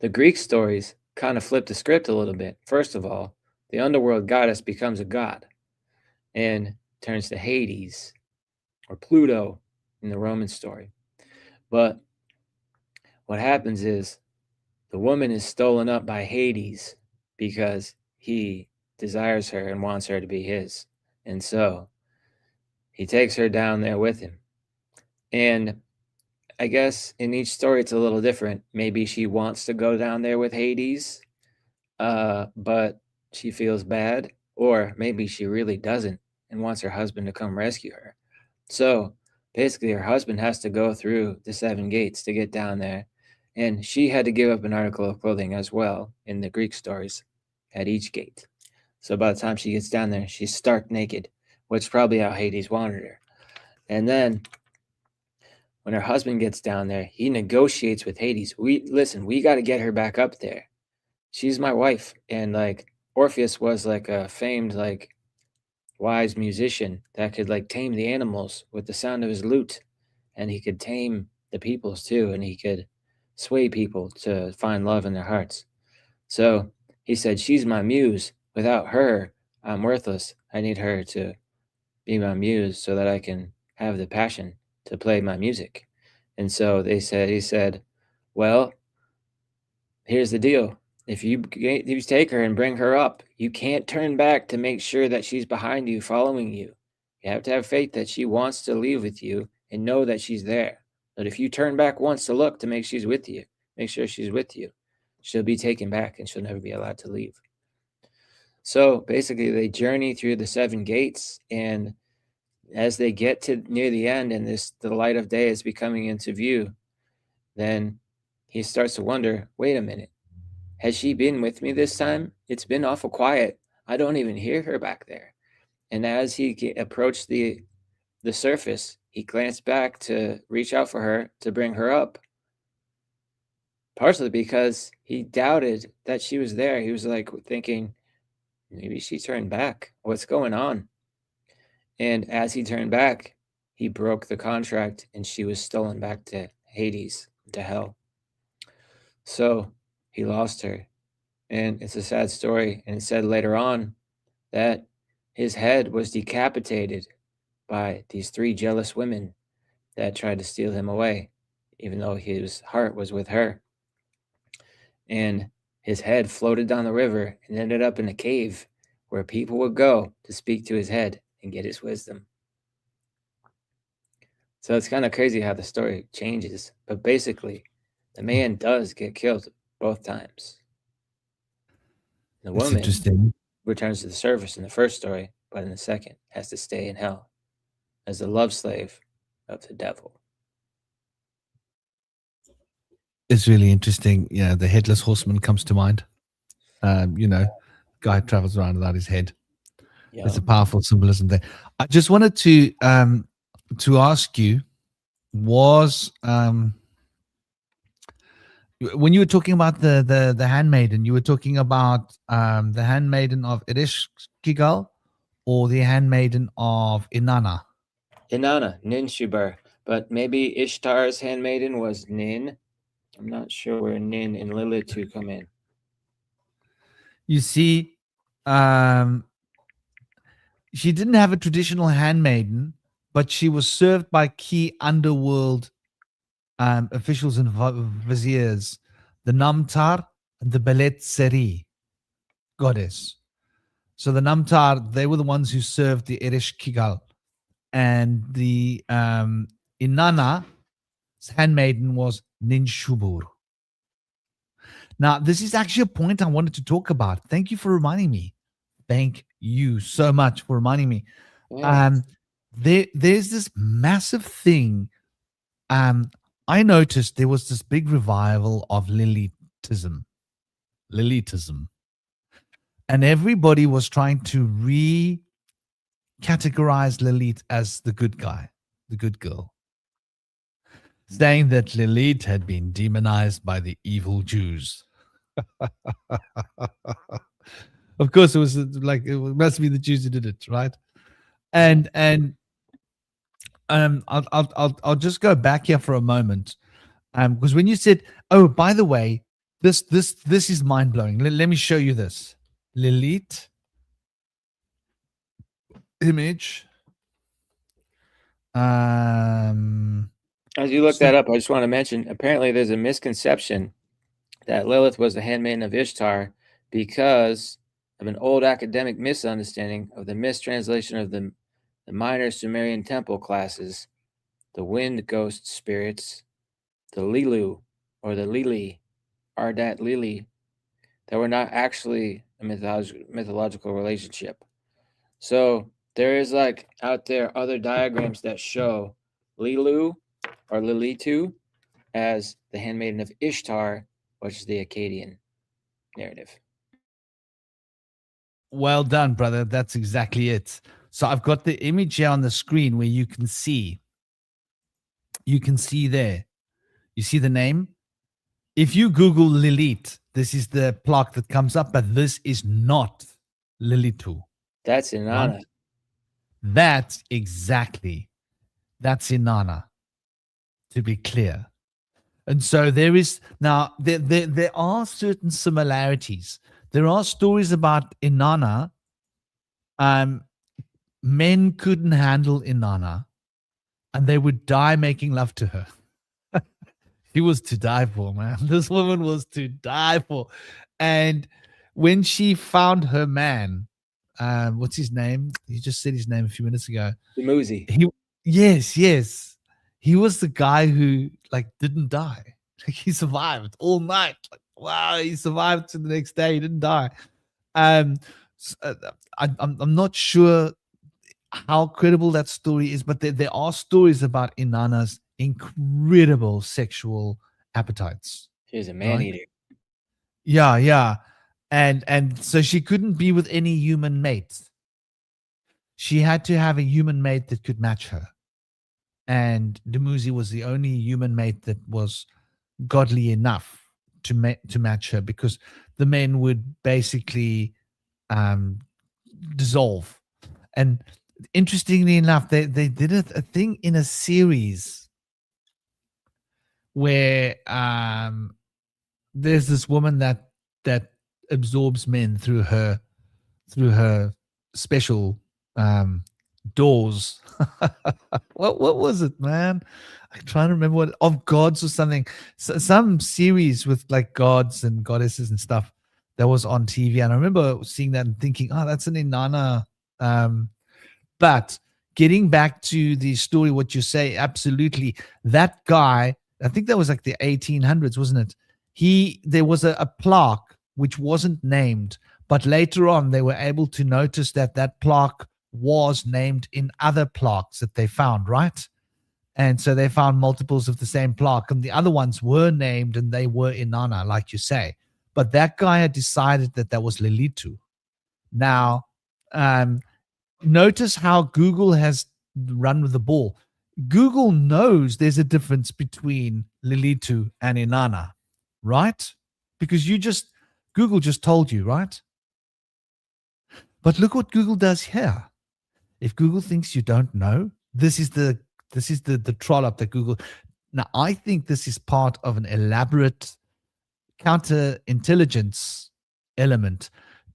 the Greek stories kind of flip the script a little bit. First of all, the underworld goddess becomes a god and turns to Hades or Pluto in the Roman story. But what happens is the woman is stolen up by Hades because he desires her and wants her to be his. And so he takes her down there with him. And I guess in each story it's a little different. Maybe she wants to go down there with Hades, but she feels bad, or maybe she really doesn't and wants her husband to come rescue her. So basically her husband has to go through the 7 gates to get down there, and she had to give up an article of clothing as well in the Greek stories at each gate. So by the time she gets down there, she's stark naked, which is probably how Hades wanted her. And then when her husband gets down there, he negotiates with Hades. We got to get her back up there. She's my wife. And like Orpheus was like a famed, like wise musician that could like tame the animals with the sound of his lute. And he could tame the peoples too. And he could sway people to find love in their hearts. So he said, she's my muse. Without her, I'm worthless. I need her to be my muse so that I can have the passion to play my music. And so he said, well, here's the deal. If you take her and bring her up, you can't turn back to make sure that she's behind you, following you. You have to have faith that she wants to leave with you and know that she's there. But if you turn back once to look to make sure she's with you, she'll be taken back and she'll never be allowed to leave. So basically they journey through the 7 gates, and as they get to near the end and the light of day is becoming into view, then he starts to wonder, wait a minute, has she been with me this time? It's been awful quiet. I don't even hear her back there. And as he approached the surface, he glanced back to reach out for her, to bring her up, partially because he doubted that she was there. He was like thinking, maybe she turned back. What's going on? And as he turned back, he broke the contract and she was stolen back to Hades, to hell. So he lost her. And it's a sad story. And it said later on that his head was decapitated by these 3 jealous women that tried to steal him away, even though his heart was with her. And his head floated down the river and ended up in a cave where people would go to speak to his head and get his wisdom. So it's kind of crazy how the story changes. But basically, the man does get killed both times. The woman returns to the surface in the first story, but in the second has to stay in hell as the love slave of the devil. It's really interesting. Yeah, the headless horseman comes to mind. Guy travels around without his head. Yeah. There's a powerful symbolism there. I just wanted to ask you, was when you were talking about the handmaiden, you were talking about the handmaiden of Ereshkigal or the handmaiden of Inanna? Inanna, Nin Shubar. But maybe Ishtar's handmaiden was Nin. I'm not sure where Nin and Lilitu come in. You see, she didn't have a traditional handmaiden, but she was served by key underworld officials and viziers, the Namtar and the Belet Seri goddess. So the Namtar, they were the ones who served the Ereshkigal, and the Inanna's handmaiden was Ninshubur. Now, this is actually a point I wanted to talk about. Thank you for reminding me. Thank you so much for reminding me. Yeah. There's this massive thing. I noticed there was this big revival of Lilithism, and everybody was trying to categorize Lilith as the good guy, the good girl, saying that Lilith had been demonized by the evil Jews. Of course, it was like it must be the Jews who did it, right? And I'll just go back here for a moment, because when you said, "Oh, by the way, this is mind blowing," let me show you this Lilith image. As you look So- that up, I just want to mention, apparently there's a misconception that Lilith was the handmaiden of Ishtar because of an old academic misunderstanding of the mistranslation of the minor Sumerian temple classes, the wind ghost spirits, the Lilu or the Lili, Ardat Lili, that were not actually a mythological relationship. So there is like out there other diagrams that show Lilu or Lilitu as the handmaiden of Ishtar, which is the Akkadian narrative. Well done, brother. That's exactly it. So I've got the image here on the screen where you can see. You can see there. You see the name? If you Google Lilith, this is the plaque that comes up, but this is not Lilitu. That's Inanna. That's Inanna, to be clear. And so there is now there are certain similarities. There are stories about Inanna. Men couldn't handle Inanna, and they would die making love to her. She was to die for, man. This woman was to die for. And when she found her man, what's his name? You just said his name a few minutes ago. Dumuzi. Yes. He was the guy who like didn't die. Like he survived all night. Like, wow, he survived to the next day. He didn't die. I'm not sure how credible that story is, but there are stories about Inanna's incredible sexual appetites. She's a man Right? eater. Yeah. And so she couldn't be with any human mates. She had to have a human mate that could match her. And Dumuzi was the only human mate that was godly enough to match her, because the men would basically dissolve. And interestingly enough, they did a thing in a series where there's this woman that absorbs men through her special doors. What was it, man? I'm trying to remember what, of gods or something. Some series with like gods and goddesses and stuff that was on TV, and I remember seeing that and thinking, oh, that's an Inanna. But getting back to the story, what you say, absolutely, that guy, I think that was like the 1800s, wasn't it? There was a plaque which wasn't named, but later on they were able to notice that plaque was named in other plaques that they found, right? And so they found multiples of the same plaque, and the other ones were named and they were Inanna, like you say. But that guy had decided that was Lilitu. Now, notice how Google has run with the ball. Google knows there's a difference between Lilitu and Inanna, right? Because Google just told you, right? But look what Google does here. If Google thinks you don't know, this is the trollop that Google. Now, I think this is part of an elaborate counterintelligence element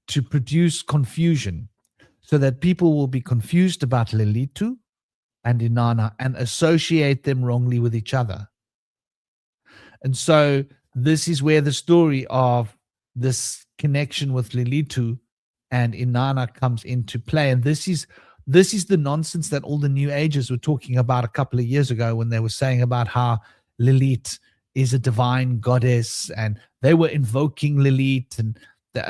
to produce confusion, so that people will be confused about Lilitu and Inanna and associate them wrongly with each other. And so this is where the story of this connection with Lilitu and Inanna comes into play. And this is the nonsense that all the New Agers were talking about a couple of years ago, when they were saying about how Lilith is a divine goddess, and they were invoking Lilith, and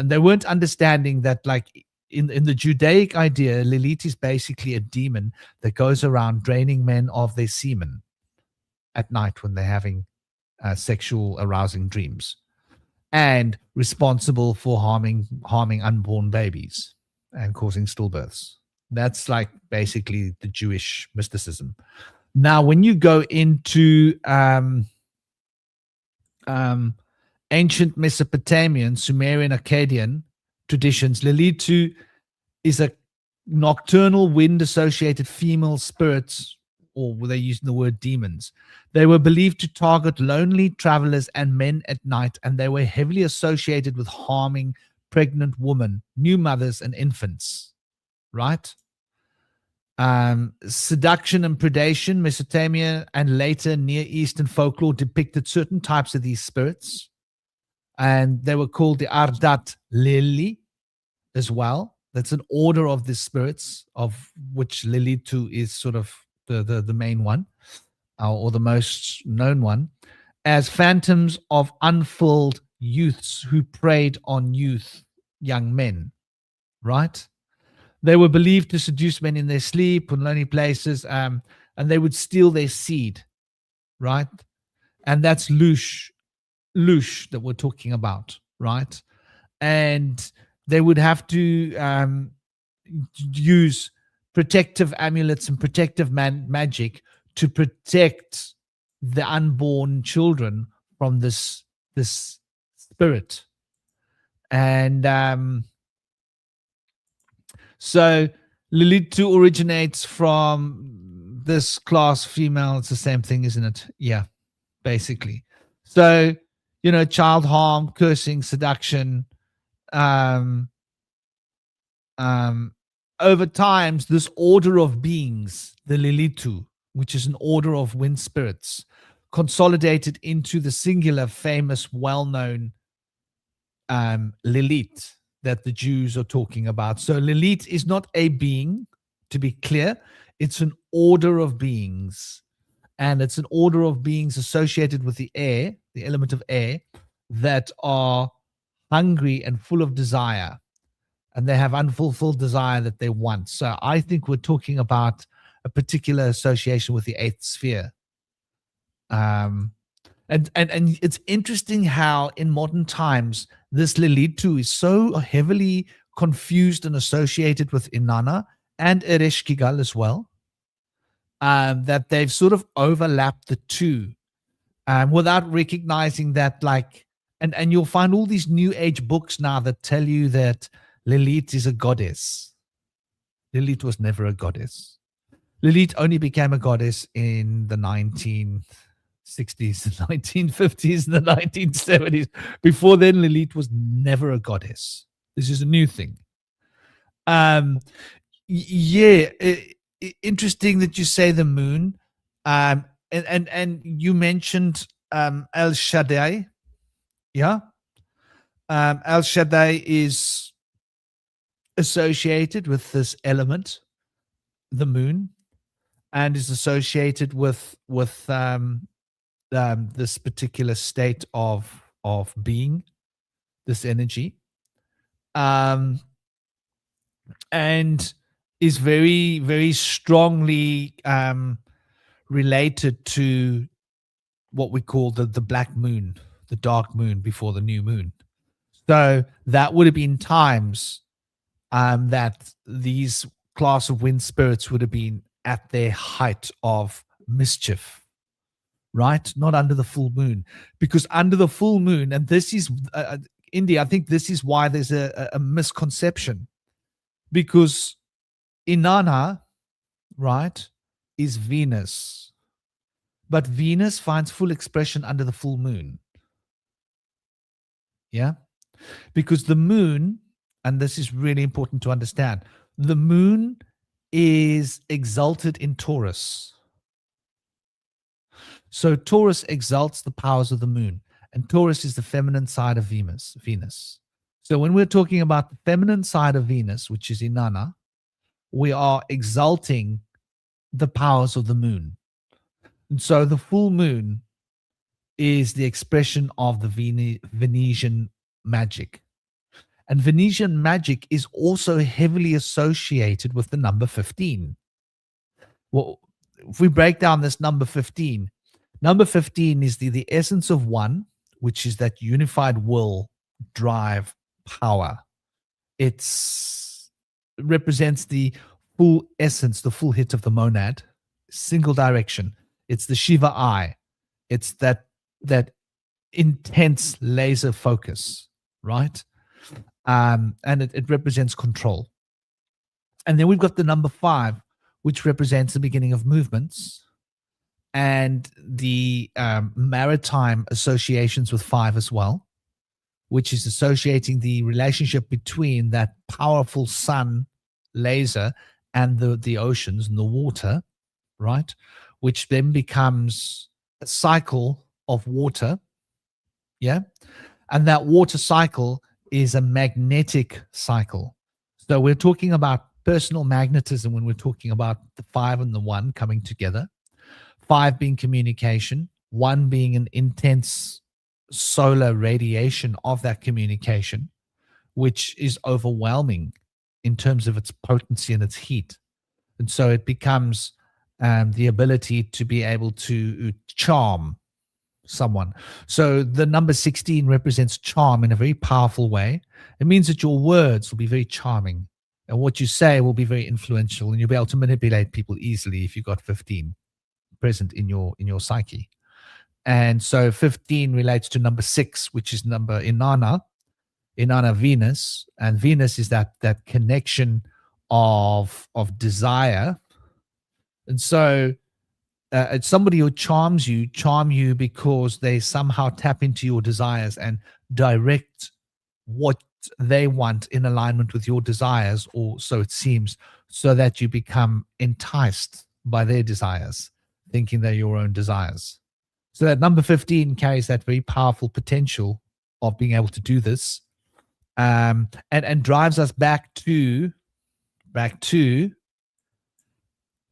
they weren't understanding that, like, in the Judaic idea, Lilith is basically a demon that goes around draining men of their semen at night when they're having sexual arousing dreams, and responsible for harming unborn babies and causing stillbirths. That's like basically the Jewish mysticism. Now, when you go into ancient Mesopotamian, Sumerian, Akkadian traditions, Lilitu is a nocturnal wind-associated female spirit, or were they using the word demons? They were believed to target lonely travelers and men at night, and they were heavily associated with harming pregnant women, new mothers, and infants. Right? Seduction and predation, Mesopotamia and later Near Eastern folklore depicted certain types of these spirits, and they were called the Ardat Lili as well. That's an order of the spirits, of which Lilitu is sort of the main one, or the most known one, as phantoms of unfulfilled youths who preyed on young men, right? They were believed to seduce men in their sleep in lonely places, and they would steal their seed, right? And that's Lush that we're talking about, right? And they would have to use protective amulets and protective magic to protect the unborn children from this spirit. And so Lilitu originates from this class female. It's the same thing, isn't it? Yeah, basically. So, child harm, cursing, seduction. Over times, this order of beings, the Lilitu, which is an order of wind spirits, consolidated into the singular, famous, well-known Lilith that the Jews are talking about. So Lilith is not a being, to be clear. It's an order of beings. And it's an order of beings associated with the air, the element of air, that are hungry and full of desire. And they have unfulfilled desire that they want. So I think we're talking about a particular association with the eighth sphere. And it's interesting how in modern times this Lilitu is so heavily confused and associated with Inanna and Ereshkigal as well, that they've sort of overlapped the two without recognizing that, and you'll find all these new age books now that tell you that Lilith is a goddess. Lilith was never a goddess. Lilith only became a goddess in the 1960s, the 1950s, and the 1970s. Before then, Lilith was never a goddess. This is a new thing. Interesting that you say the moon. And you mentioned El Shaddai. Yeah. El Shaddai is associated with this element, the moon, and is associated with this particular state of being, this energy, and is very, very strongly related to what we call the black moon, the dark moon before the new moon. So that would have been times that these class of wind spirits would have been at their height of mischief, right? Not under the full moon, because under the full moon, and this is India, I think this is why there's a misconception, because Inanna, right, is Venus, but Venus finds full expression under the full moon. Yeah, because the moon, and this is really important to understand, the moon is exalted in Taurus. So Taurus exalts the powers of the moon, and Taurus is the feminine side of Venus. So when we're talking about the feminine side of Venus, which is Inanna, we are exalting the powers of the moon. And so the full moon is the expression of the Venetian magic. And Venetian magic is also heavily associated with the number 15. Well, if we break down this number 15 is the essence of one, which is that unified will, drive, power. It represents the full essence, the full hit of the monad, single direction. It's the Shiva eye. It's that intense laser focus, right? And it represents control. And then we've got the number 5, which represents the beginning of movements and the maritime associations with 5 as well, which is associating the relationship between that powerful sun laser and the oceans and the water, right? Which then becomes a cycle of water, yeah? And that water cycle is a magnetic cycle. So we're talking about personal magnetism when we're talking about the 5 and the 1 coming together. 5 being communication, 1 being an intense solar radiation of that communication, which is overwhelming in terms of its potency and its heat. And so it becomes the ability to be able to charm someone. So the number 16 represents charm in a very powerful way. It means that your words will be very charming and what you say will be very influential, and you'll be able to manipulate people easily if you've got 15 present in your psyche. And so 15 relates to number 6, which is number Inanna Venus. And Venus is that connection of desire. And so it's somebody who charm you because they somehow tap into your desires and direct what they want in alignment with your desires, or so it seems, so that you become enticed by their desires, thinking they're your own desires. So that number 15 carries that very powerful potential of being able to do this, and drives us back to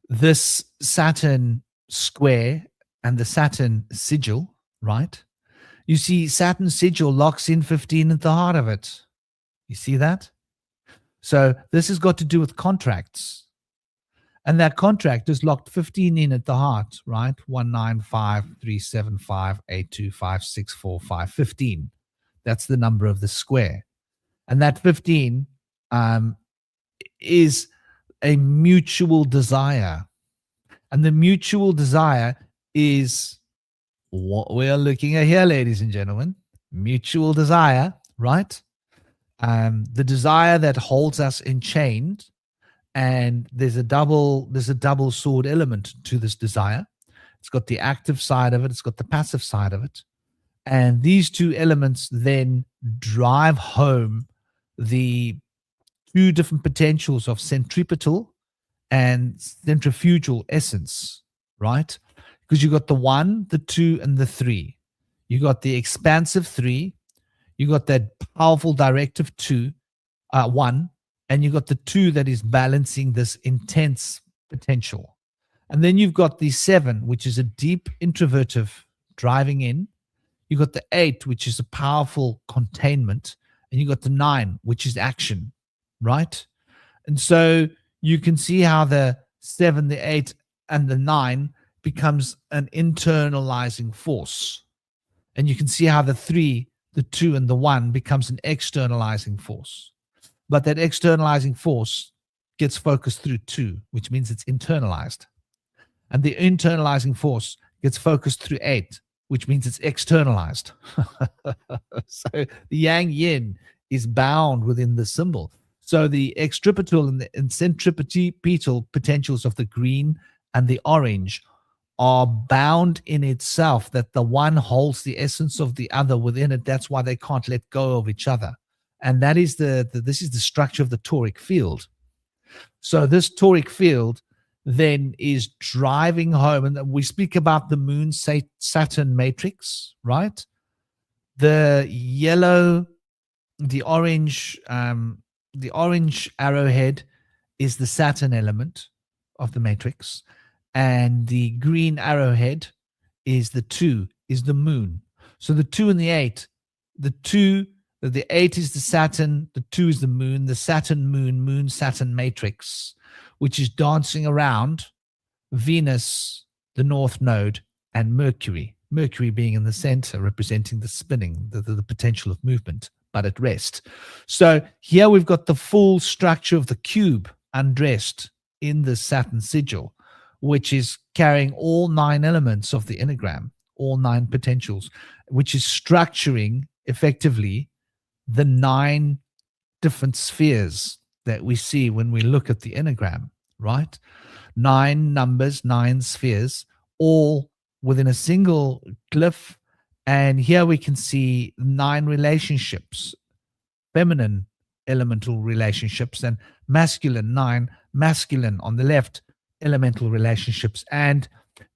this Saturn square and the Saturn sigil, right? You see, Saturn sigil locks in 15 at the heart of it. You see that? So this has got to do with contracts. And that contract is locked 15 in at the heart, right? 1953758256455, 15. That's the number of the square. And that 15 is a mutual desire. And the mutual desire is what we're looking at here, ladies and gentlemen. Mutual desire, right? The desire that holds us enchained, and there's a double sword element to this desire. It's got the active side of it, it's got the passive side of it, and these two elements then drive home the two different potentials of centripetal and centrifugal essence, right? Because you got the 1, the 2, and the 3. You got the expansive 3. You got that powerful directive 1, and you got the 2 that is balancing this intense potential. And then you've got the 7, which is a deep introvertive driving in. You got the 8, which is a powerful containment, and you got the 9, which is action, right? And so you can see how the 7, the 8, and the 9 becomes an internalizing force. And you can see how the 3, the 2, and the 1 becomes an externalizing force. But that externalizing force gets focused through 2, which means it's internalized. And the internalizing force gets focused through 8, which means it's externalized. So the yang yin is bound within the symbol. So the extripetal and centripetal potentials of the green and the orange are bound in itself, that the one holds the essence of the other within it. That's why they can't let go of each other. And that is this is the structure of the toric field. So this toric field then is driving home, and we speak about the moon Saturn matrix, right? The yellow, the orange arrowhead is the Saturn element of the matrix, and the green arrowhead is the 2, is the moon. So the 2 and the 8, the 2 The 8 is the Saturn, the 2 is the moon, the Saturn moon, moon Saturn matrix, which is dancing around Venus, the north node, and Mercury. Mercury being in the center, representing the spinning, the potential of movement, but at rest. So here we've got the full structure of the cube undressed in the Saturn sigil, which is carrying all 9 elements of the enneagram, all 9 potentials, which is structuring effectively the 9 different spheres that we see when we look at the enneagram, right? 9 numbers, 9 spheres, all within a single glyph. And here we can see 9 relationships, feminine elemental relationships, and masculine, 9 masculine on the left, elemental relationships. And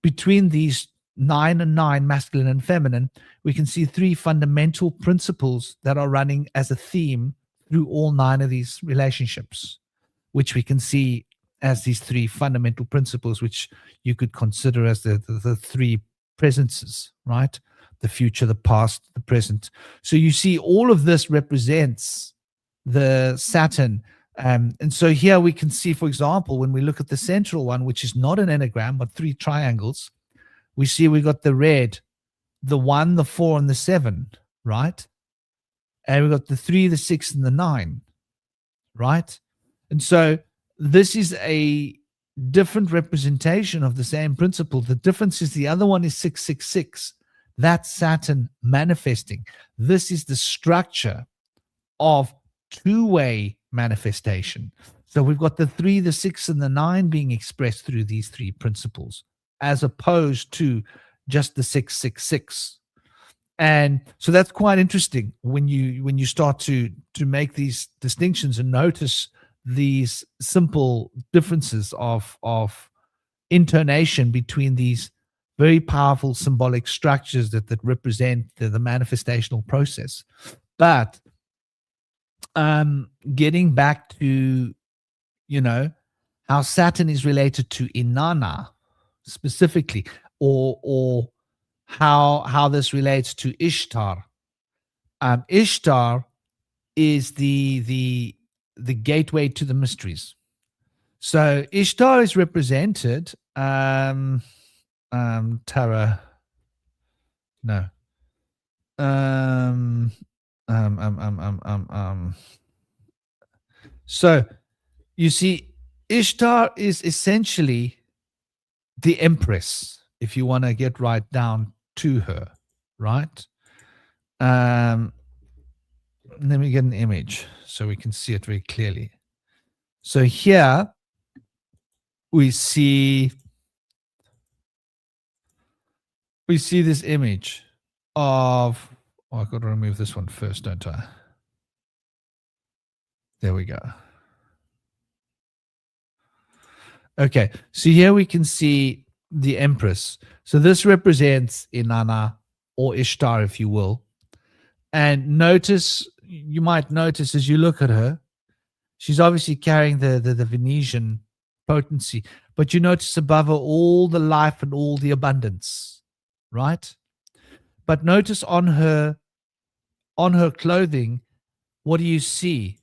between these 9 and 9, masculine and feminine, we can see 3 fundamental principles that are running as a theme through all 9 of these relationships, which we can see as these 3 fundamental principles, which you could consider as the 3 presences, right? The future, the past, the present. So you see all of this represents the Saturn. And so here we can see, for example, when we look at the central one, which is not an enneagram, but 3 triangles, we see we got the red, the 1, the 4, and the 7, right? And we got the 3, the 6, and the 9, right? And so this is a different representation of the same principle. The difference is the other one is 666. That's Saturn manifesting. This is the structure of two-way manifestation. So we've got the 3, the 6, and the 9 being expressed through these 3 principles, as opposed to just the 666. And so that's quite interesting when you start to make these distinctions and notice these simple differences of intonation between these very powerful symbolic structures that represent the manifestational process. But getting back to, how Saturn is related to Inanna specifically, or how this relates to Ishtar. Ishtar is the gateway to the mysteries. So Ishtar is represented Tara. No. So you see, Ishtar is essentially the empress, if you want to get right down to her, right? Let me get an image so we can see it very clearly. So here we see this image of, I've got to remove this one first, don't I? There we go. Okay, so here we can see the Empress. So this represents Inanna, or Ishtar, if you will. And you might notice as you look at her, she's obviously carrying the Venetian potency, but you notice above her all the life and all the abundance, right? But notice on her clothing, what do you see?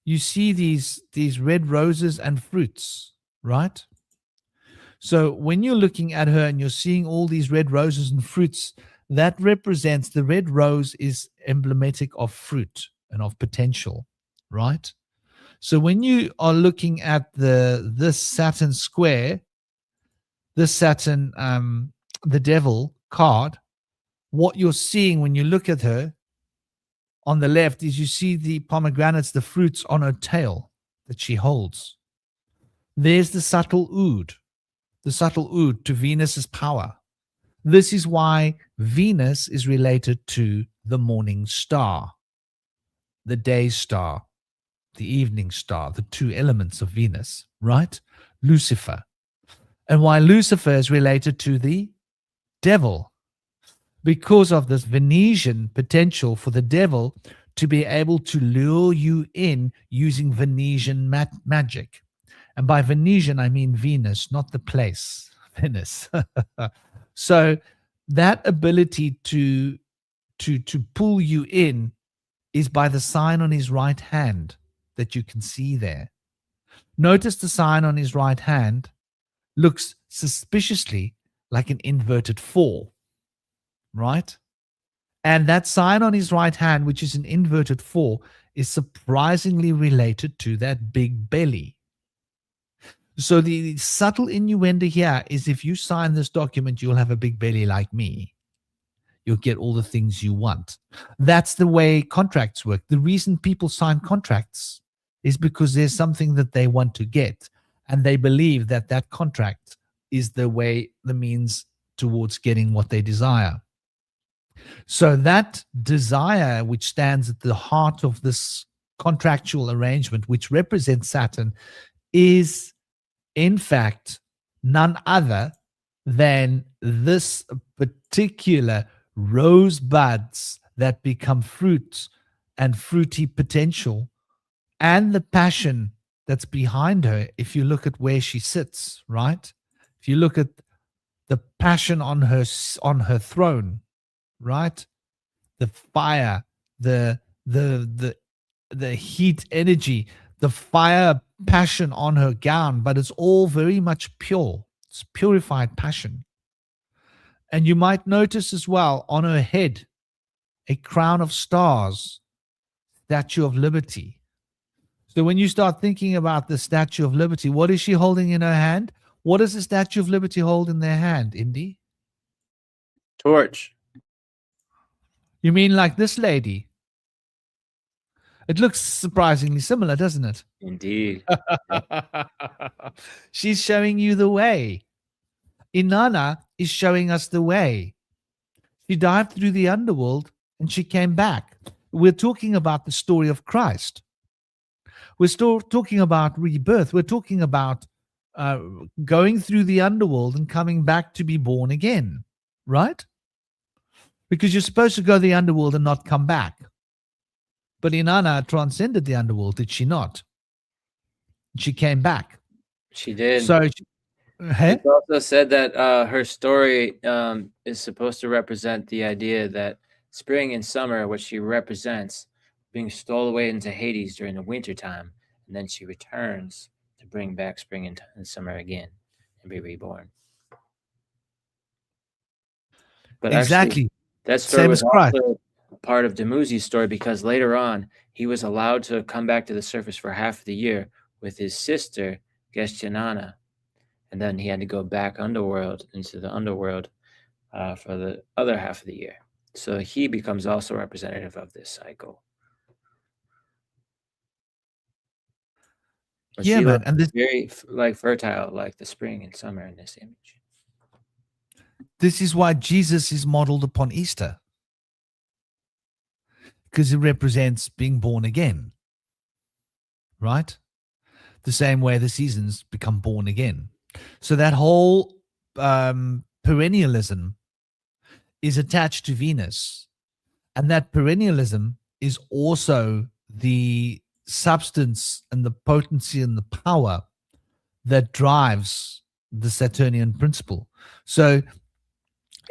You see these red roses and fruits, right? So when you're looking at her and you're seeing all these red roses and fruits, that represents, the red rose is emblematic of fruit and of potential, right? So when you are looking at this Saturn square, this Saturn, the devil card, what you're seeing when you look at her on the left is you see the pomegranates, the fruits on her tail that she holds. There's the subtle ood to Venus's power. This is why Venus is related to the morning star, the day star, the evening star, the 2 elements of Venus, right? Lucifer. And why Lucifer is related to the devil, because of this Venetian potential for the devil to be able to lure you in using Venetian magic. And by Venetian, I mean Venus, not the place, Venice. So that ability to pull you in is by the sign on his right hand that you can see there. Notice the sign on his right hand looks suspiciously like an inverted 4, right? And that sign on his right hand, which is an inverted 4, is surprisingly related to that big belly. So the subtle innuendo here is if you sign this document, you'll have a big belly like me. You'll get all the things you want. That's the way contracts work. The reason people sign contracts is because there's something that they want to get, and they believe that that contract is the means towards getting what they desire. So that desire, which stands at the heart of this contractual arrangement, which represents Saturn, is in fact none other than this particular rosebuds that become fruit and fruity potential, and the passion that's behind her. If you look at where she sits, right? If you look at the passion on her throne, right? The fire, the heat energy, the fire passion on her gown, but it's all very much pure. It's purified passion. And you might notice as well on her head a crown of stars, Statue of Liberty. So when you start thinking about the Statue of Liberty, what is she holding in her hand? What does the Statue of Liberty hold in their hand, Indy? Torch. You mean like this lady? It looks surprisingly similar, doesn't it? Indeed. She's showing you the way. Inanna is showing us the way. She dived through the underworld and she came back. We're talking about the story of Christ. We're still talking about rebirth. We're talking about going through the underworld and coming back to be born again, right? Because you're supposed to go to the underworld and not come back. But Inanna transcended the underworld, did she not? She came back. She did. So, It's also said that her story is supposed to represent the idea that spring and summer, which she represents, being stole away into Hades during the wintertime, and then she returns to bring back spring and summer again and be reborn. But exactly. Actually, that story Same was as Christ. also part of Dumuzi's story, because later on he was allowed to come back to the surface for half of the year with his sister Inanna, and then he had to go back into the underworld for the other half of the year. So he becomes also representative of this cycle. But Yeah, she man, looks and this very fertile, like the spring and summer in this image. is why Jesus is modeled upon Easter, because it represents being born again, right? The same way the seasons become born again. So that whole perennialism is attached to Venus, and that perennialism is also the substance and the potency and the power that drives the Saturnian principle. So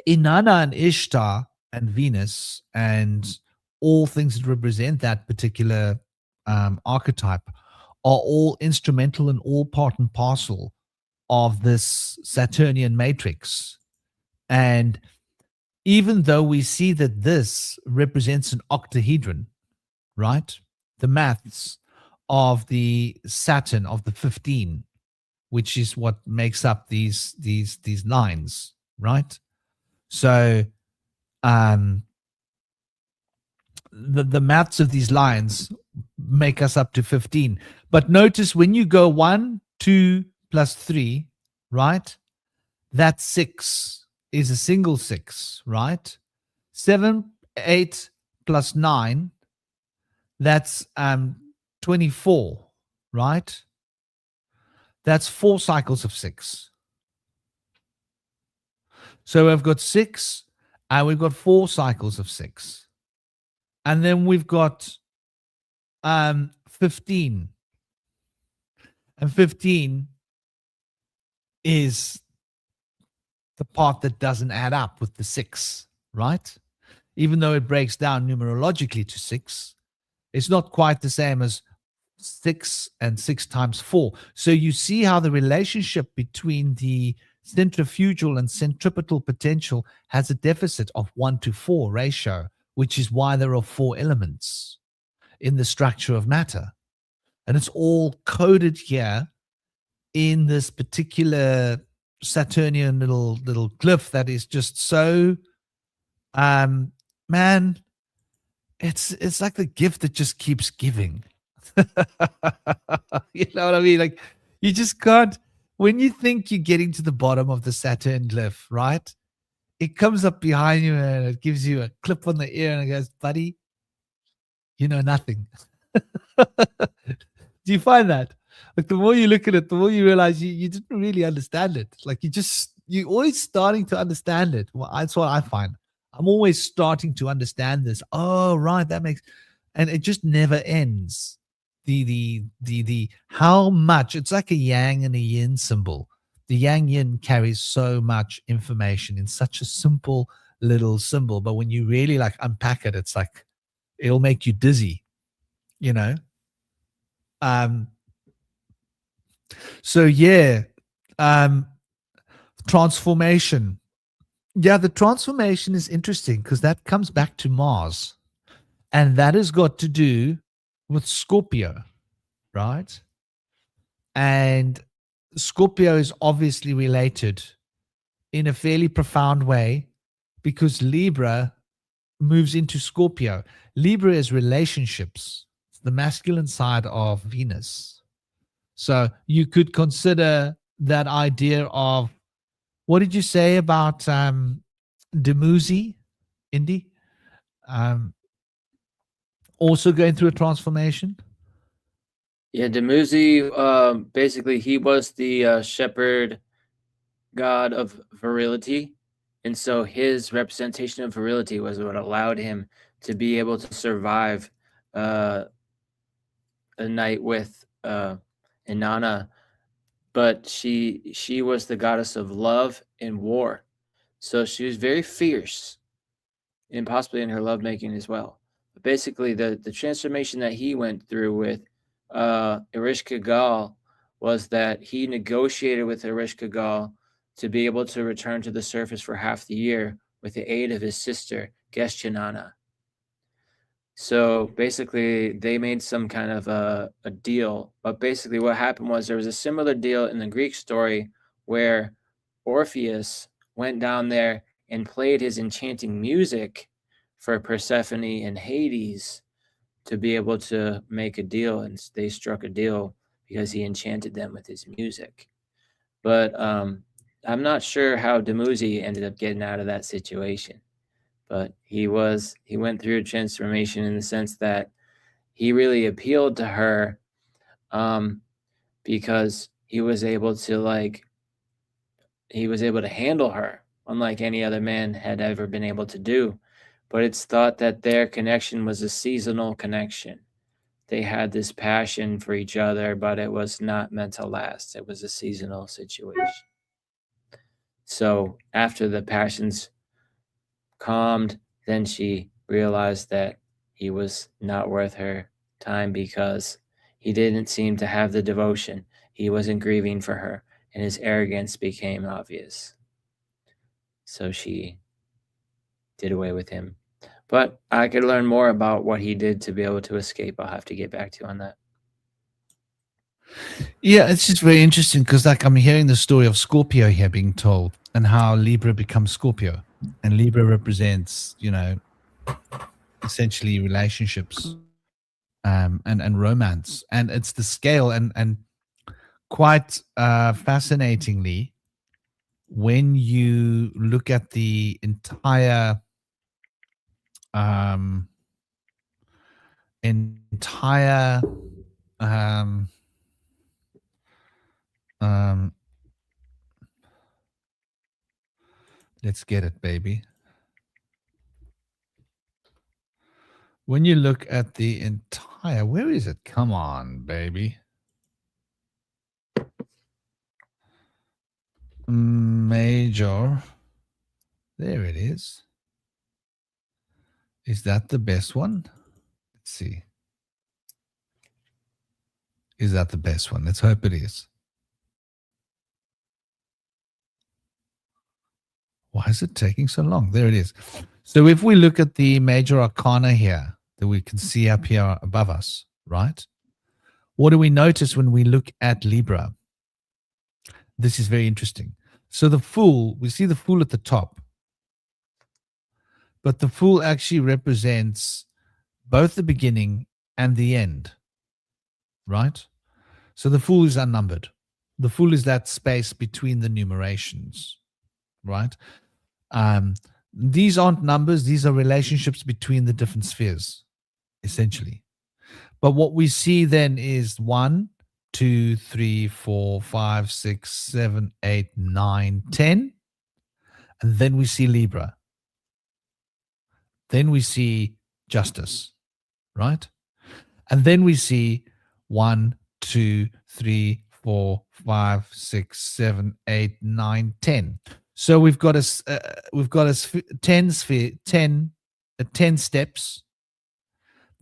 Inanna and Ishtar and Venus and all things that represent that particular archetype are all instrumental and all part and parcel of this Saturnian matrix. And even though we see that this represents an octahedron, right? The maths of the Saturn of the 15, which is what makes up these lines, right? So the maths of these lines make us up to 15. But notice when you go 1, 2 plus 3, right? That 6 is a single 6, right? 7, 8 plus 9, that's 24, right? That's 4 cycles of 6. So we've got 6 and we've got 4 cycles of 6. And then we've got 15. And 15 is the part that doesn't add up with the 6, right? Even though it breaks down numerologically to 6, It's not quite the same as 6 and 6 times 4. So you see how the relationship between the centrifugal and centripetal potential has a deficit of 1:4 ratio, which is why there are 4 elements in the structure of matter. And it's all coded here in this particular Saturnian little glyph that is just so man, it's like the gift that just keeps giving. You know what I mean? Like, you just can't, when you think you're getting to the bottom of the Saturn glyph, right? It comes up behind you and it gives you a clip on the ear and it goes, buddy, you know nothing. Do you find that? Like, the more you look at it, the more you realize you didn't really understand it. Like, you're always starting to understand it. Well, that's what I find. I'm always starting to understand this. Oh, right, that makes, and it just never ends. The how much, it's like a yang and a yin symbol. The yang yin carries so much information in such a simple little symbol, but when you really like unpack it, it's like it'll make you dizzy, you know. So yeah, transformation. Yeah, the transformation is interesting because that comes back to Mars, and that has got to do with Scorpio, right? And Scorpio is obviously related in a fairly profound way because Libra moves into Scorpio. Libra is relationships, it's the masculine side of Venus. So you could consider that idea of, what did you say about Demuzi, Indy? Also going through a transformation? Yeah, Demuzi, basically, he was the shepherd god of virility. And so his representation of virility was what allowed him to be able to survive a night with Inanna. But she was the goddess of love and war. So she was very fierce, and possibly in her lovemaking as well. But basically, the transformation that he went through with Ereshkigal was that he negotiated with Ereshkigal to be able to return to the surface for half the year with the aid of his sister, Inanna. So basically, they made some kind of a deal. But basically, what happened was there was a similar deal in the Greek story where Orpheus went down there and played his enchanting music for Persephone and Hades to be able to make a deal. And they struck a deal because he enchanted them with his music. But I'm not sure how Demuzi ended up getting out of that situation. But he went through a transformation in the sense that he really appealed to her because he was able to handle her, unlike any other man had ever been able to do. But it's thought that their connection was a seasonal connection. They had this passion for each other, but it was not meant to last. It was a seasonal situation. So after the passions calmed, then she realized that he was not worth her time because he didn't seem to have the devotion. He wasn't grieving for her, and his arrogance became obvious. So she did away with him. But I could learn more about what he did to be able to escape. I'll have to get back to you on that. Yeah, it's just very interesting because, like, I'm hearing the story of Scorpio here being told and how Libra becomes Scorpio. And Libra represents, essentially relationships and romance. And it's the scale. And quite fascinatingly, when you look at the entire let's get it, baby. When you look at the entire, where is it? Come on, baby. Major. There it is. Is that the best one? Let's see. Is that the best one? Let's hope it is. Why is it taking so long? There it is. So if we look at the major arcana here that we can see up here above us, right? What do we notice when we look at Libra? This is very interesting. So the Fool, we see the Fool at the top, but the Fool actually represents both the beginning and the end, right? So the Fool is unnumbered. The Fool is that space between the numerations, right? These aren't numbers. These are relationships between the different spheres, essentially. But what we see then is 1, 2, 3, 4, 5, 6, 7, 8, 9, 10. And then we see Libra. Then we see Justice, right? And then we see 1, 2, 3, 4, 5, 6, 7, 8, 9, 10. So we've got a 10 sphere, 10 steps.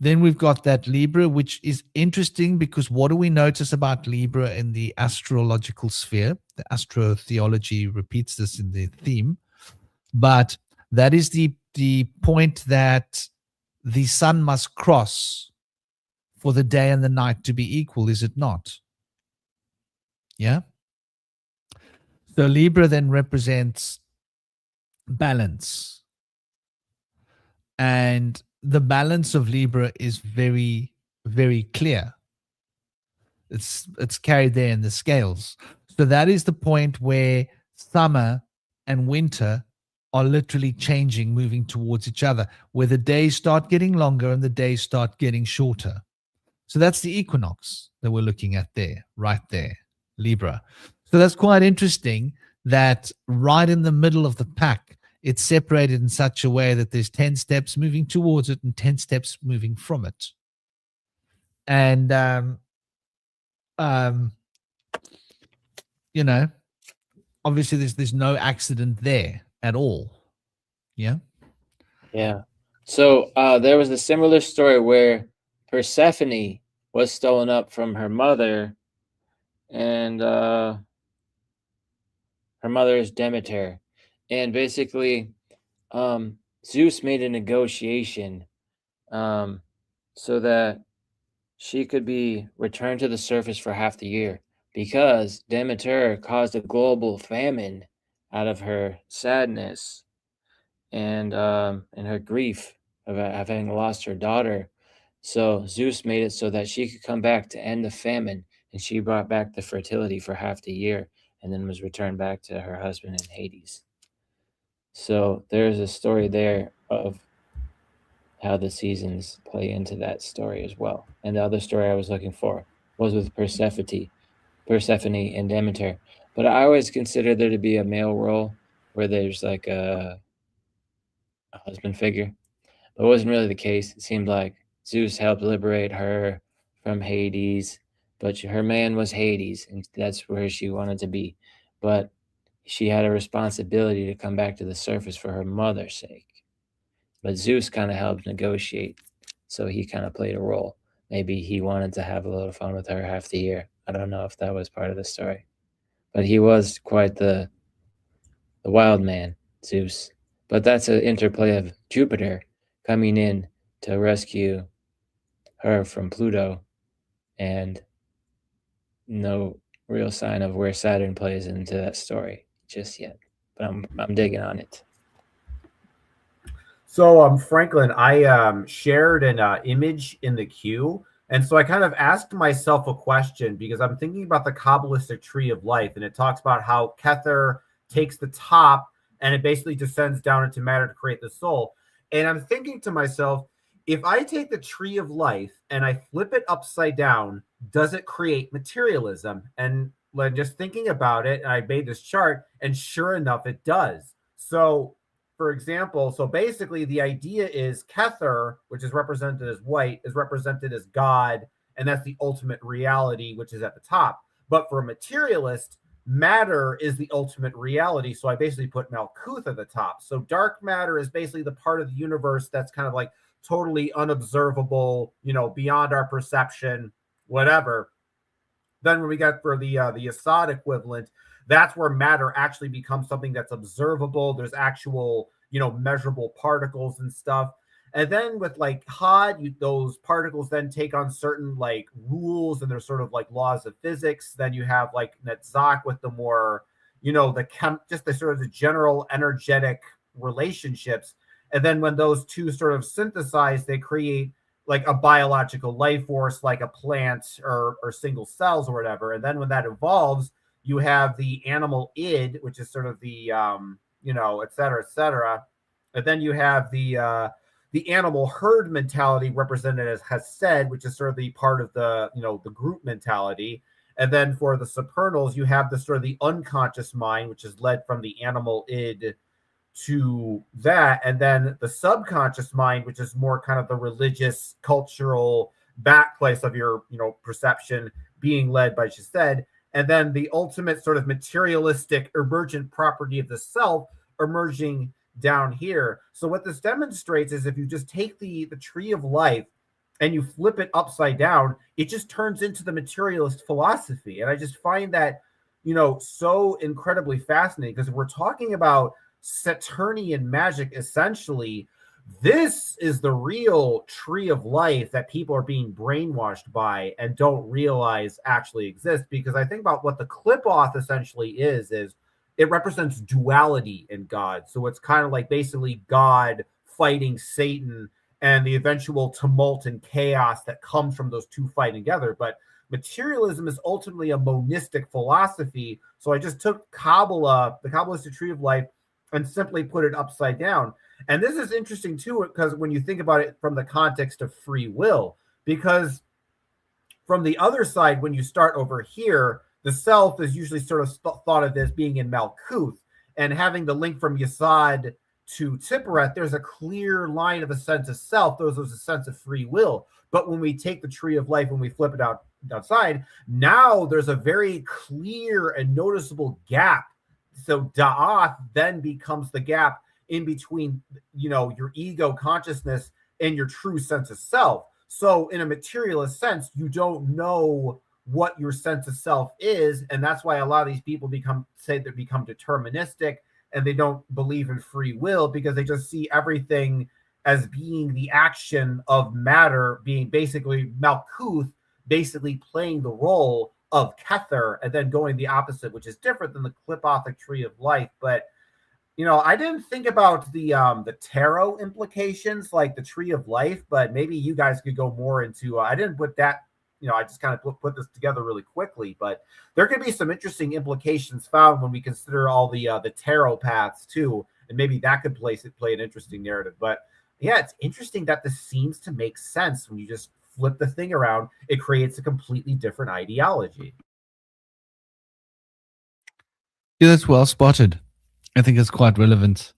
Then we've got that Libra, which is interesting because what do we notice about Libra in the astrological sphere? The astrotheology repeats this in the theme, but that is the point that the sun must cross for the day and the night to be equal, is it not? Yeah. So Libra then represents balance. And the balance of Libra is very, very clear. It's carried there in the scales. So that is the point where summer and winter are literally changing, moving towards each other, where the days start getting longer and the days start getting shorter. So that's the equinox that we're looking at there, right there, Libra. So that's quite interesting that right in the middle of the pack, it's separated in such a way that there's 10 steps moving towards it and 10 steps moving from it. And, you know, obviously there's no accident there at all. Yeah. Yeah. So there was a similar story where Persephone was stolen up from her mother, and her mother is Demeter. And basically, Zeus made a negotiation so that she could be returned to the surface for half the year, because Demeter caused a global famine out of her sadness and her grief of having lost her daughter. So Zeus made it so that she could come back to end the famine, and she brought back the fertility for half the year and then was returned back to her husband in Hades. So there's a story there of how the seasons play into that story as well. And the other story I was looking for was with Persephone and Demeter. But I always consider there to be a male role where there's like a husband figure. But it wasn't really the case. It seemed like Zeus helped liberate her from Hades, but her man was Hades, and that's where she wanted to be. But she had a responsibility to come back to the surface for her mother's sake. But Zeus kind of helped negotiate, so he kind of played a role. Maybe he wanted to have a little fun with her half the year. I don't know if that was part of the story. But he was quite the wild man, Zeus. But that's an interplay of Jupiter coming in to rescue her from Pluto, and no real sign of where Saturn plays into that story just yet. But I'm digging on it. So, Franklin, I shared an image in the queue. And so I kind of asked myself a question because I'm thinking about the Kabbalistic tree of life. And it talks about how Kether takes the top and it basically descends down into matter to create the soul. And I'm thinking to myself, if I take the tree of life and I flip it upside down, does it create materialism? And just thinking about it, I made this chart, and sure enough, it does. So, for example, so basically the idea is Kether, which is represented as white, is represented as God, and that's the ultimate reality, which is at the top. But for a materialist, matter is the ultimate reality. So I basically put Malkuth at the top. So dark matter is basically the part of the universe that's kind of like totally unobservable, beyond our perception, whatever. Then when we get for the Assad equivalent, that's where matter actually becomes something that's observable. There's actual, measurable particles and stuff. And then with like Had, those particles then take on certain like rules, and there's sort of like laws of physics. Then you have like Netzach with the more, just the sort of the general energetic relationships. And then when those two sort of synthesize, they create like a biological life force, like a plant or single cells or whatever. And then when that evolves, you have the animal id, which is sort of the, et cetera, et cetera. And then you have the animal herd mentality represented as Hesed, which is sort of the part of the, the group mentality. And then for the supernals, you have the sort of the unconscious mind, which is led from the animal id to that. And then the subconscious mind, which is more kind of the religious, cultural backplace of your, perception, being led by Hesed. And then the ultimate sort of materialistic emergent property of the self emerging down here. So what this demonstrates is if you just take the tree of life and you flip it upside down, it just turns into the materialist philosophy. And I just find that, so incredibly fascinating, because if we're talking about Saturnian magic, essentially, this is the real tree of life that people are being brainwashed by and don't realize actually exists. Because I think about what the clip-off essentially is it represents duality in God. So it's kind of like basically God fighting Satan and the eventual tumult and chaos that comes from those two fighting together. But materialism is ultimately a monistic philosophy. So I just took Kabbalah, the Kabbalistic tree of life, and simply put it upside down. And this is interesting too, because when you think about it from the context of free will, because from the other side, when you start over here, the self is usually sort of thought of as being in Malkuth, and having the link from Yesod to Tiphereth, there's a clear line of a sense of self. There's a sense of free will. But when we take the tree of life, when we flip it outside, now there's a very clear and noticeable gap. So Da'ath then becomes the gap in between, your ego consciousness and your true sense of self. So in a materialist sense, you don't know what your sense of self is. And that's why a lot of these people become deterministic, and they don't believe in free will, because they just see everything as being the action of matter, being basically Malkuth, basically playing the role of Kether, and then going the opposite, which is different than the Clipothic tree of life. But I didn't think about the tarot implications, like the tree of life, but maybe you guys could go more into. I didn't put that. I just kind of put this together really quickly, but there could be some interesting implications found when we consider all the tarot paths too, and maybe that could play an interesting narrative. But yeah, it's interesting that this seems to make sense when you just flip the thing around. It creates a completely different ideology. Yeah, that's well spotted. I think it's quite relevant,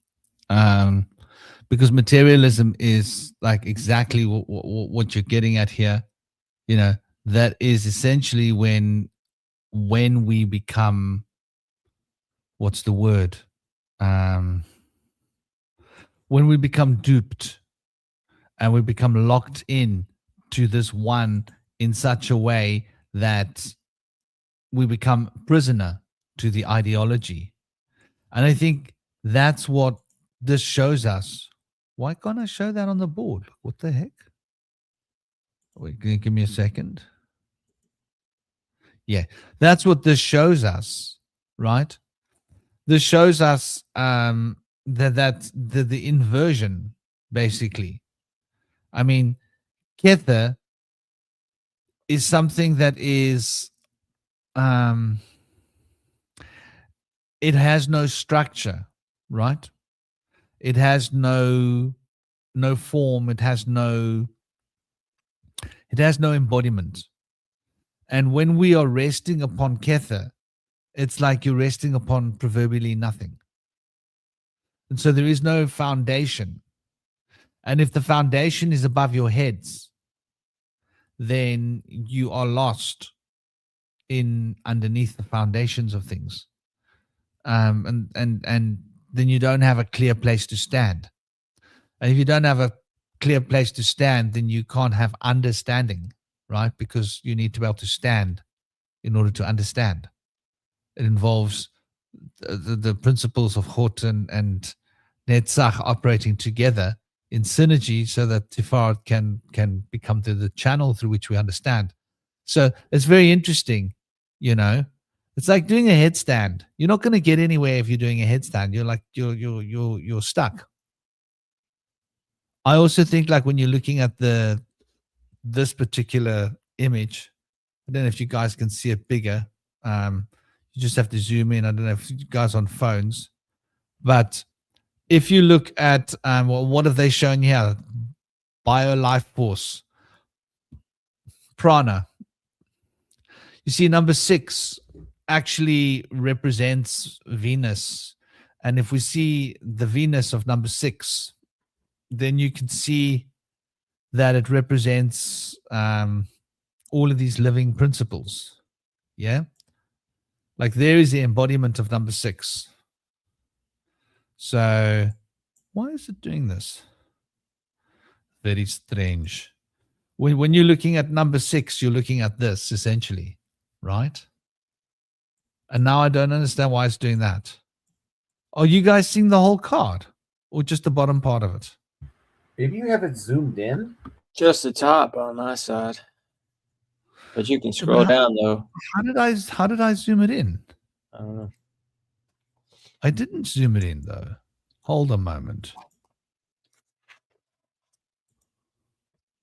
because materialism is like exactly what you're getting at here. That is essentially when we become, what's the word? When we become duped and we become locked in to this one in such a way that we become prisoner to the ideology. And I think that's what this shows us. Why can't I show that on the board? What the heck? Wait, can you give me a second? Yeah, that's what this shows us, right? This shows us that the inversion, basically. I mean, Kether is something that is, it has no structure, right? It has no form. It has no embodiment. And when we are resting upon Kether, it's like you're resting upon proverbially nothing. And so there is no foundation. And if the foundation is above your heads, then you are lost in underneath the foundations of things. And then you don't have a clear place to stand. And if you don't have a clear place to stand, then you can't have understanding, right? Because you need to be able to stand in order to understand. It involves the principles of Horton and Netzach operating together in synergy so that Tiferet can become the channel through which we understand. So it's very interesting, you know. It's like doing a headstand. You're not going to get anywhere if you're doing a headstand. You're like you're stuck. I also think like when you're looking at this particular image, I don't know if you guys can see it bigger. You just have to zoom in. I don't know if you guys on phones, but if you look at well, what have they shown here? Bio life force, prana. You see, number 6 actually represents Venus, and if we see the Venus of number 6, then you can see that it represents all of these living principles. Yeah, like there is the embodiment of number 6. So why is it doing this? Very strange. When you're looking at number 6, you're looking at this essentially, right? And now I don't understand why it's doing that. Are you guys seeing the whole card or just the bottom part of it? Maybe you have it zoomed in. Just the top on my side. But you can scroll down though. How did I zoom it in? I don't know. I didn't zoom it in though. Hold a moment.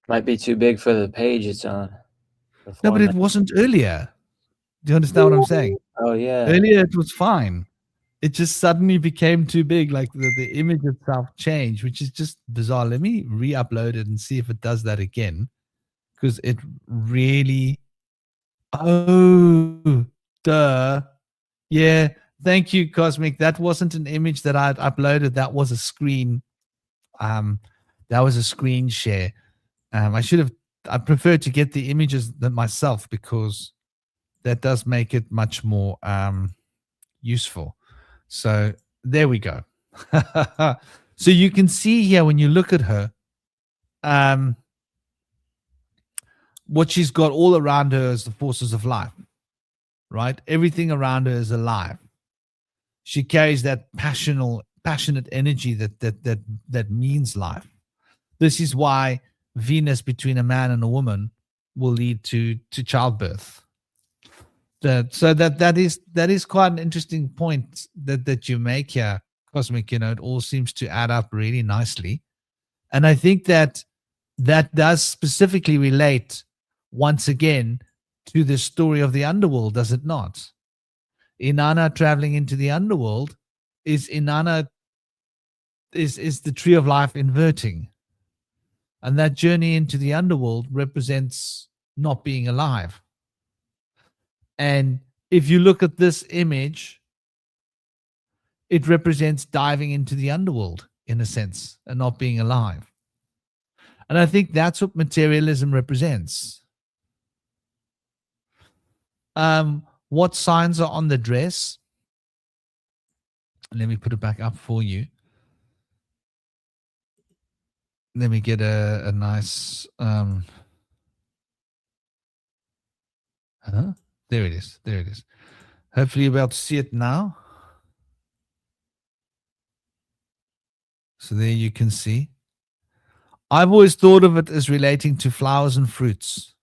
Might be too big for the page it's on. No, but it wasn't earlier. Do you understand what I'm saying? Oh yeah. Earlier it was fine. It just suddenly became too big, like the image itself changed, which is just bizarre. Let me re-upload it and see if it does that again. Because it really... Oh, duh. Yeah, thank you, Cosmic. That wasn't an image that I'd uploaded. That was a screen. That was a screen share. I prefer to get the images than myself because that does make it much more useful. So there we go. So you can see here when you look at her, what she's got all around her is the forces of life, right? Everything around her is alive. She carries that passionate energy that means life. This is why Venus between a man and a woman will lead to childbirth. So that is quite an interesting point that you make here, Cosmic. You know, it all seems to add up really nicely, and I think that does specifically relate once again to the story of the underworld, does it not? Inanna traveling into the underworld is Inanna is the tree of life inverting, and that journey into the underworld represents not being alive. And if you look at this image, it represents diving into the underworld in a sense and not being alive. And I think that's what materialism represents. What signs are on the dress? Let me put it back up for you. Let me get a nice... There it is. There it is. Hopefully you'll be able to see it now. So there you can see. I've always thought of it as relating to flowers and fruits.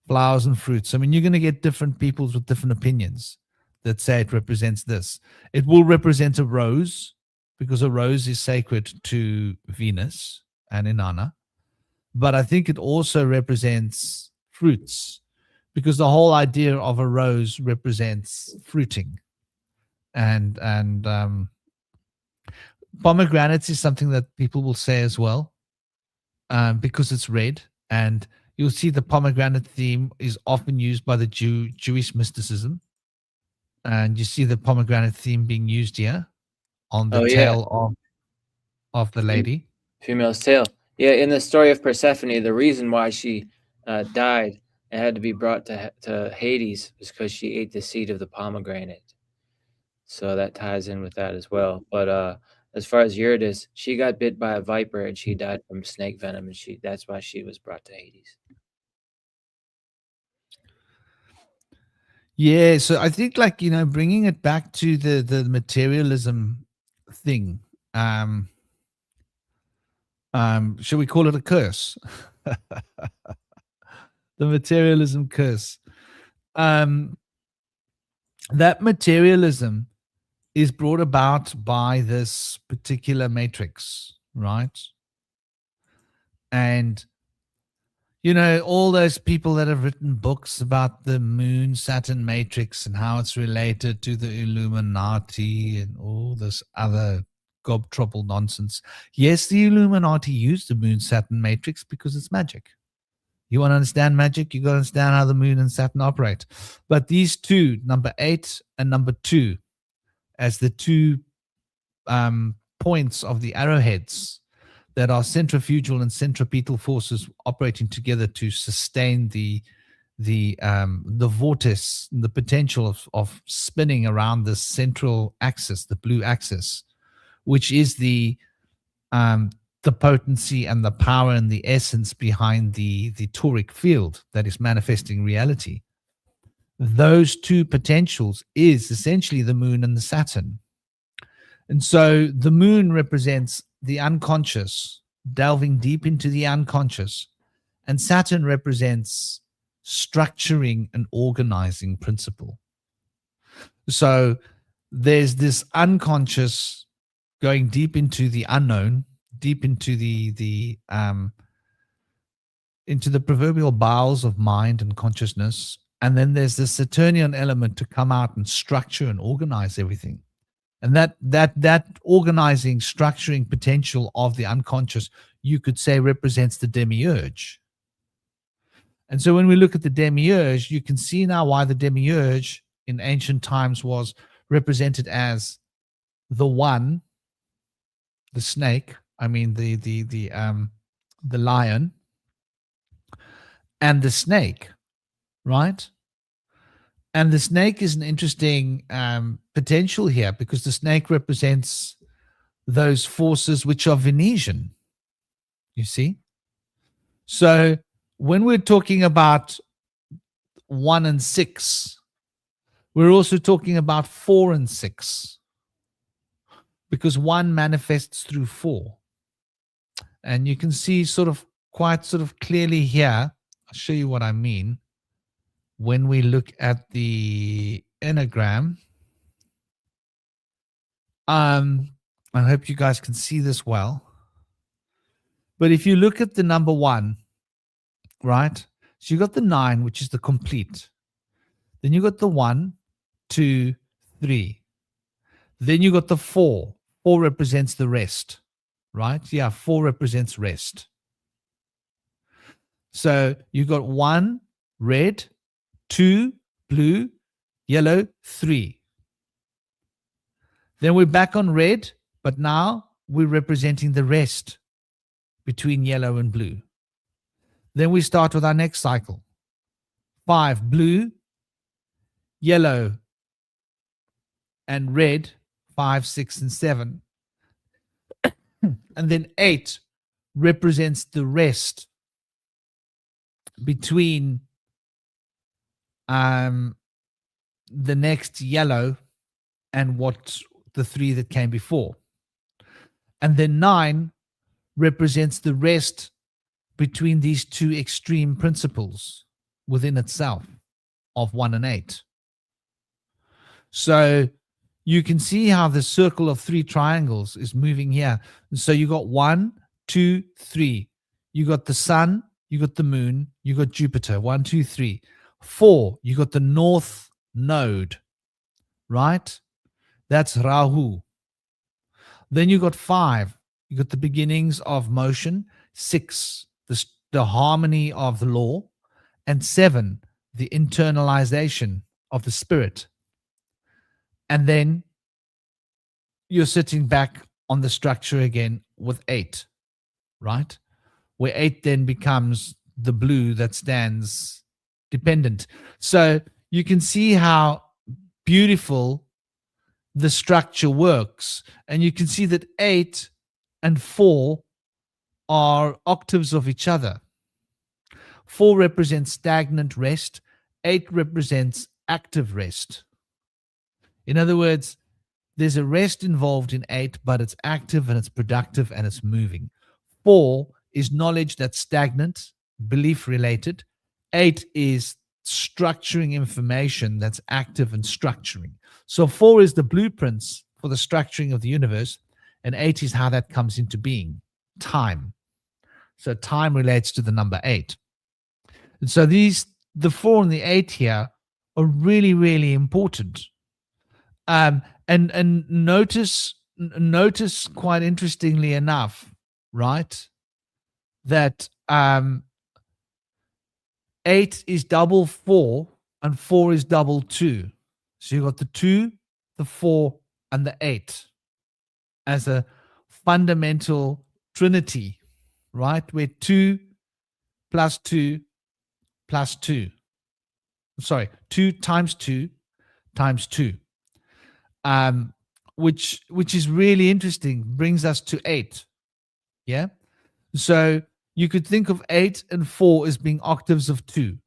Flowers and fruits. I mean, you're going to get different peoples with different opinions that say it represents this. It will represent a rose because a rose is sacred to Venus and Inanna. But I think it also represents fruits, because the whole idea of a rose represents fruiting, and pomegranates is something that people will say as well, because it's red, and you'll see the pomegranate theme is often used by the Jewish mysticism, and you see the pomegranate theme being used here on the tail of the lady, female's tail. Yeah, in the story of Persephone, the reason why she died and had to be brought to Hades was because she ate the seed of the pomegranate. So that ties in with that as well. But as far as Eurydice, she got bit by a viper and she died from snake venom, and that's why she was brought to Hades. Yeah, so I think, like, bringing it back to the materialism thing. Should we call it a curse? The materialism curse. That materialism is brought about by this particular matrix, right? And all those people that have written books about the moon Saturn matrix and how it's related to the Illuminati and all this other gobtrobble nonsense. Yes, the Illuminati used the moon Saturn matrix because it's magic. You want to understand magic, you got to understand how the moon and Saturn operate. But these two, number 8 and number 2, as the two points of the arrowheads that are centrifugal and centripetal forces operating together to sustain the vortex, the potential of spinning around the central axis, the blue axis, which is the potency and the power and the essence behind the toric field that is manifesting reality. Those two potentials is essentially the moon and the Saturn. And so the moon represents the unconscious, delving deep into the unconscious, and Saturn represents structuring and organizing principle. So there's this unconscious going deep into the unknown, deep into the proverbial bowels of mind and consciousness, and then there's the Saturnian element to come out and structure and organize everything. And that organizing, structuring potential of the unconscious, you could say, represents the demiurge. And so when we look at the demiurge, you can see now why the demiurge in ancient times was represented as the one, the snake, the lion, and the snake, right? And the snake is an interesting potential here, because the snake represents those forces which are Venetian, you see? So when we're talking about 1 and 6, we're also talking about 4 and 6, because 1 manifests through 4. And you can see quite clearly here, I'll show you what I mean. When we look at the enneagram, I hope you guys can see this well. But if you look at the number 1, right? So you got the 9, which is the complete. Then you got the 1, 2, 3. Then you got the 4. 4 represents the rest, right? Yeah, 4 represents rest. So you got 1 red, 2 blue, yellow, 3. Then we're back on red, but now we're representing the rest between yellow and blue. Then we start with our next cycle. 5 blue, yellow, and red, 5, 6, and 7. And then 8 represents the rest between the next yellow and what the 3 that came before. And then 9 represents the rest between these two extreme principles within itself of 1 and 8. So you can see how the circle of 3 triangles is moving here. So you got 1, 2, 3. You got the sun, you got the moon, you got Jupiter. 1, 2, 3. 4, you got the north node, right? That's Rahu. Then you got 5, you got the beginnings of motion. 6, the harmony of the law. And 7, the internalization of the spirit. And then you're sitting back on the structure again with 8, right? Where 8 then becomes the blue that stands dependent. So you can see how beautiful the structure works. And you can see that 8 and 4 are octaves of each other. 4 represents stagnant rest. 8 represents active rest. In other words, there's a rest involved in 8, but it's active and it's productive and it's moving. 4 is knowledge that's stagnant, belief related. 8 is structuring information that's active and structuring. So 4 is the blueprints for the structuring of the universe, and 8 is how that comes into being, time. So time relates to the number 8. And so the 4 and the 8 here are really, really important. And notice quite interestingly enough, right, that 8 is double 4 and 4 is double 2. So you've got the 2, the 4, and the 8 as a fundamental trinity, right? Where 2 plus 2 plus 2. Sorry, 2 times 2 times 2. Which is really interesting, brings us to 8. Yeah. So you could think of 8 and 4 as being octaves of 2.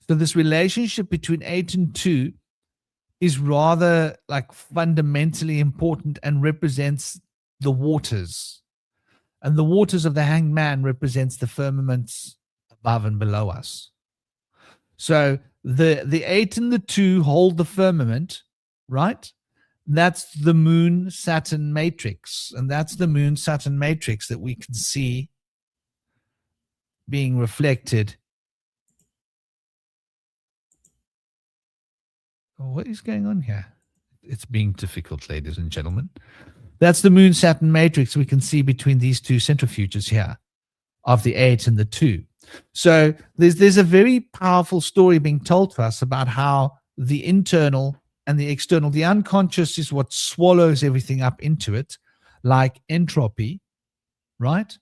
So this relationship between 8 and 2 is rather like fundamentally important and represents the waters. And the waters of the hanged man represents the firmaments above and below us. So the 8 and the 2 hold the firmament, right? That's the moon Saturn matrix. And that's the moon Saturn matrix that we can see being reflected. What is going on here? It's being difficult, ladies and gentlemen. That's the moon Saturn matrix we can see between these two centrifuges here of the 8 and the 2. So there's a very powerful story being told to us about how the internal and the external, the unconscious is what swallows everything up into it, like entropy, right?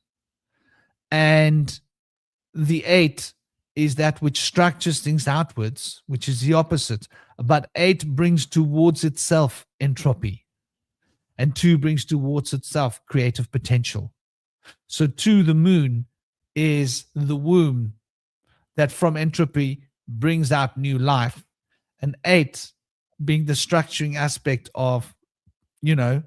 And the 8 is that which structures things outwards, which is the opposite. But 8 brings towards itself entropy, and 2 brings towards itself creative potential. So 2, the moon, is the womb that from entropy brings out new life, and 8 being the structuring aspect of, the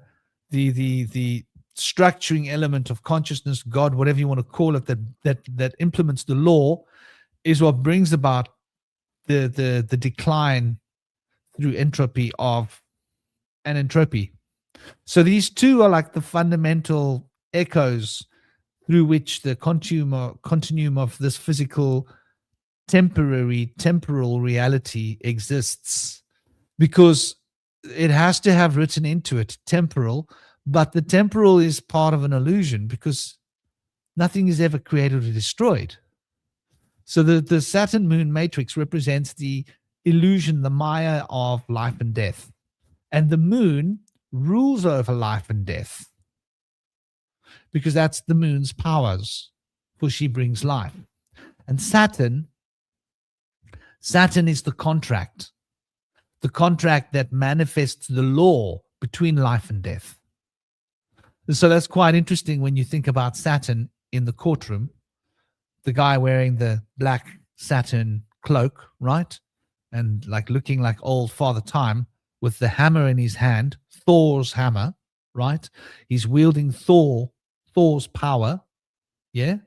structuring element of consciousness, God, whatever you want to call it, that implements the law, is what brings about the decline through entropy of an entropy. So these two are like the fundamental echoes through which the continuum of this physical temporal reality exists, because it has to have written into it temporal, but the temporal is part of an illusion because nothing is ever created or destroyed. So the Saturn moon matrix represents the illusion, the Maya of life and death. And the moon rules over life and death because that's the moon's powers, for she brings life. And Saturn is the contract that manifests the law between life and death. And so that's quite interesting when you think about Saturn in the courtroom, the guy wearing the black Saturn cloak, right? And like looking like old Father Time with the hammer in his hand, Thor's hammer, right? He's wielding Thor's power, yeah,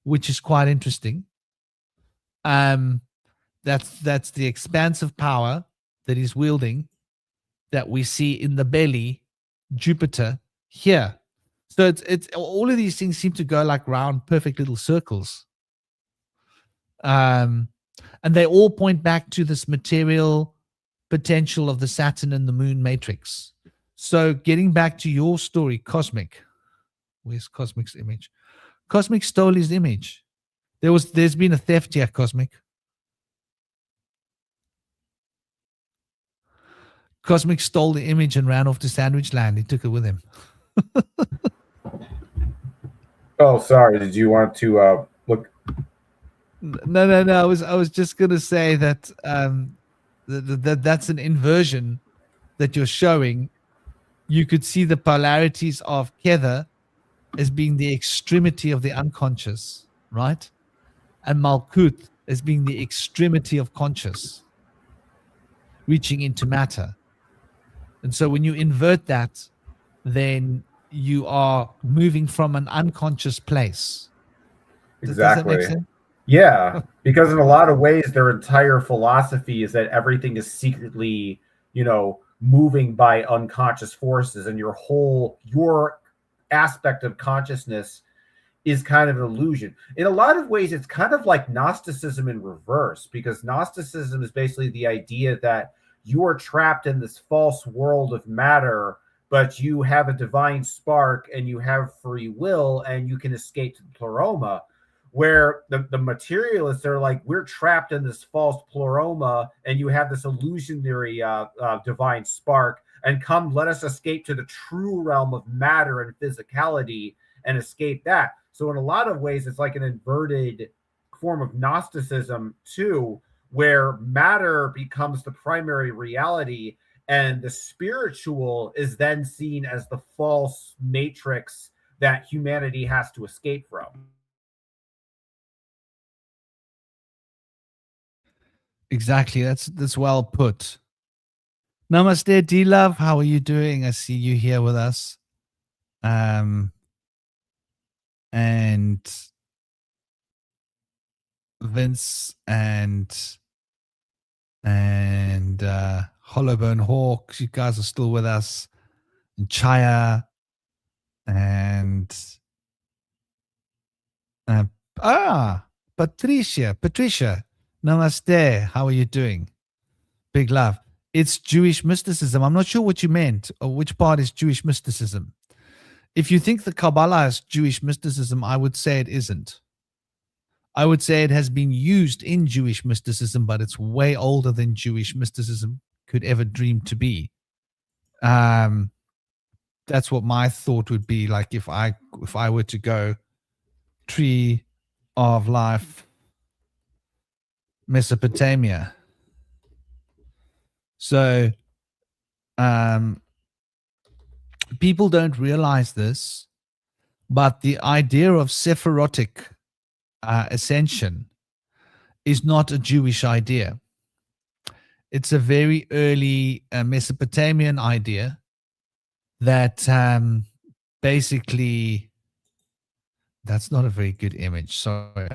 which is quite interesting. That's the expansive power that he's wielding that we see in the belly, Jupiter here. So it's all of these things seem to go like round, perfect little circles. And they all point back to this material potential of the Saturn and the moon matrix. So getting back to your story, Cosmic. Where's Cosmic's image? Cosmic stole his image. There's been a theft here, Cosmic. Cosmic stole the image and ran off to Sandwich Land. He took it with him. Oh, sorry. Did you want to look? No. I was just gonna say that that's an inversion that you're showing. You could see the polarities of Kether as being the extremity of the unconscious, right? And Malkuth as being the extremity of conscious. reaching into matter. And so when you invert that, then you are moving from an unconscious place. Does that make Exactly. sense? Yeah, because in a lot of ways, their entire philosophy is that everything is secretly, moving by unconscious forces, and your aspect of consciousness is kind of an illusion. In a lot of ways, it's kind of like Gnosticism in reverse, because Gnosticism is basically the idea that you are trapped in this false world of matter, but you have a divine spark and you have free will and you can escape to the pleroma. Where the materialists are like, we're trapped in this false pleroma and you have this illusionary divine spark, and come, let us escape to the true realm of matter and physicality and escape that. So in a lot of ways, it's like an inverted form of Gnosticism too, where matter becomes the primary reality and the spiritual is then seen as the false matrix that humanity has to escape from. Exactly. That's well put. Namaste, D-Love. How are you doing? I see you here with us. And Vince and Hollowbone Hawks, you guys are still with us. And Chaya and Patricia, namaste. How are you doing? Big love. It's Jewish mysticism. I'm not sure what you meant or which part is Jewish mysticism. If you think the Kabbalah is Jewish mysticism, I would say it isn't. I would say it has been used in Jewish mysticism, but it's way older than Jewish mysticism could ever dream to be. That's what my thought would be like if I were to go Tree of Life, Mesopotamia. So people don't realize this, but the idea of Sephirotic ascension is not a Jewish idea. It's a very early Mesopotamian idea that basically, that's not a very good image. Sorry,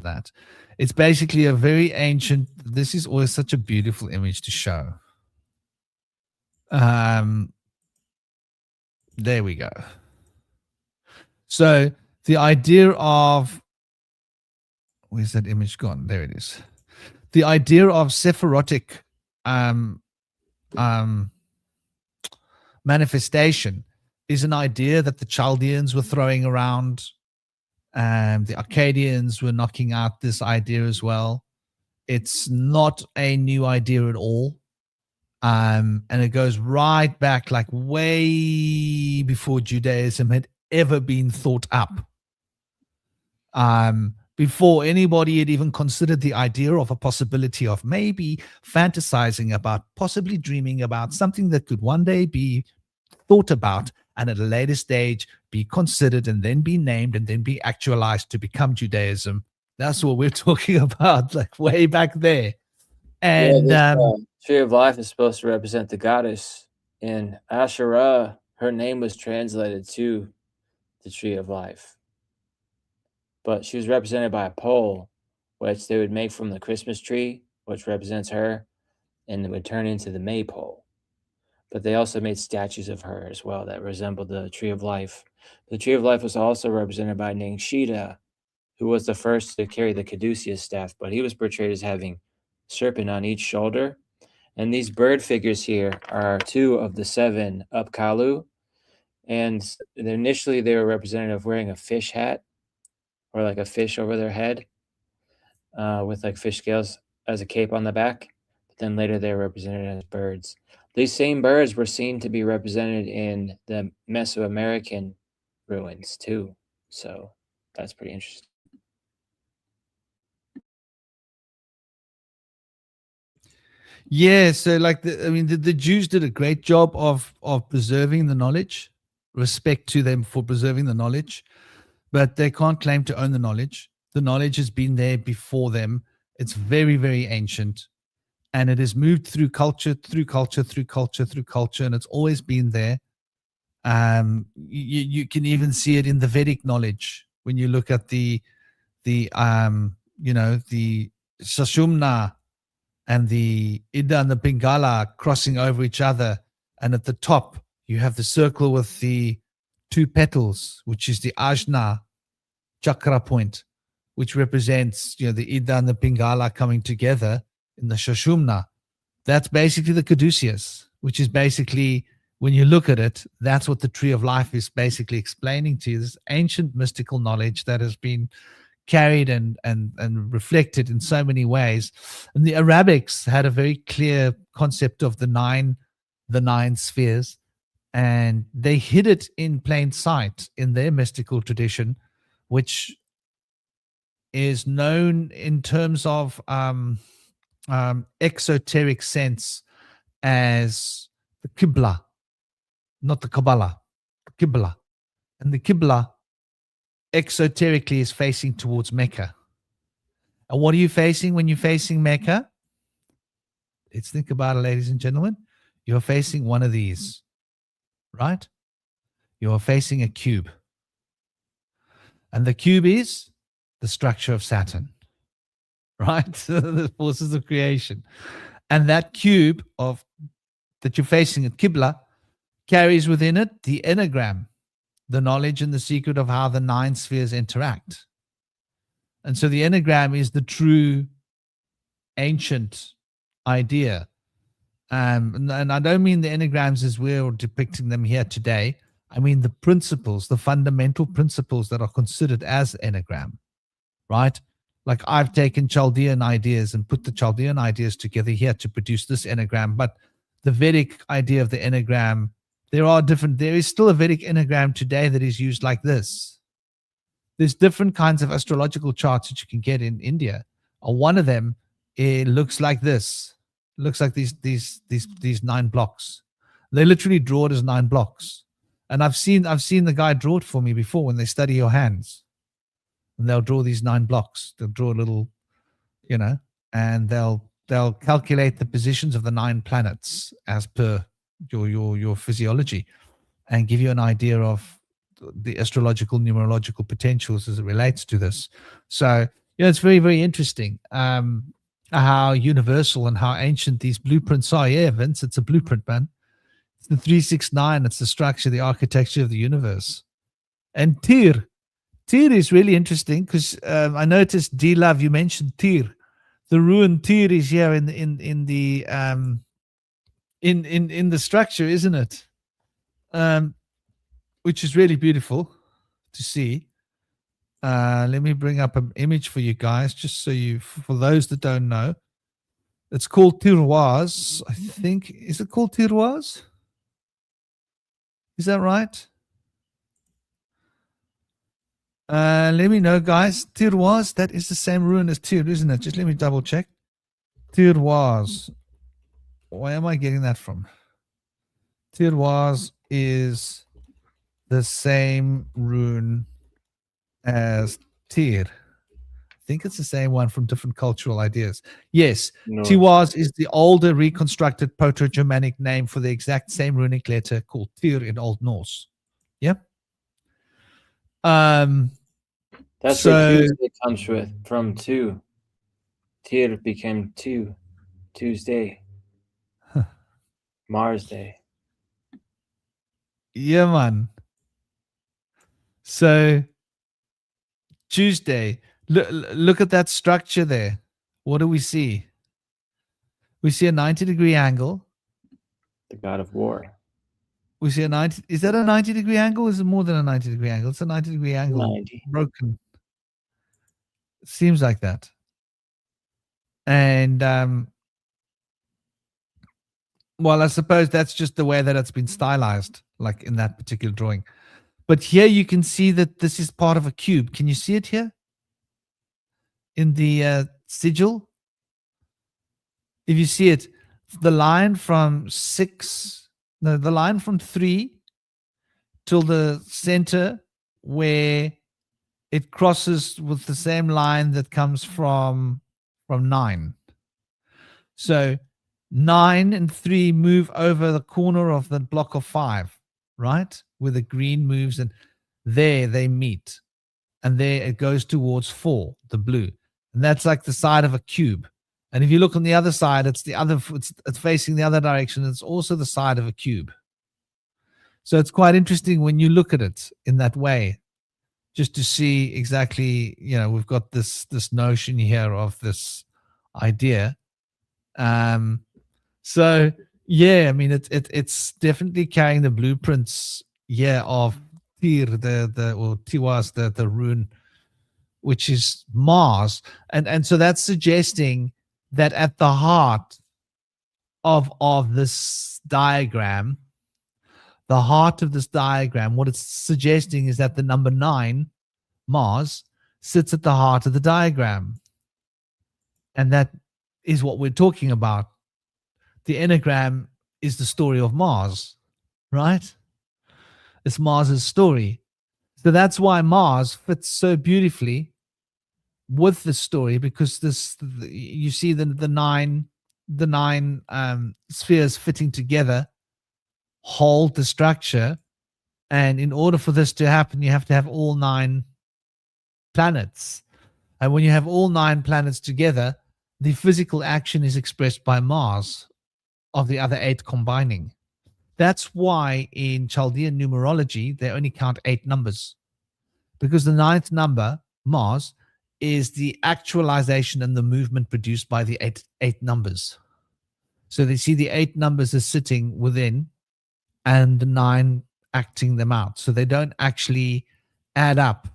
that. It's basically a very ancient, this is always such a beautiful image to show. There we go. So the idea of, where's that image gone? There it is. The idea of Sephirotic manifestation is an idea that the Chaldeans were throwing around. The Akkadians were knocking out this idea as well. It's not a new idea at all. And it goes right back, like way before Judaism had ever been thought up. Before anybody had even considered the idea of a possibility of maybe fantasizing about, possibly dreaming about something that could one day be thought about and at a later stage be considered and then be named and then be actualized to become Judaism. That's what we're talking about, like way back there. And Tree of Life is supposed to represent the goddess. In Asherah, her name was translated to the Tree of Life. But she was represented by a pole, which they would make from the Christmas tree, which represents her, and it would turn into the maypole. But they also made statues of her as well that resembled the Tree of Life. The Tree of Life was also represented by Ningshita, who was the first to carry the caduceus staff, but he was portrayed as having serpent on each shoulder. And these bird figures here are 2 of the 7 Upkalu. And initially they were represented of wearing a fish hat or like a fish over their head with like fish scales as a cape on the back. But then later they were represented as birds. These same birds were seen to be represented in the Mesoamerican ruins too. So that's pretty interesting. Yeah, so like the Jews did a great job of preserving the knowledge. Respect to them for preserving the knowledge, but they can't claim to own the knowledge. The knowledge has been there before them. It's very, very ancient, and it has moved through culture, through culture, through culture, through culture, and it's always been there. You can even see it in the Vedic knowledge when you look at the Sushumna and the Ida and the Pingala crossing over each other, and at the top you have the circle with the 2 petals, which is the Ajna chakra point, which represents the Ida and the Pingala coming together in the Sushumna. That's basically the caduceus, which is basically, when you look at it, that's what the tree of life is basically explaining to you. This ancient mystical knowledge that has been carried and reflected in so many ways. And the Arabics had a very clear concept of the nine spheres, and they hid it in plain sight in their mystical tradition, which is known in terms of exoteric sense as the Qibla, not the Kabbalah, the Qibla. And the Qibla exoterically is facing towards Mecca. And what are you facing when you're facing Mecca? Let's think about it, ladies and gentlemen. You're facing one of these, right? You're facing a cube. And the cube is the structure of Saturn, right? The forces of creation. And that cube that you're facing at Qibla carries within it the enneagram, the knowledge and the secret of how the 9 spheres interact. And so the enneagram is the true ancient idea. And I don't mean the enneagrams as we're depicting them here today. I mean the principles, the fundamental principles that are considered as enneagram, right? Like I've taken Chaldean ideas and put the Chaldean ideas together here to produce this enneagram. But the Vedic idea of the enneagram, there is still a Vedic enneagram today that is used like this. There's different kinds of astrological charts that you can get in India. One of them, it looks like this. It looks like these 9 blocks. They literally draw it as 9 blocks. And I've seen the guy draw it for me before when they study your hands. And they'll draw these 9 blocks. They'll draw a little, and they'll calculate the positions of the 9 planets as per your physiology, and give you an idea of the astrological numerological potentials as it relates to this. So it's very, very interesting how universal and how ancient these blueprints are. Yeah, Vince, it's a blueprint, man. It's the 369. It's the structure, the architecture of the universe. And Tyr is really interesting because I noticed, D-Love, you mentioned Tyr. The rune Tyr is here in the structure, isn't it? Which is really beautiful to see. Let me bring up an image for you guys, just so for those that don't know. It's called Tiroise, I think. Is it called Tiroise? Is that right? Let me know, guys. Tiroise, that is the same rune as Tyr, isn't it? Just let me double check. Tiroise. Where am I getting that from? Tiroise is the same rune as Tyr. I think it's the same one from different cultural ideas. Yes, no. Tiroise is the older reconstructed Proto-Germanic name for the exact same runic letter called Tyr in Old Norse. Yep. That's where Tuesday comes from two. Tyr became Tuesday. Mars Day. Yeah, man. So Tuesday, look at that structure there. What do we see? We see a 90-degree angle. The god of war. We see is that a 90-degree angle? Or is it more than a 90-degree angle? It's a 90-degree angle. 90. Broken. It seems like that. And well, I suppose that's just the way that it's been stylized, like in that particular drawing. But here you can see that this is part of a cube. Can you see it here? In the sigil? If you see it, the line from 3 till the center where it crosses with the same line that comes from 9. So 9 and 3 move over the corner of the block of 5, right? Where the green moves, and there they meet. And there it goes towards 4, the blue. And that's like the side of a cube. And if you look on the other side, it's facing the other direction. It's also the side of a cube. So it's quite interesting when you look at it in that way, just to see exactly, we've got this notion here of this idea. So yeah, I mean, it's definitely carrying the blueprints, of Tir, or Tiwas, the rune, which is Mars, and so that's suggesting that at the heart of this diagram, what it's suggesting is that the number 9, Mars, sits at the heart of the diagram, and that is what we're talking about. The enneagram is the story of Mars, right? It's Mars's story. So that's why Mars fits so beautifully with the story, because you see the nine spheres fitting together hold the structure, and in order for this to happen, you have to have all 9 planets. And when you have all 9 planets together, the physical action is expressed by Mars, of the other 8 combining. That's why in Chaldean numerology, they only count 8 numbers, because the 9th number, Mars, is the actualization and the movement produced by the eight numbers. So they see the 8 numbers as sitting within and the 9 acting them out. So they don't actually add up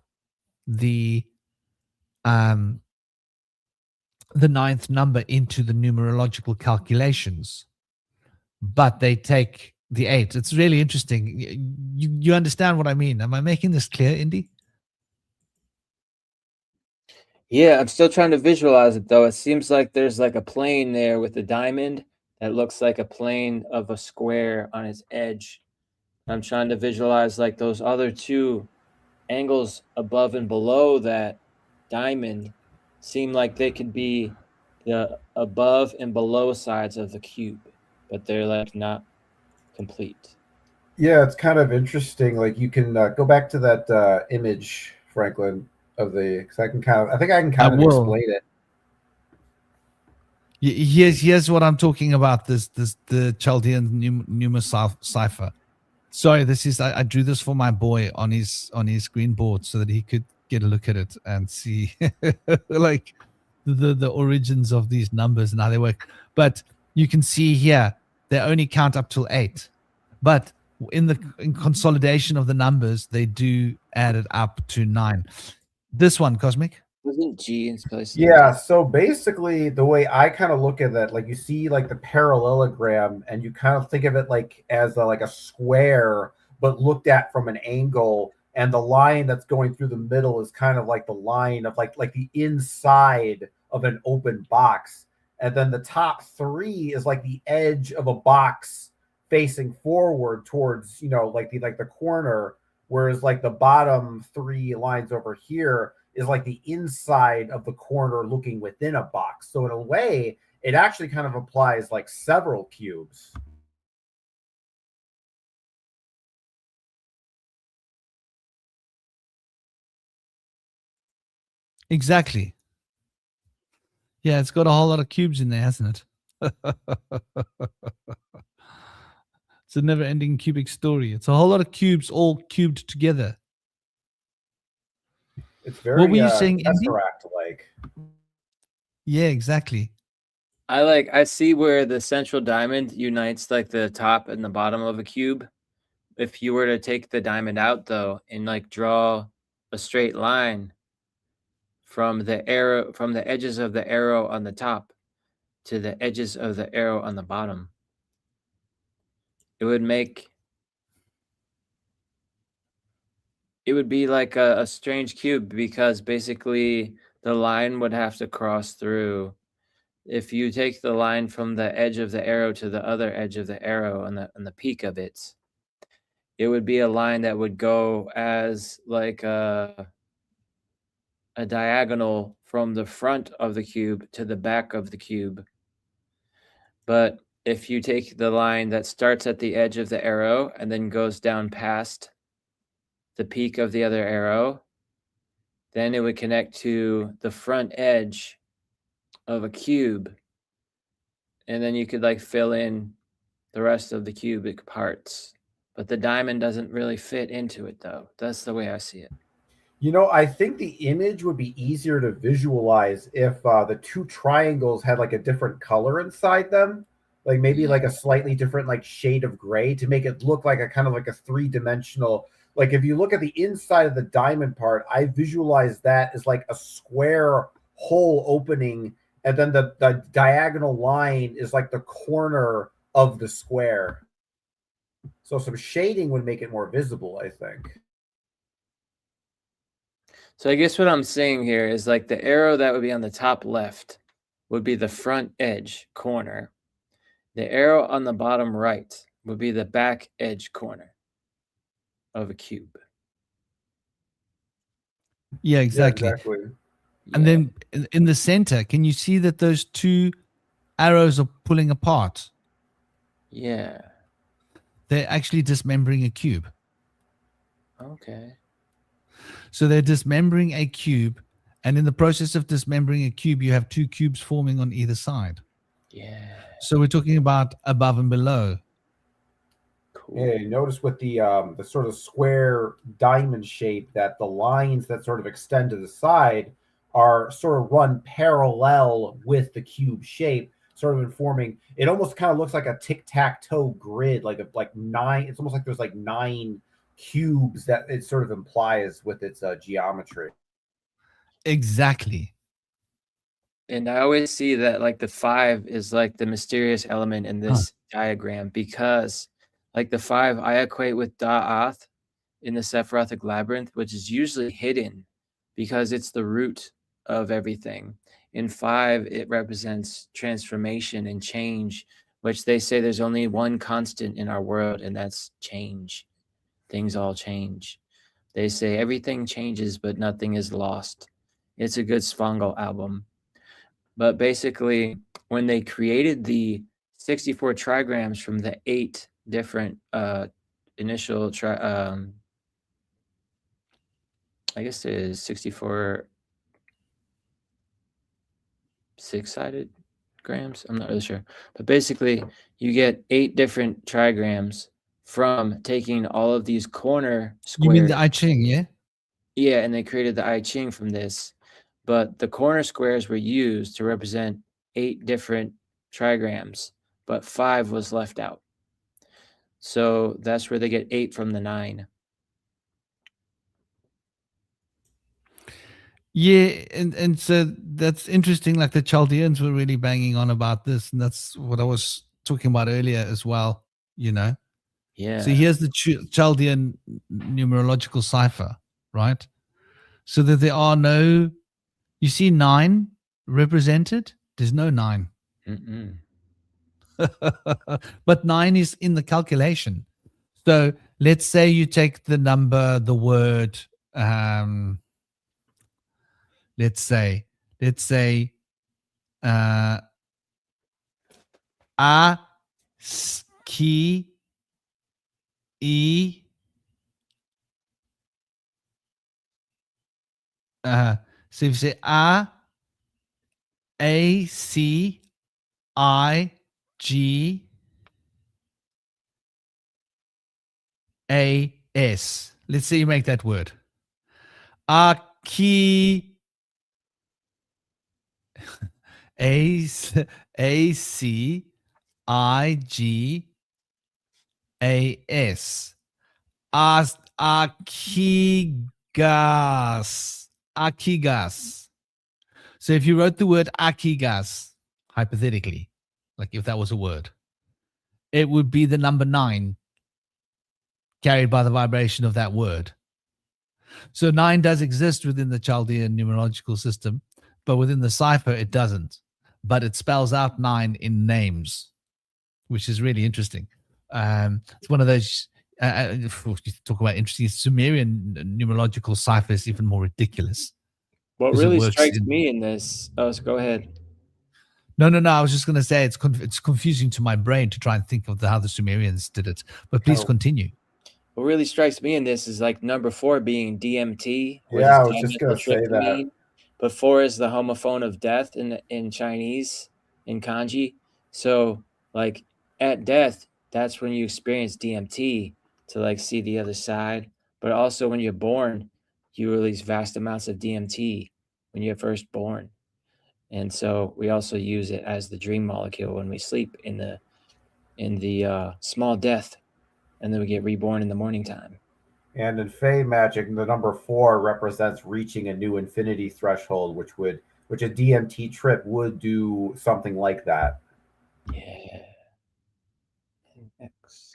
the 9th number into the numerological calculations, but they take the 8. It's really interesting. You understand what I mean? Am I making this clear, Indy? Yeah, I'm still trying to visualize it, though. It seems like there's like a plane there with a diamond that looks like a plane of a square on its edge. I'm trying to visualize like those other 2 angles above and below that diamond seem like they could be the above and below sides of the cube, but they're like not complete. Yeah, it's kind of interesting. Like you can go back to that image, Franklin, of the. Because I think I can kind of explain it. Here's what I'm talking about. The Chaldean numer cipher. Sorry, this is I drew this for my boy on his green board so that he could get a look at it and see like the origins of these numbers and how they work. But you can see here they only count up till 8, but in consolidation of the numbers, they do add it up to 9. This one, Cosmic. Wasn't G in place? Yeah, so basically the way I kind of look at that, like you see like the parallelogram and you kind of think of it like as like a square, but looked at from an angle, and the line that's going through the middle is kind of like the line of like the inside of an open box. And then the top 3 is like the edge of a box facing forward towards, like the corner, whereas like the bottom 3 lines over here is like the inside of the corner looking within a box. So in a way, it actually kind of applies like several cubes. Exactly. Yeah, it's got a whole lot of cubes in there, hasn't it? It's a never-ending cubic story. It's a whole lot of cubes all cubed together. It's very what were you saying, Tesseract-like. Yeah, exactly. I see where the central diamond unites like the top and the bottom of a cube. If you were to take the diamond out though and like draw a straight line from the edges of the arrow on the top to the edges of the arrow on the bottom, it would be like a strange cube, because basically the line would have to cross through. If you take the line from the edge of the arrow to the other edge of the arrow on the peak of it, it would be a line that would go as like a diagonal from the front of the cube to the back of the cube. But if you take the line that starts at the edge of the arrow and then goes down past the peak of the other arrow, then it would connect to the front edge of a cube. And then you could like fill in the rest of the cubic parts. But the diamond doesn't really fit into it, though. That's the way I see it. You know, I think the image would be easier to visualize if the two triangles had like a different color inside them, like maybe like a slightly different like shade of gray to make it look like a kind of like a three-dimensional. Like if you look at the inside of the diamond part, I visualize that as like a square hole opening, and then the diagonal line is like the corner of the square. So some shading would make it more visible, I think. So I guess what I'm saying here is like the arrow that would be on the top left would be the front edge corner. The arrow on the bottom right would be the back edge corner of a cube. Yeah, exactly. Yeah, exactly. And then in the center, can you see that those two arrows are pulling apart? Yeah. They're actually dismembering a cube. Okay. So they're dismembering a cube, and in the process of dismembering a cube, you have two cubes forming on either side. Yeah. So we're talking about above and below. Cool. Hey, notice with the sort of square diamond shape that the lines that sort of extend to the side are sort of run parallel with the cube shape, sort of informing. It almost kind of looks like a tic-tac-toe grid, like nine. It's almost like there's like 9 cubes that it sort of implies with its geometry. Exactly. And I always see that like the 5 is like the mysterious element in this diagram, because like the 5 I equate with Da'ath in the Sephirothic labyrinth, which is usually hidden because it's the root of everything. In 5, it represents transformation and change, which they say there's only one constant in our world, and that's change. Things all change. They say everything changes, but nothing is lost. It's a good Spangle album. But basically, when they created the 64 trigrams from the 8 different initial, I guess it is 64 6-sided grams. I'm not really sure. But basically, you get 8 different trigrams from taking all of these corner squares. You mean the I Ching, yeah? Yeah, and they created the I Ching from this. But the corner squares were used to represent 8 different trigrams, but 5 was left out. So that's where they get 8 from the 9. Yeah, and so that's interesting. Like the Chaldeans were really banging on about this, and that's what I was talking about earlier as well, you know? Yeah. So here's the Chaldean numerological cipher, right? So that there are no, you see 9 represented? There's no 9. Mm-mm. But 9 is in the calculation. So let's say you take the number, the word, let's say, a, ki, e, so if you say A, C, I, G, A, S. Let's say you make that word. Aki, A, C, I, G, A, S. Akigas. Akigas. So if you wrote the word Akigas, hypothetically, like if that was a word, it would be the number 9 carried by the vibration of that word. So 9 does exist within the Chaldean numerological system, but within the cipher, it doesn't. But it spells out 9 in names, which is really interesting. It's one of those, if you talk about interesting, Sumerian numerological cipher is even more ridiculous. What Because it really works strikes in- me in this, so go ahead. No. I was just going to say it's confusing to my brain to try and think of how the Sumerians did it. But please continue. What really strikes me in this is like number 4 being DMT, which Yeah, I is was just going to say that. dimethyltryptamine. But 4 is the homophone of death in Chinese, in kanji. So like at death, that's when you experience DMT to like see the other side. But also when you're born, you release vast amounts of DMT when you're first born. And so we also use it as the dream molecule when we sleep in the small death, and then we get reborn in the morning time. And in Fey magic, the number 4 represents reaching a new infinity threshold, which a DMT trip would do something like that. Yeah. X.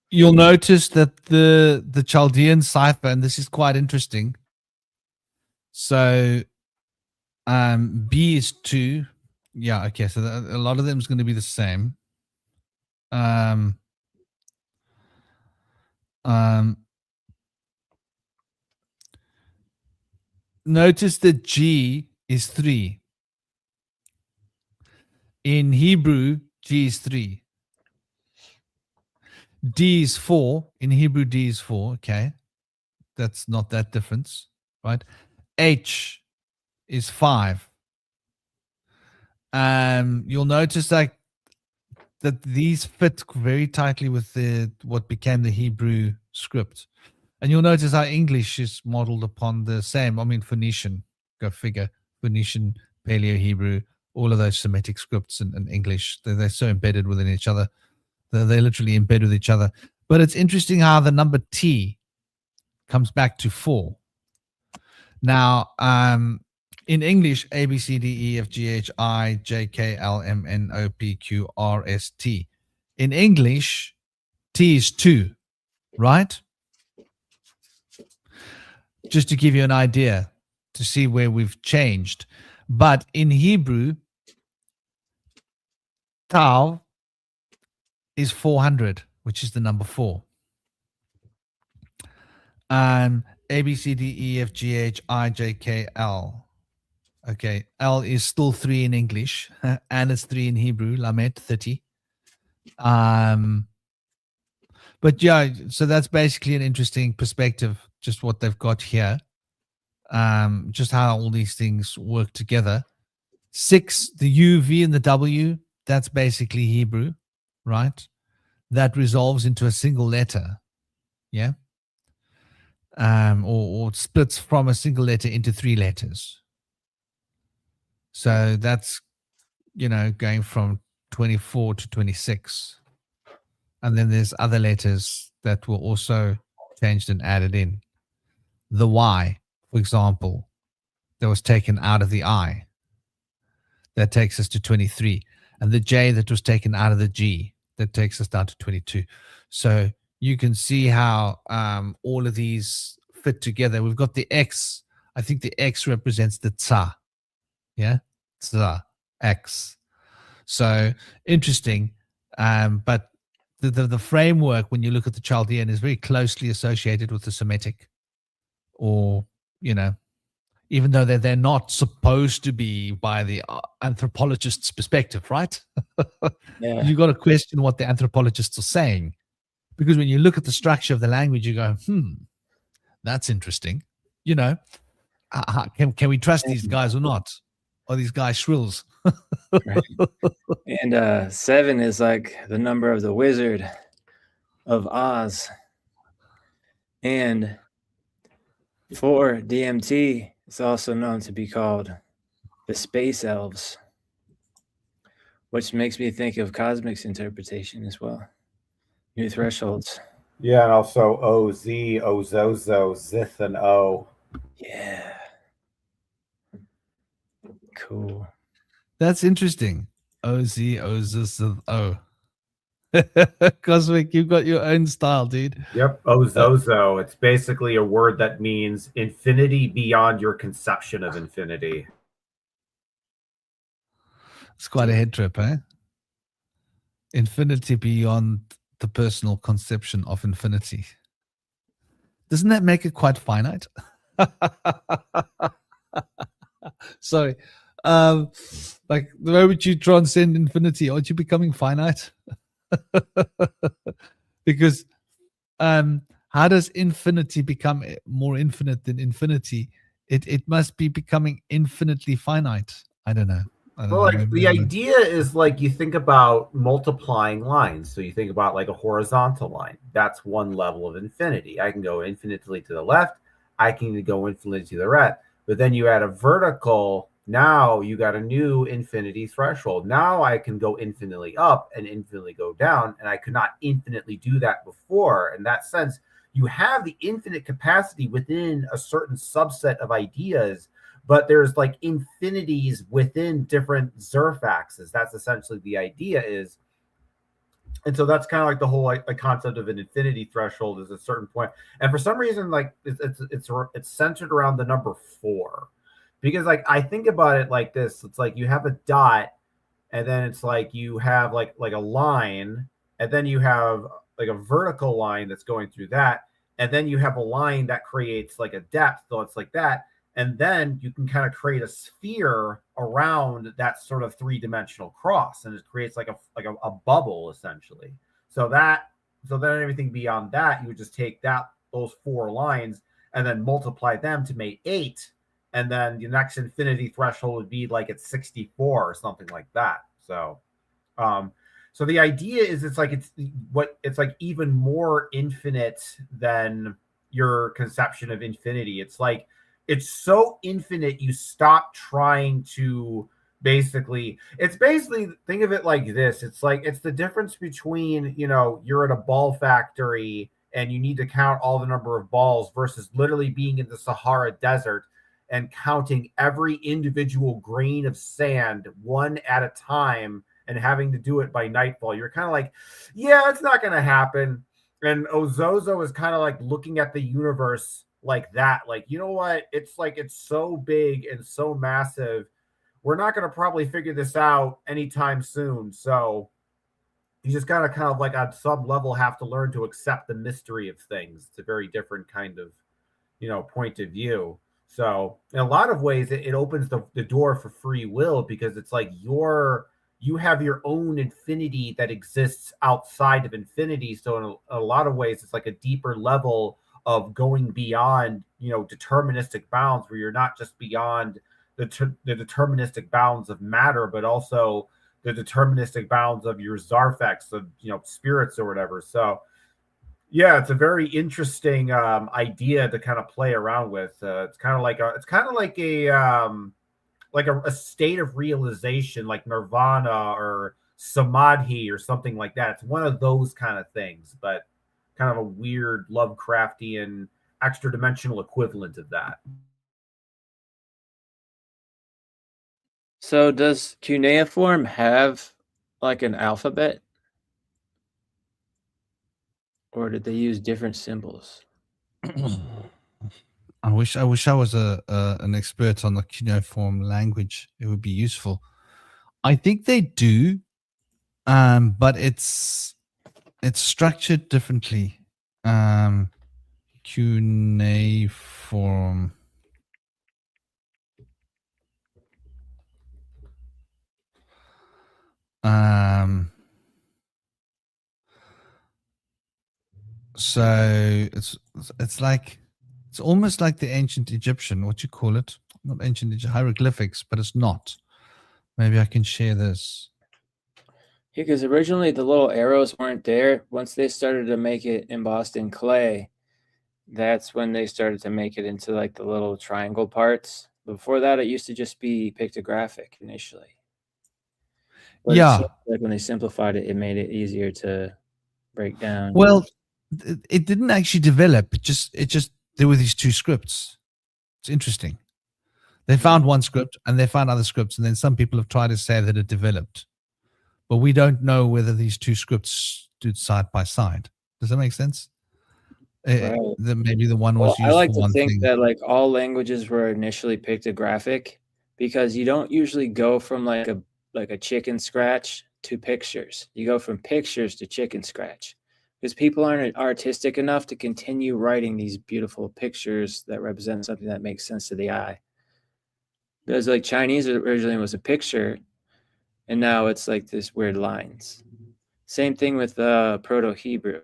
You'll notice that the Chaldean cipher, and this is quite interesting. So B is 2. Yeah, okay. So a lot of them is going to be the same. Notice that G is 3. In Hebrew, G is 3. D is 4. In Hebrew, D is 4. Okay. That's not that difference, right? H is 5. You'll notice that these fit very tightly with what became the Hebrew script. And you'll notice how English is modeled upon the same. I mean, Phoenician, go figure. Phoenician, Paleo-Hebrew, all of those Semitic scripts and English, they're so embedded within each other. They literally embed with each other. But it's interesting how the number T comes back to 4. Now, in English, A, B, C, D, E, F, G, H, I, J, K, L, M, N, O, P, Q, R, S, T. In English, T is 2, right? Just to give you an idea, to see where we've changed. But in Hebrew, Tau is 400, which is the number 4. A, B, C, D, E, F, G, H, I, J, K, L. Okay, L is still 3 in English, and it's 3 in Hebrew, Lamed, 30. But yeah, so that's basically an interesting perspective, just what they've got here. Just how all these things work together. 6, the U, V, and the W, that's basically Hebrew, right? That resolves into a single letter, yeah? Or splits from a single letter into 3 letters. So that's, going from 24 to 26. And then there's other letters that were also changed and added in. The Y, for example, that was taken out of the I. That takes us to 23. And the J that was taken out of the G, that takes us down to 22. So you can see how all of these fit together. We've got the X. I think the X represents the Tsa. Yeah? Tsa, X. So interesting. But the framework, when you look at the Chaldean, is very closely associated with the Semitic. Or, even though they're not supposed to be by the anthropologist's perspective, right? Yeah. You got to question what the anthropologists are saying. Because when you look at the structure of the language, you go, that's interesting. Can we trust these guys or not? Are these guys shrills? Right. And 7 is like the number of the Wizard of Oz. And 4, DMT, is also known to be called the Space Elves, which makes me think of Cosmic's interpretation as well. New thresholds. Yeah, and also OZ, Ozozo, Zith, and O. Yeah. Cool. That's interesting. OZ, Ozus, O. Cosmic, you've got your own style, dude. Yep, Ozozo. It's basically a word that means infinity beyond your conception of infinity. It's quite a head trip, eh? Infinity beyond the personal conception of infinity. Doesn't that make it quite finite? Sorry. Like the moment you transcend infinity, aren't you becoming finite? Because how does infinity become more infinite than infinity? It must be becoming infinitely finite. I don't know. Well, like the idea is like you think about multiplying lines. So you think about like a horizontal line. That's one level of infinity. I can go infinitely to the left. I can go infinitely to the right. But then you add a vertical. Now you got a new infinity threshold. Now I can go infinitely up and infinitely go down. And I could not infinitely do that before. In that sense, you have the infinite capacity within a certain subset of ideas, but there's like infinities within different Zerf axes. That's essentially the idea is. And so that's kind of like the whole like concept of an infinity threshold is a certain point. And for some reason, like it's centered around the number 4, because like I think about it like this. It's like you have a dot, and then it's like you have like a line, and then you have like a vertical line that's going through that, and then you have a line that creates like a depth. So it's like that. And then you can kind of create a sphere around that sort of 3-dimensional cross, and it creates like a bubble essentially. So then everything beyond that, you would just take those 4 lines and then multiply them to make 8, and then the next infinity threshold would be like at 64 or something like that. So, so the idea is it's like even more infinite than your conception of infinity. It's like it's so infinite you stop trying to basically think of it like this. It's like it's the difference between, you're at a ball factory and you need to count all the number of balls versus literally being in the Sahara Desert and counting every individual grain of sand one at a time and having to do it by nightfall. You're kind of like, yeah, it's not going to happen. And Ozozo is kind of like looking at the universe like that. Like, you know what? It's like, it's so big and so massive. We're not going to probably figure this out anytime soon. So you just kind of like on some level have to learn to accept the mystery of things. It's a very different kind of, point of view. So in a lot of ways, it opens the door for free will, because it's like you have your own infinity that exists outside of infinity. So in a lot of ways, it's like a deeper level of going beyond, deterministic bounds, where you're not just beyond the deterministic bounds of matter, but also the deterministic bounds of your Zarfex, of, spirits or whatever. So yeah, it's a very interesting idea to kind of play around with. It's kind of like a state of realization, like nirvana or samadhi or something like that. It's one of those kind of things, but kind of a weird Lovecraftian extra dimensional equivalent of that. So does cuneiform have like an alphabet? Or did they use different symbols? I wish I was an expert on the cuneiform language. It would be useful. I think they do, but it's structured differently. Cuneiform. So it's like, it's almost like the ancient Egyptian. What you call it? Not ancient Egyptian, hieroglyphics, but it's not. Maybe I can share this. Yeah, because originally the little arrows weren't there. Once they started to make it embossed in clay, that's when they started to make it into like the little triangle parts. Before that, it used to just be pictographic initially. But Yeah. like when they simplified it, it made it easier to break down. Well, it didn't actually develop. It just there were these 2 scripts. It's interesting. They found one script and they found other scripts, and then some people have tried to say that it developed, but we don't know whether these 2 scripts stood side by side. Does that make sense? Right. Maybe the one was used I like for to one think thing. that like all languages were initially pictographic, because you don't usually go from like a chicken scratch to pictures. You go from pictures to chicken scratch, because people aren't artistic enough to continue writing these beautiful pictures that represent something that makes sense to the eye. Because like Chinese originally was a picture, and now it's like this weird lines. Same thing with Proto-Hebrew.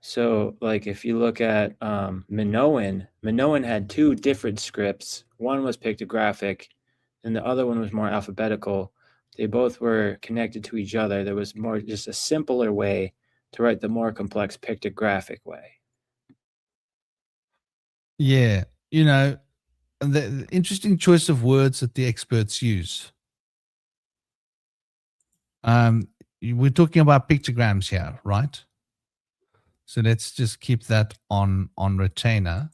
So like if you look at Minoan had two different scripts. One was pictographic, and the other one was more alphabetical. They both were connected to each other. There was more just a simpler way to write the more complex pictographic way. Yeah, you know, the interesting choice of words that the experts use. We're talking about pictograms here, right? So let's just keep that on retainer.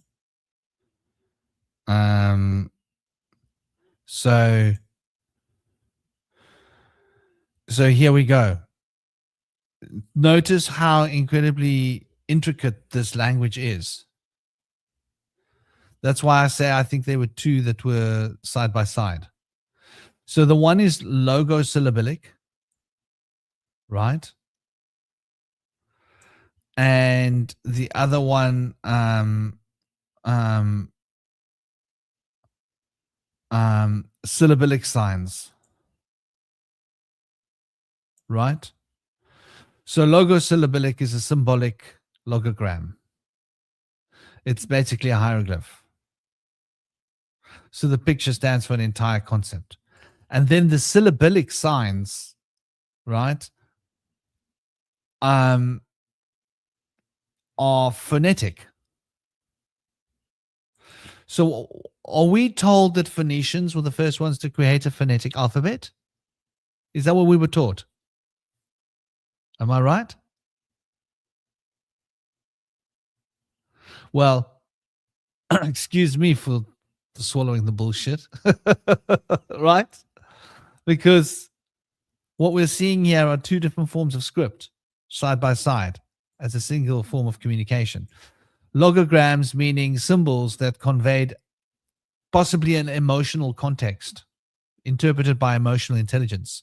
So here we go. Notice how incredibly intricate this language is. That's why I say I think there were two that were side by side. So the one is logosyllabic, right? And the other one, syllabic signs, right? So logosyllabic is a symbolic logogram. It's basically a hieroglyph. So the picture stands for an entire concept. And then the syllabic signs, right, are phonetic. So are we told that Phoenicians were the first ones to create a phonetic alphabet? Is that what we were taught? Am I right? Well, excuse me for swallowing the bullshit, right? Because what we're seeing here are two different forms of script side by side as a single form of communication. Logograms meaning symbols that conveyed possibly an emotional context interpreted by emotional intelligence,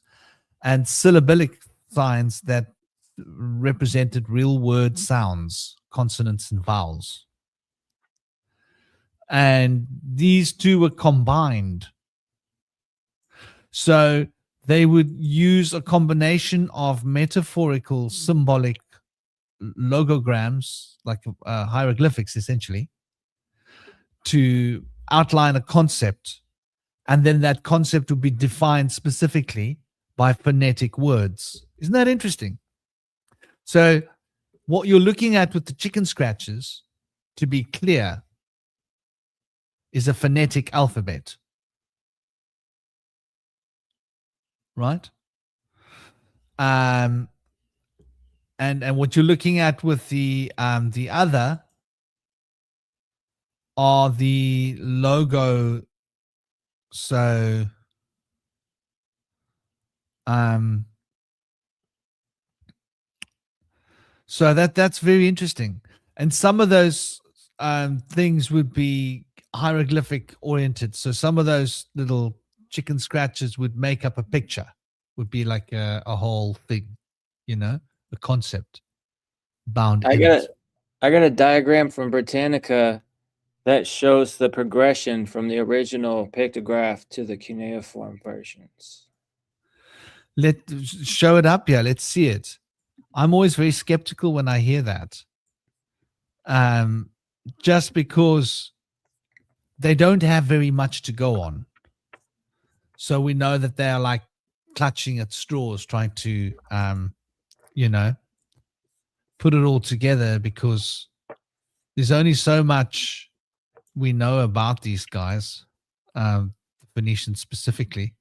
and syllabic signs that represented real word sounds, consonants and vowels. And these two were combined. So they would use a combination of metaphorical, symbolic logograms, like hieroglyphics essentially, to outline a concept. And then that concept would be defined specifically by phonetic words. Isn't that interesting? So what you're looking at with the chicken scratches, to be clear, is a phonetic alphabet. Right? And what you're looking at with the other are the logo. So so that's very interesting. And some of those things would be hieroglyphic oriented. So some of those little chicken scratches would make up a picture, would be like a whole thing, you know, a concept bound in it. I got a diagram from Britannica that shows the progression from the original pictograph to the cuneiform versions. Show it up here. Let's see it. I'm always very skeptical when I hear that. Just because they don't have very much to go on. So we know that they're like clutching at straws, trying to, you know, put it all together, because there's only so much we know about these guys, the Phoenicians specifically.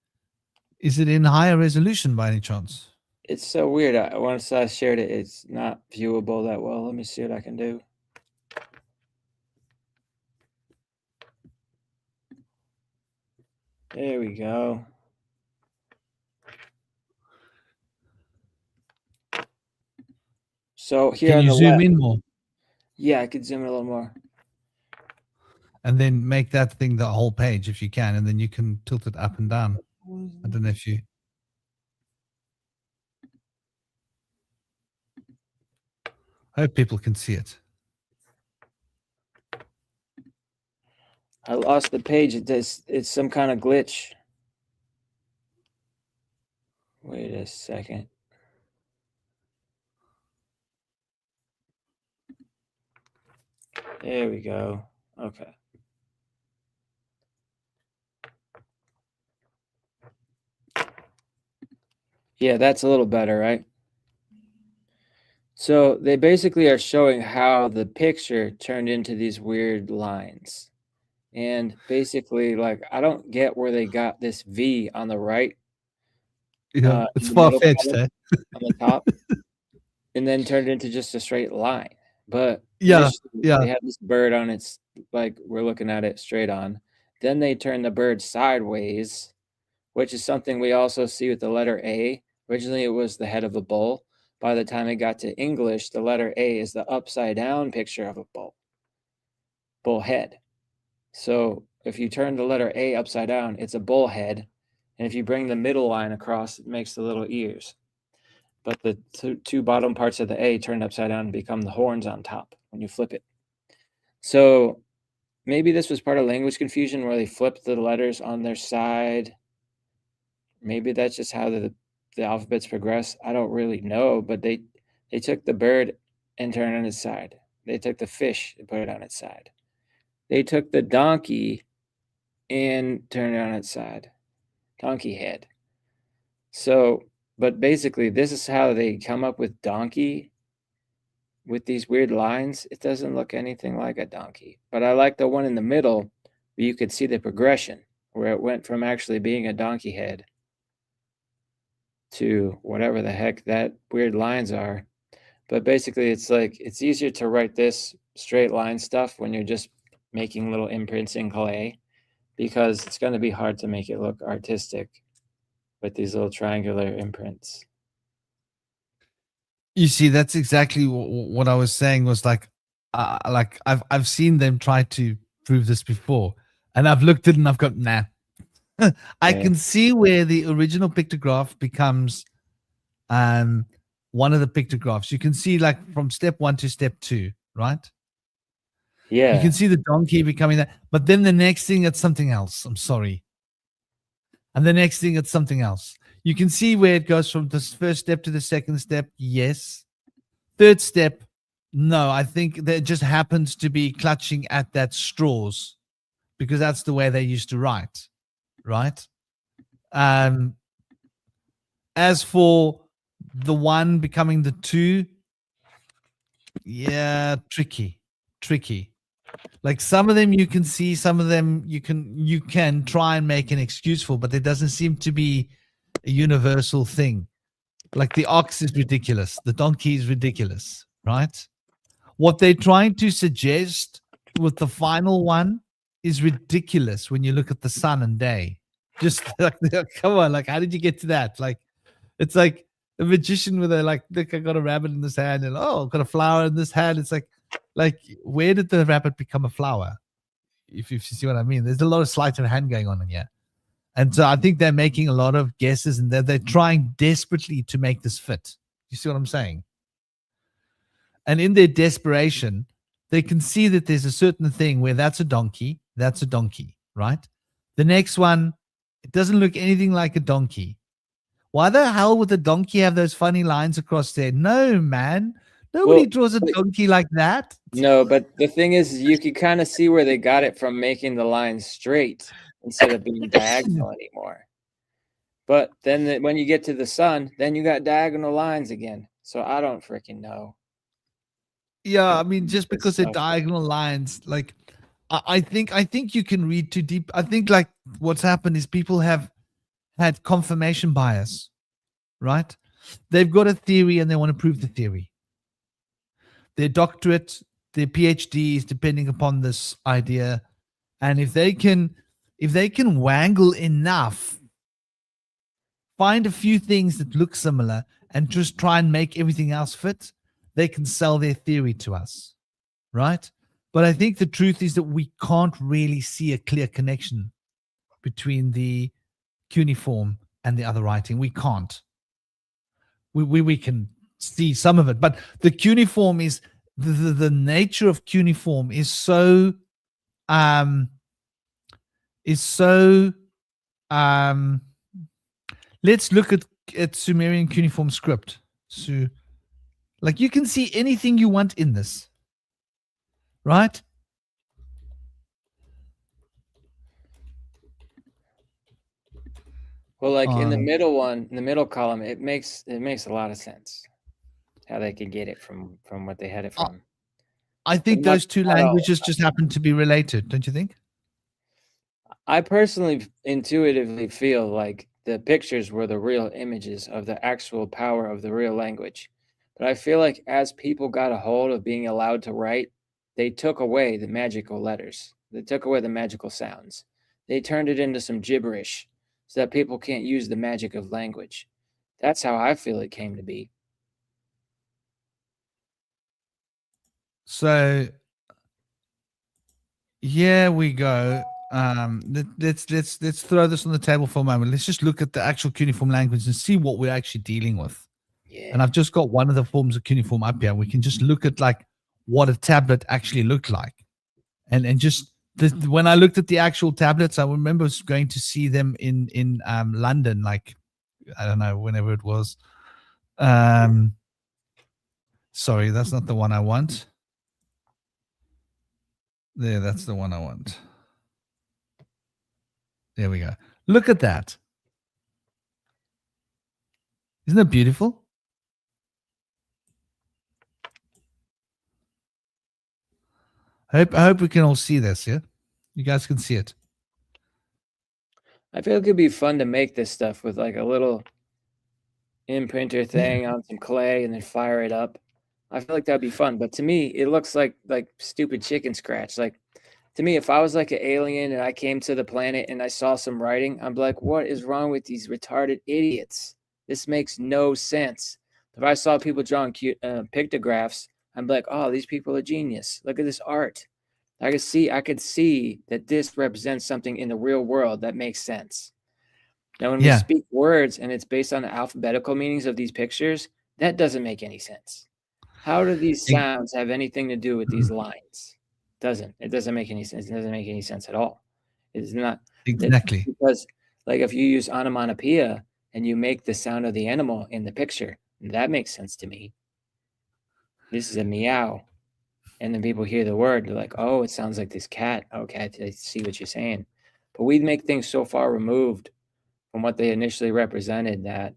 Is it in higher resolution by any chance? It's so weird. Once I shared it, it's not viewable that well. Let me see what I can do. There we go. So here can on you the zoom left, in more? Yeah, I could zoom in a little more. And then make that thing the whole page if you can, and then you can tilt it up and down. I don't know if you... I hope people can see it. I lost the page. It's some kind of glitch. Wait a second. There we go. Okay. Yeah, that's a little better, right? So they basically are showing how the picture turned into these weird lines. And basically, like, I don't get where they got this V on the right, Yeah, in it's the middle far-fetched, column, eh? on the top, and then turned into just a straight line. But Yeah, initially, yeah. they had this bird on its, like, we're looking at it straight on. Then they turned the bird sideways, which is something we also see with the letter A. Originally, it was the head of a bull. By the time it got to English, the letter A is the upside down picture of a bull head. So if you turn the letter A upside down, it's a bull head. And if you bring the middle line across, it makes the little ears. But the two bottom parts of the A turned upside down and become the horns on top when you flip it. So maybe this was part of language confusion where they flipped the letters on their side. Maybe that's just how the alphabets progress. I don't really know, but they took the bird and turned it on its side. They took the fish and put it on its side. They took the donkey and turned it on its side. Donkey head. So, but basically, this is how they come up with donkey with these weird lines. It doesn't look anything like a donkey. But I like the one in the middle where you could see the progression, where it went from actually being a donkey head to whatever the heck that weird lines are. But basically, it's like, it's easier to write this straight line stuff when you're just making little imprints in clay, because it's going to be hard to make it look artistic with these little triangular imprints. You see, that's exactly what I was saying. Was like I've seen them try to prove this before, and I've looked at it and I've got nah. I Okay. can see where the original pictograph becomes one of the pictographs. You can see like from step 1 to step 2, right? Yeah. You can see the donkey becoming that, but then the next thing it's something else. I'm sorry. And the next thing it's something else. You can see where it goes from the first step to the second step. Yes. Third step. No, I think that just happens to be clutching at that straws because that's the way they used to write. Right. As for the 1 becoming the 2, yeah, tricky. Like some of them you can see, some of them you can try and make an excuse for, but there doesn't seem to be a universal thing. Like the ox is ridiculous, the donkey is ridiculous, right? What they're trying to suggest with the final one is ridiculous when you look at the sun and day. Just like, come on, like how did you get to that? Like it's like a magician with a like, look, I got a rabbit in this hand, and oh, I've got a flower in this hand. It's like where did the rabbit become a flower? If you see what I mean, there's a lot of sleight of hand going on in here. And so I think they're making a lot of guesses, and they're trying desperately to make this fit. You see what I'm saying? And in their desperation, they can see that there's a certain thing where that's a donkey, right? The next one, it doesn't look anything like a donkey. Why the hell would the donkey have those funny lines across there? No, man. Nobody draws a donkey like that. No, but the thing is, you can kind of see where they got it from making the lines straight instead of being diagonal anymore. But then when you get to the sun, then you got diagonal lines again. So I don't freaking know. Yeah, I mean, just because they're diagonal lines, like I think you can read too deep. I think like what's happened is people have had confirmation bias, right? They've got a theory and they want to prove the theory. Their doctorate, their PhDs, depending upon this idea, and if they can wangle enough, find a few things that look similar, and just try and make everything else fit, they can sell their theory to us, right? But I think the truth is that we can't really see a clear connection between the cuneiform and the other writing. We can't. We can see some of it, but the cuneiform is the nature of cuneiform is so is so. Let's look at Sumerian cuneiform script. So, like, you can see anything you want in this, right? Well, like in the middle one, in the middle column, it makes a lot of sense how they could get it from what they had it from. I think But not- those two not all. languages just happen to be related, don't you think? I personally intuitively feel like the pictures were the real images of the actual power of the real language. But I feel like as people got a hold of being allowed to write, they took away the magical letters. They took away the magical sounds. They turned it into some gibberish so that people can't use the magic of language. That's how I feel it came to be. So here we go. Let's throw this on the table for a moment. Let's just look at the actual cuneiform language and see what we're actually dealing with. Yeah. And I've just got one of the forms of cuneiform up here. We can just look at like what a tablet actually looked like, and just when I looked at the actual tablets, I remember going to see them in London, like I don't know, whenever it was. Sorry, that's not the one I want. There, that's the one I want. There we go. Look at that. Isn't that beautiful? I hope we can all see this, yeah? You guys can see it. I feel it could be fun to make this stuff with like a little imprinter thing on some clay and then fire it up. I feel like that'd be fun. But to me, it looks like stupid chicken scratch. Like to me, if I was like an alien and I came to the planet and I saw some writing, I'm like, what is wrong with these retarded idiots? This makes no sense. If I saw people drawing cute pictographs, I'm like, oh, these people are genius. Look at this art. I could see that this represents something in the real world that makes sense. Now, when we speak words and it's based on the alphabetical meanings of these pictures, that doesn't make any sense. How do these sounds have anything to do with these lines? It doesn't make any sense. It doesn't make any sense at all. It's not exactly because, like, if you use onomatopoeia and you make the sound of the animal in the picture, that makes sense to me. This is a meow. And then people hear the word, they're like, oh, it sounds like this cat. Okay, I see what you're saying. But we make things so far removed from what they initially represented that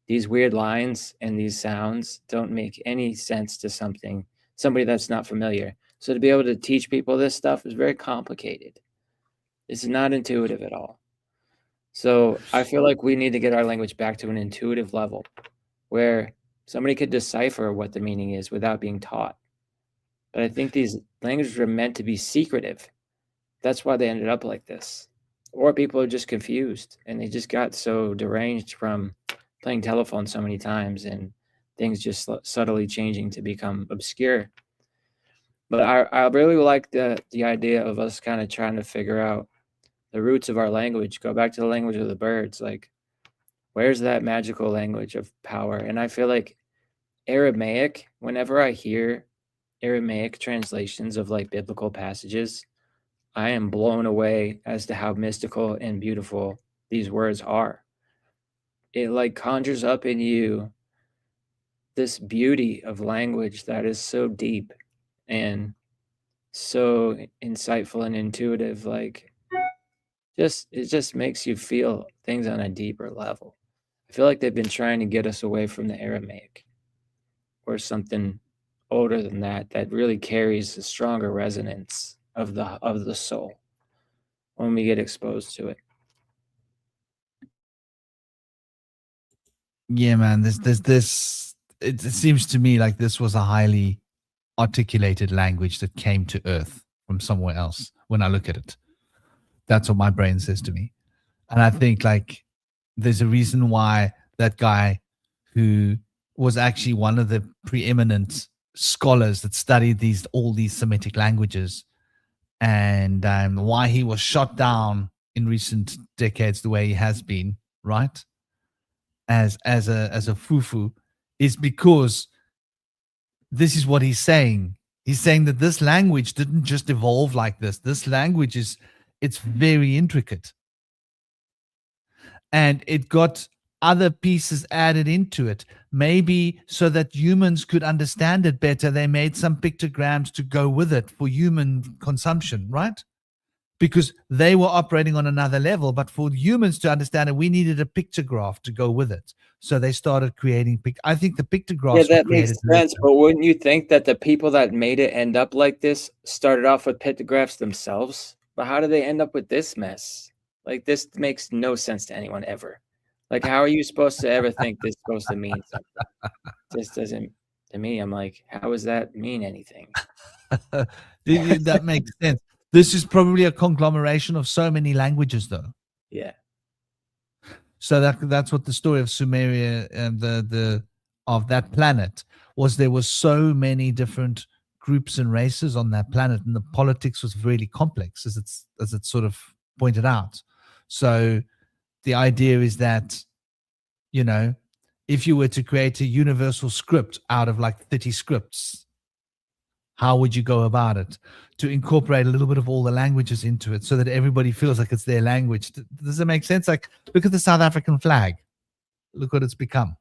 these weird lines and these sounds don't make any sense to somebody that's not familiar. So to be able to teach people this stuff is very complicated. It's not intuitive at all. So I feel like we need to get our language back to an intuitive level where somebody could decipher what the meaning is without being taught. But I think these languages are meant to be secretive. That's why they ended up like this. Or people are just confused and they just got so deranged from playing telephone so many times and things just subtly changing to become obscure. But I really like the idea of us kind of trying to figure out the roots of our language, go back to the language of the birds. Like, where's that magical language of power? And I feel like Aramaic, whenever I hear Aramaic translations of like biblical passages, I am blown away as to how mystical and beautiful these words are. It like conjures up in you this beauty of language that is so deep and so insightful and intuitive. Like it just makes you feel things on a deeper level. I feel like they've been trying to get us away from the Aramaic or something older than that really carries a stronger resonance of the soul when we get exposed to it. Yeah, man. It seems to me like this was a highly articulated language that came to Earth from somewhere else. When I look at it, that's what my brain says to me. And I think like there's a reason why that guy who was actually one of the preeminent scholars that studied all these Semitic languages, and why he was shot down in recent decades the way he has been, right? As a fufu, is because this is what he's saying. He's saying that this language didn't just evolve like this. This language it's very intricate. And it got other pieces added into it. Maybe so that humans could understand it better, they made some pictograms to go with it for human consumption, right? Because they were operating on another level, but for humans to understand it, we needed a pictograph to go with it. So they started creating I think the pictographs Yeah, were that makes created sense. later. But wouldn't you think that the people that made it end up like this started off with pictographs themselves? But how did they end up with this mess? Like, this makes no sense to anyone ever. Like, how are you supposed to ever think this is supposed to mean something? This doesn't, to me, I'm like, how does that mean anything? That makes sense. This is probably a conglomeration of so many languages, though. Yeah. So that's what the story of Sumeria and the of that planet was. There was so many different groups and races on that planet, and the politics was really complex, as it's sort of pointed out. So the idea is that, you know, if you were to create a universal script out of like 30 scripts, how would you go about it to incorporate a little bit of all the languages into it so that everybody feels like it's their language? Does it make sense? Like, look at the South African flag. Look what it's become.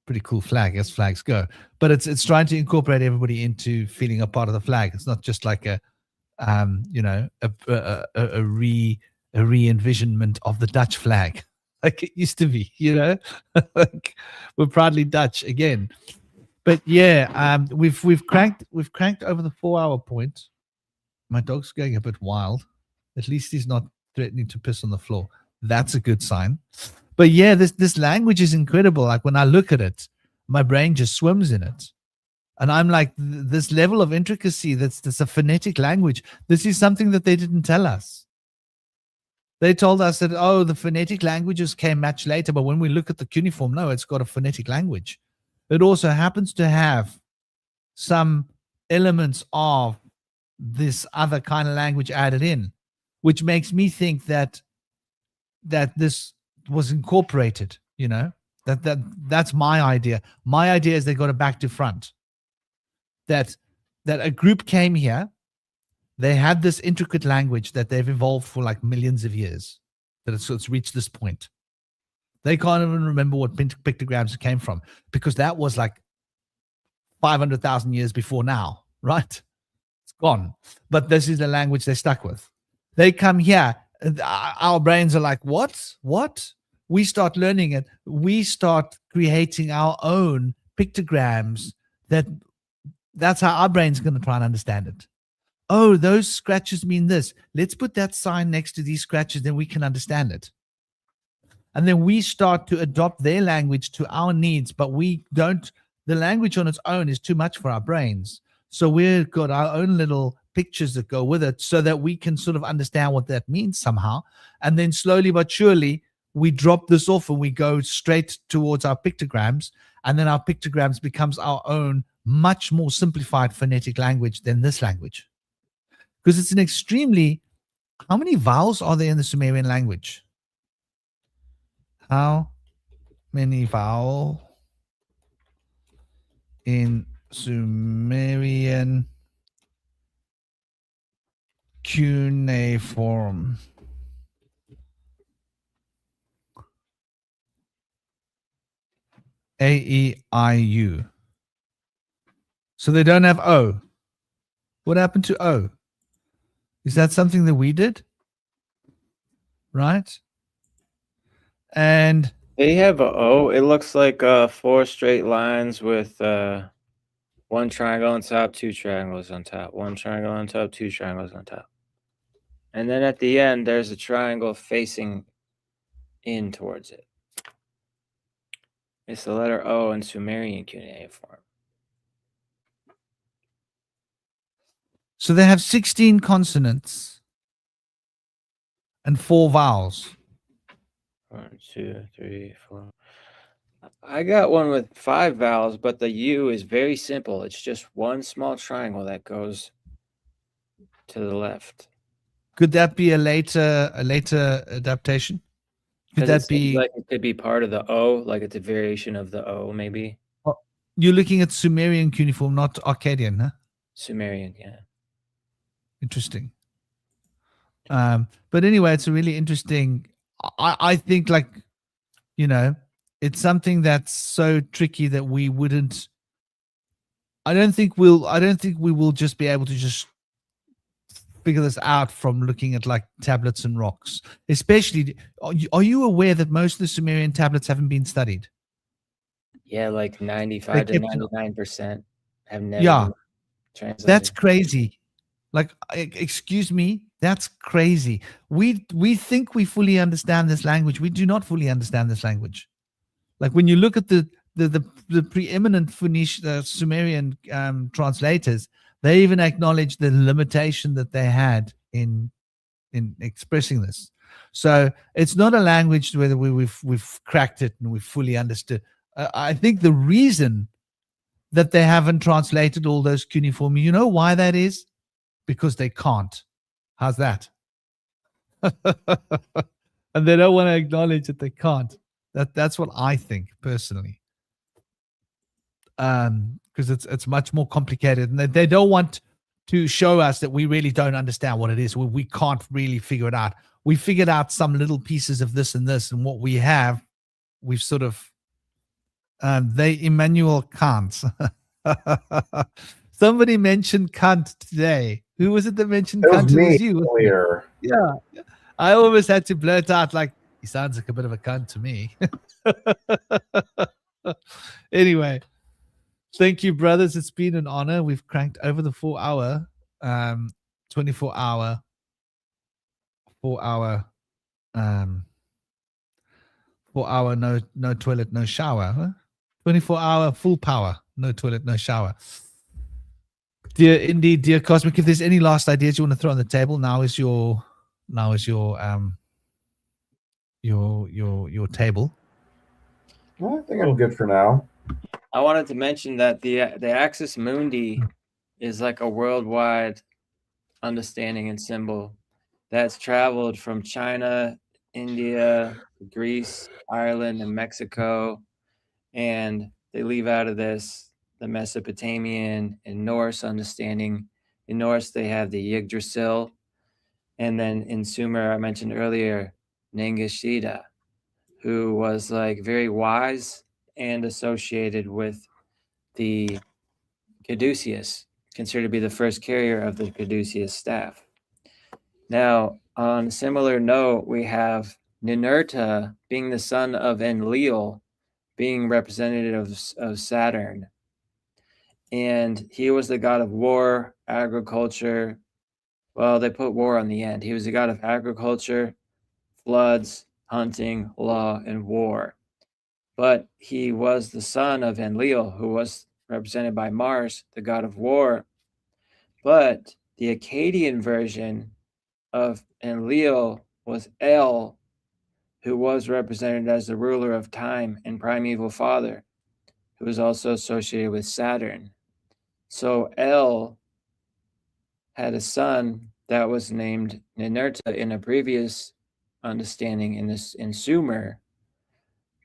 Pretty cool flag, as flags go. But it's trying to incorporate everybody into feeling a part of the flag. It's not just like a re-envisionment of the Dutch flag like it used to be, you know. Like, we're proudly Dutch again. But yeah, we've cranked over the 4-hour point. My dog's going a bit wild. At least he's not threatening to piss on the floor. That's a good sign. But yeah, this language is incredible. Like, when I look at it, my brain just swims in it. And I'm like, this level of intricacy, that's a phonetic language. This is something that they didn't tell us. They told us that, oh, the phonetic languages came much later. But when we look at the cuneiform, no, it's got a phonetic language. It also happens to have some elements of this other kind of language added in, which makes me think that this was incorporated, you know. That's my idea. My idea is they got it back to front. That a group came here, they had this intricate language that they've evolved for like millions of years, that it's reached this point. They can't even remember what pictograms came from, because that was like 500,000 years before now, right? It's gone. But this is the language they stuck with. They come here, our brains are like, what? We start learning it. We start creating our own pictograms. That's how our brain's going to try and understand it. Oh, those scratches mean this. Let's put that sign next to these scratches, then we can understand it. And then we start to adopt their language to our needs, but we don't. The language on its own is too much for our brains. So we've got our own little pictures that go with it so that we can sort of understand what that means somehow. And then slowly but surely, we drop this off and we go straight towards our pictograms. And then our pictograms becomes our own, much more simplified phonetic language than this language. Because it's an extremely... How many vowels are there in the Sumerian language? How many vowels in Sumerian cuneiform? A-E-I-U. So they don't have O. What happened to O? Is that something that we did? Right? And they have a O. It looks like 4 straight lines with 1 triangle on top, 2 triangles on top, 1 triangle on top, 2 triangles on top. And then at the end, there's a triangle facing in towards it. It's the letter O in Sumerian cuneiform. So they have 16 consonants and 4 vowels. 1, 2, 3, 4. I got one with 5 vowels, but the U is very simple. It's just 1 small triangle that goes to the left. Could that be a later adaptation? Could that be like it could be part of the O, like it's a variation of the O, maybe? Well, you're looking at Sumerian cuneiform, not Akkadian, huh? Sumerian, yeah. Interesting. But anyway, it's a really interesting. I think, like, it's something that's so tricky that we wouldn't. I don't think we will just be able to just figure this out from looking at like tablets and rocks. Especially, are you aware that most of the Sumerian tablets haven't been studied? Yeah, like 95 to kept it- 99% have never Yeah, been translated. that's crazy. Like, excuse me, that's crazy. We think we fully understand this language. We do not fully understand this language. Like, when you look at the preeminent Phoenician Sumerian translators, they even acknowledge the limitation that they had in expressing this. So it's not a language where we've cracked it and we've fully understood. I think the reason that they haven't translated all those cuneiform, you know why that is? Because they can't. How's that? And they don't want to acknowledge that they can't. That's what I think personally. Because it's much more complicated, and they don't want to show us that we really don't understand what it is. We can't really figure it out. We figured out some little pieces of this and this, and what we have, we've sort of Emmanuel Kant. Somebody mentioned Kant today. Who was it that mentioned It Kant? was It me was you. earlier. Yeah. I almost had to blurt out, like, he sounds like a bit of a cunt to me. Anyway, thank you, brothers. It's been an honor. We've cranked over the 4-hour, 24-hour, 4-hour, 4-hour, no toilet, no shower. Huh? 24-hour full power, no toilet, no shower. Dear Cosmic, if there's any last ideas you want to throw on the table, now is your table. Well, I think I'm good for now. I wanted to mention that the Axis Mundi is like a worldwide understanding and symbol that's traveled from China, India, Greece, Ireland, and Mexico. And they leave out of this the Mesopotamian and Norse understanding. In Norse, they have the Yggdrasil. And then in Sumer, I mentioned earlier, Nengashida, who was like very wise and associated with the caduceus, considered to be the first carrier of the caduceus staff. Now, on a similar note, we have Ninurta being the son of Enlil, being representative of Saturn. And he was the god of war, agriculture. Well, they put war on the end. He was the god of agriculture, floods, hunting, law, and war. But he was the son of Enlil, who was represented by Mars, the god of war. But the Akkadian version of Enlil was El, who was represented as the ruler of time and primeval father, who was also associated with Saturn. So El had a son that was named Ninurta in a previous understanding in Sumer,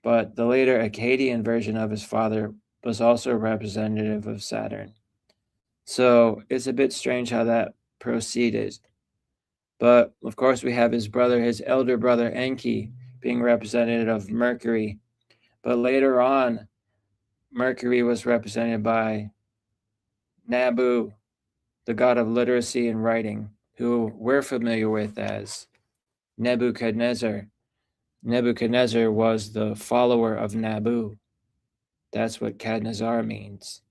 but the later Akkadian version of his father was also representative of Saturn. So it's a bit strange how that proceeded. But of course, we have his elder brother Enki, being representative of Mercury. But later on, Mercury was represented by Nabu, the god of literacy and writing, who we're familiar with as Nebuchadnezzar. Nebuchadnezzar was the follower of Nabu. That's what Kadnazar means.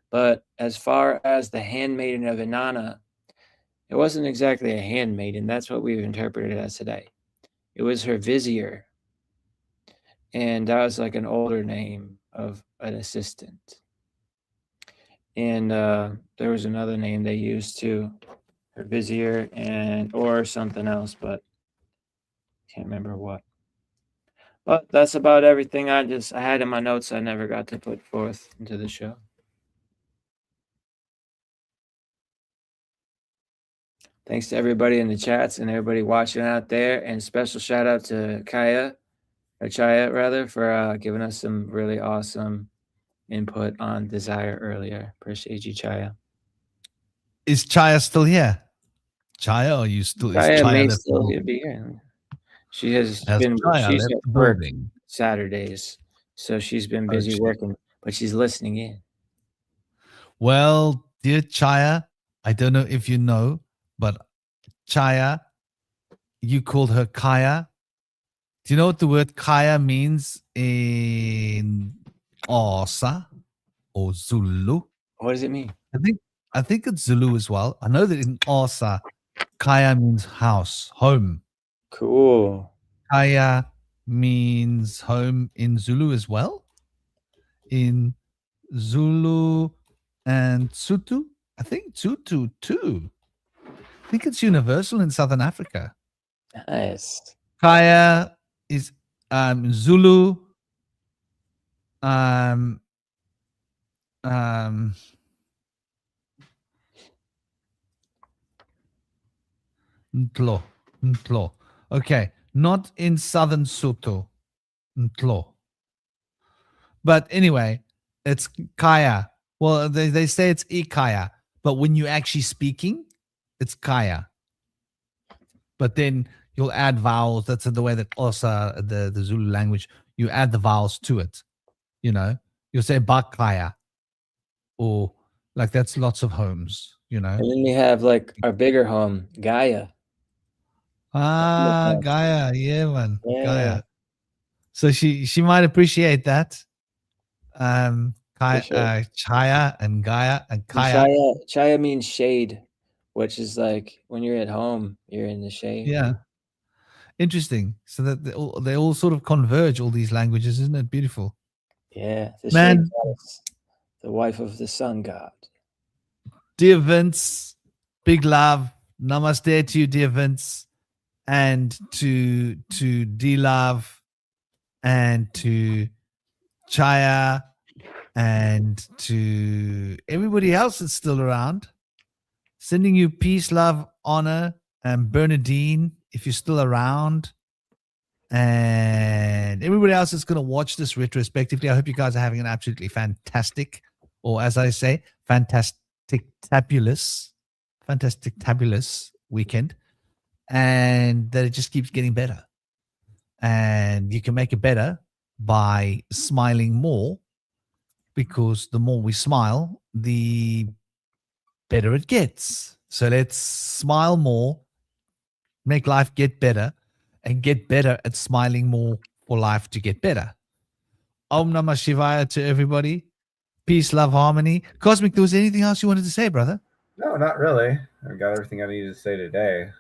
But as far as the handmaiden of Inanna, it wasn't exactly a handmaiden. That's what we've interpreted it as today. It was her vizier. And that was like an older name of an assistant. And there was another name they used too, her vizier or something else, but can't remember what. But that's about everything I had in my notes I never got to put forth into the show. Thanks to everybody in the chats and everybody watching out there. And special shout out to Chaya, for giving us some really awesome input on Desire earlier. Appreciate you, Chaya. Is Chaya still here? Chaya, or you still is Chaya Chaya may left the still building? be here. She has Has been. Chaya She's left at the work building? Saturdays, so she's been Oh, busy shit. working, but she's listening in. Well, dear Chaya, I don't know if you know, but Chaya, you called her Kaya. Do you know what the word Kaya means in Xhosa or Zulu? What does it mean? I think it's Zulu as well. I know that in Xhosa, Kaya means house, home. Cool. Kaya means home in Zulu as well. In Zulu and Tutu. I think Tutu too. I think it's universal in Southern Africa. Nice. Kaya is Zulu. Ntlo. Ntlo. Okay. Not in Southern Soto. Ntlo. But anyway, it's Kaya. Well, they say it's Ikaya, but when you're actually speaking, it's Kaya. But then you'll add vowels. That's the way that Xhosa, the Zulu language, you add the vowels to it. You know, you'll say Bakaya, or like that's lots of homes, you know. And then we have like our bigger home, Gaia. Ah, Gaia, yeah, man, Yeah. Gaia. So she might appreciate that. Kaya, sure. Chaya and Gaia and And Kaya. Chaya means shade, which is like when you're at home, you're in the shade. Yeah, interesting. So that they all sort of converge. All these languages, isn't it beautiful? Yeah, the Man. shade goddess, the wife of the sun god. Dear Vince, big love. Namaste to you, dear Vince, and to D Love, and to Chaya, and to everybody else that's still around. Sending you peace, love, honor, and Bernadine, if you're still around. And everybody else that's going to watch this retrospectively, I hope you guys are having an absolutely fantastic, or as I say, fantastic-tabulous weekend. And that it just keeps getting better. And you can make it better by smiling more, because the more we smile, the better it gets. So let's smile more, make life get better, and get better at smiling more for life to get better. Om Namah Shivaya to everybody. Peace, love, harmony. Cosmic, was there anything else you wanted to say, brother? No, not really. I got everything I needed to say today.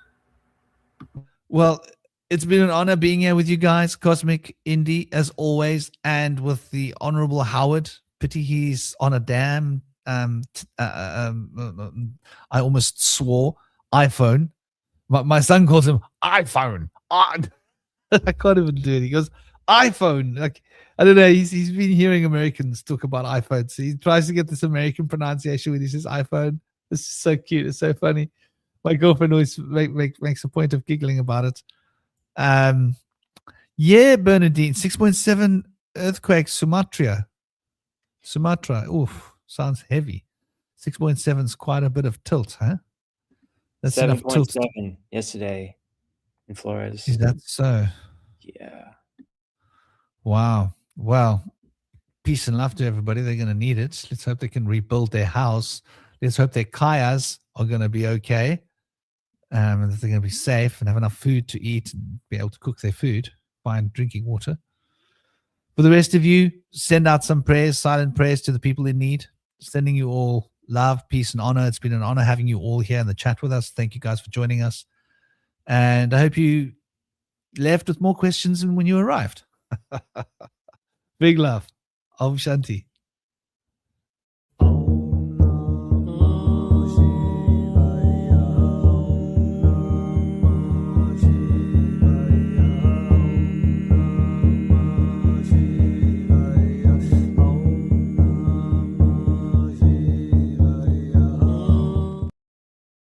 Well, it's been an honor being here with you guys, Cosmic, Indy, as always, and with the Honorable Howard. Pity he's on a damn, I almost swore, iPhone. My son calls him iPhone. I can't even do it. He goes, iPhone. Like, I don't know. He's been hearing Americans talk about iPhones. So he tries to get this American pronunciation when he says iPhone. This is so cute. It's so funny. My girlfriend always makes a point of giggling about it. Yeah, Bernadine, 6.7 earthquake, Sumatra. Oof, sounds heavy. 6.7 is quite a bit of tilt, huh? That's enough tilt. 7.7 yesterday in Flores. Is that so? Yeah. Wow. Well, peace and love to everybody. They're going to need it. Let's hope they can rebuild their house. Let's hope their kayas are going to be okay. And that they're going to be safe and have enough food to eat and be able to cook their food, find drinking water. For the rest of you, send out some prayers, silent prayers to the people in need. Sending you all love, peace, and honor. It's been an honor having you all here in the chat with us. Thank you guys for joining us. And I hope you left with more questions than when you arrived. Big love. Om Shanti.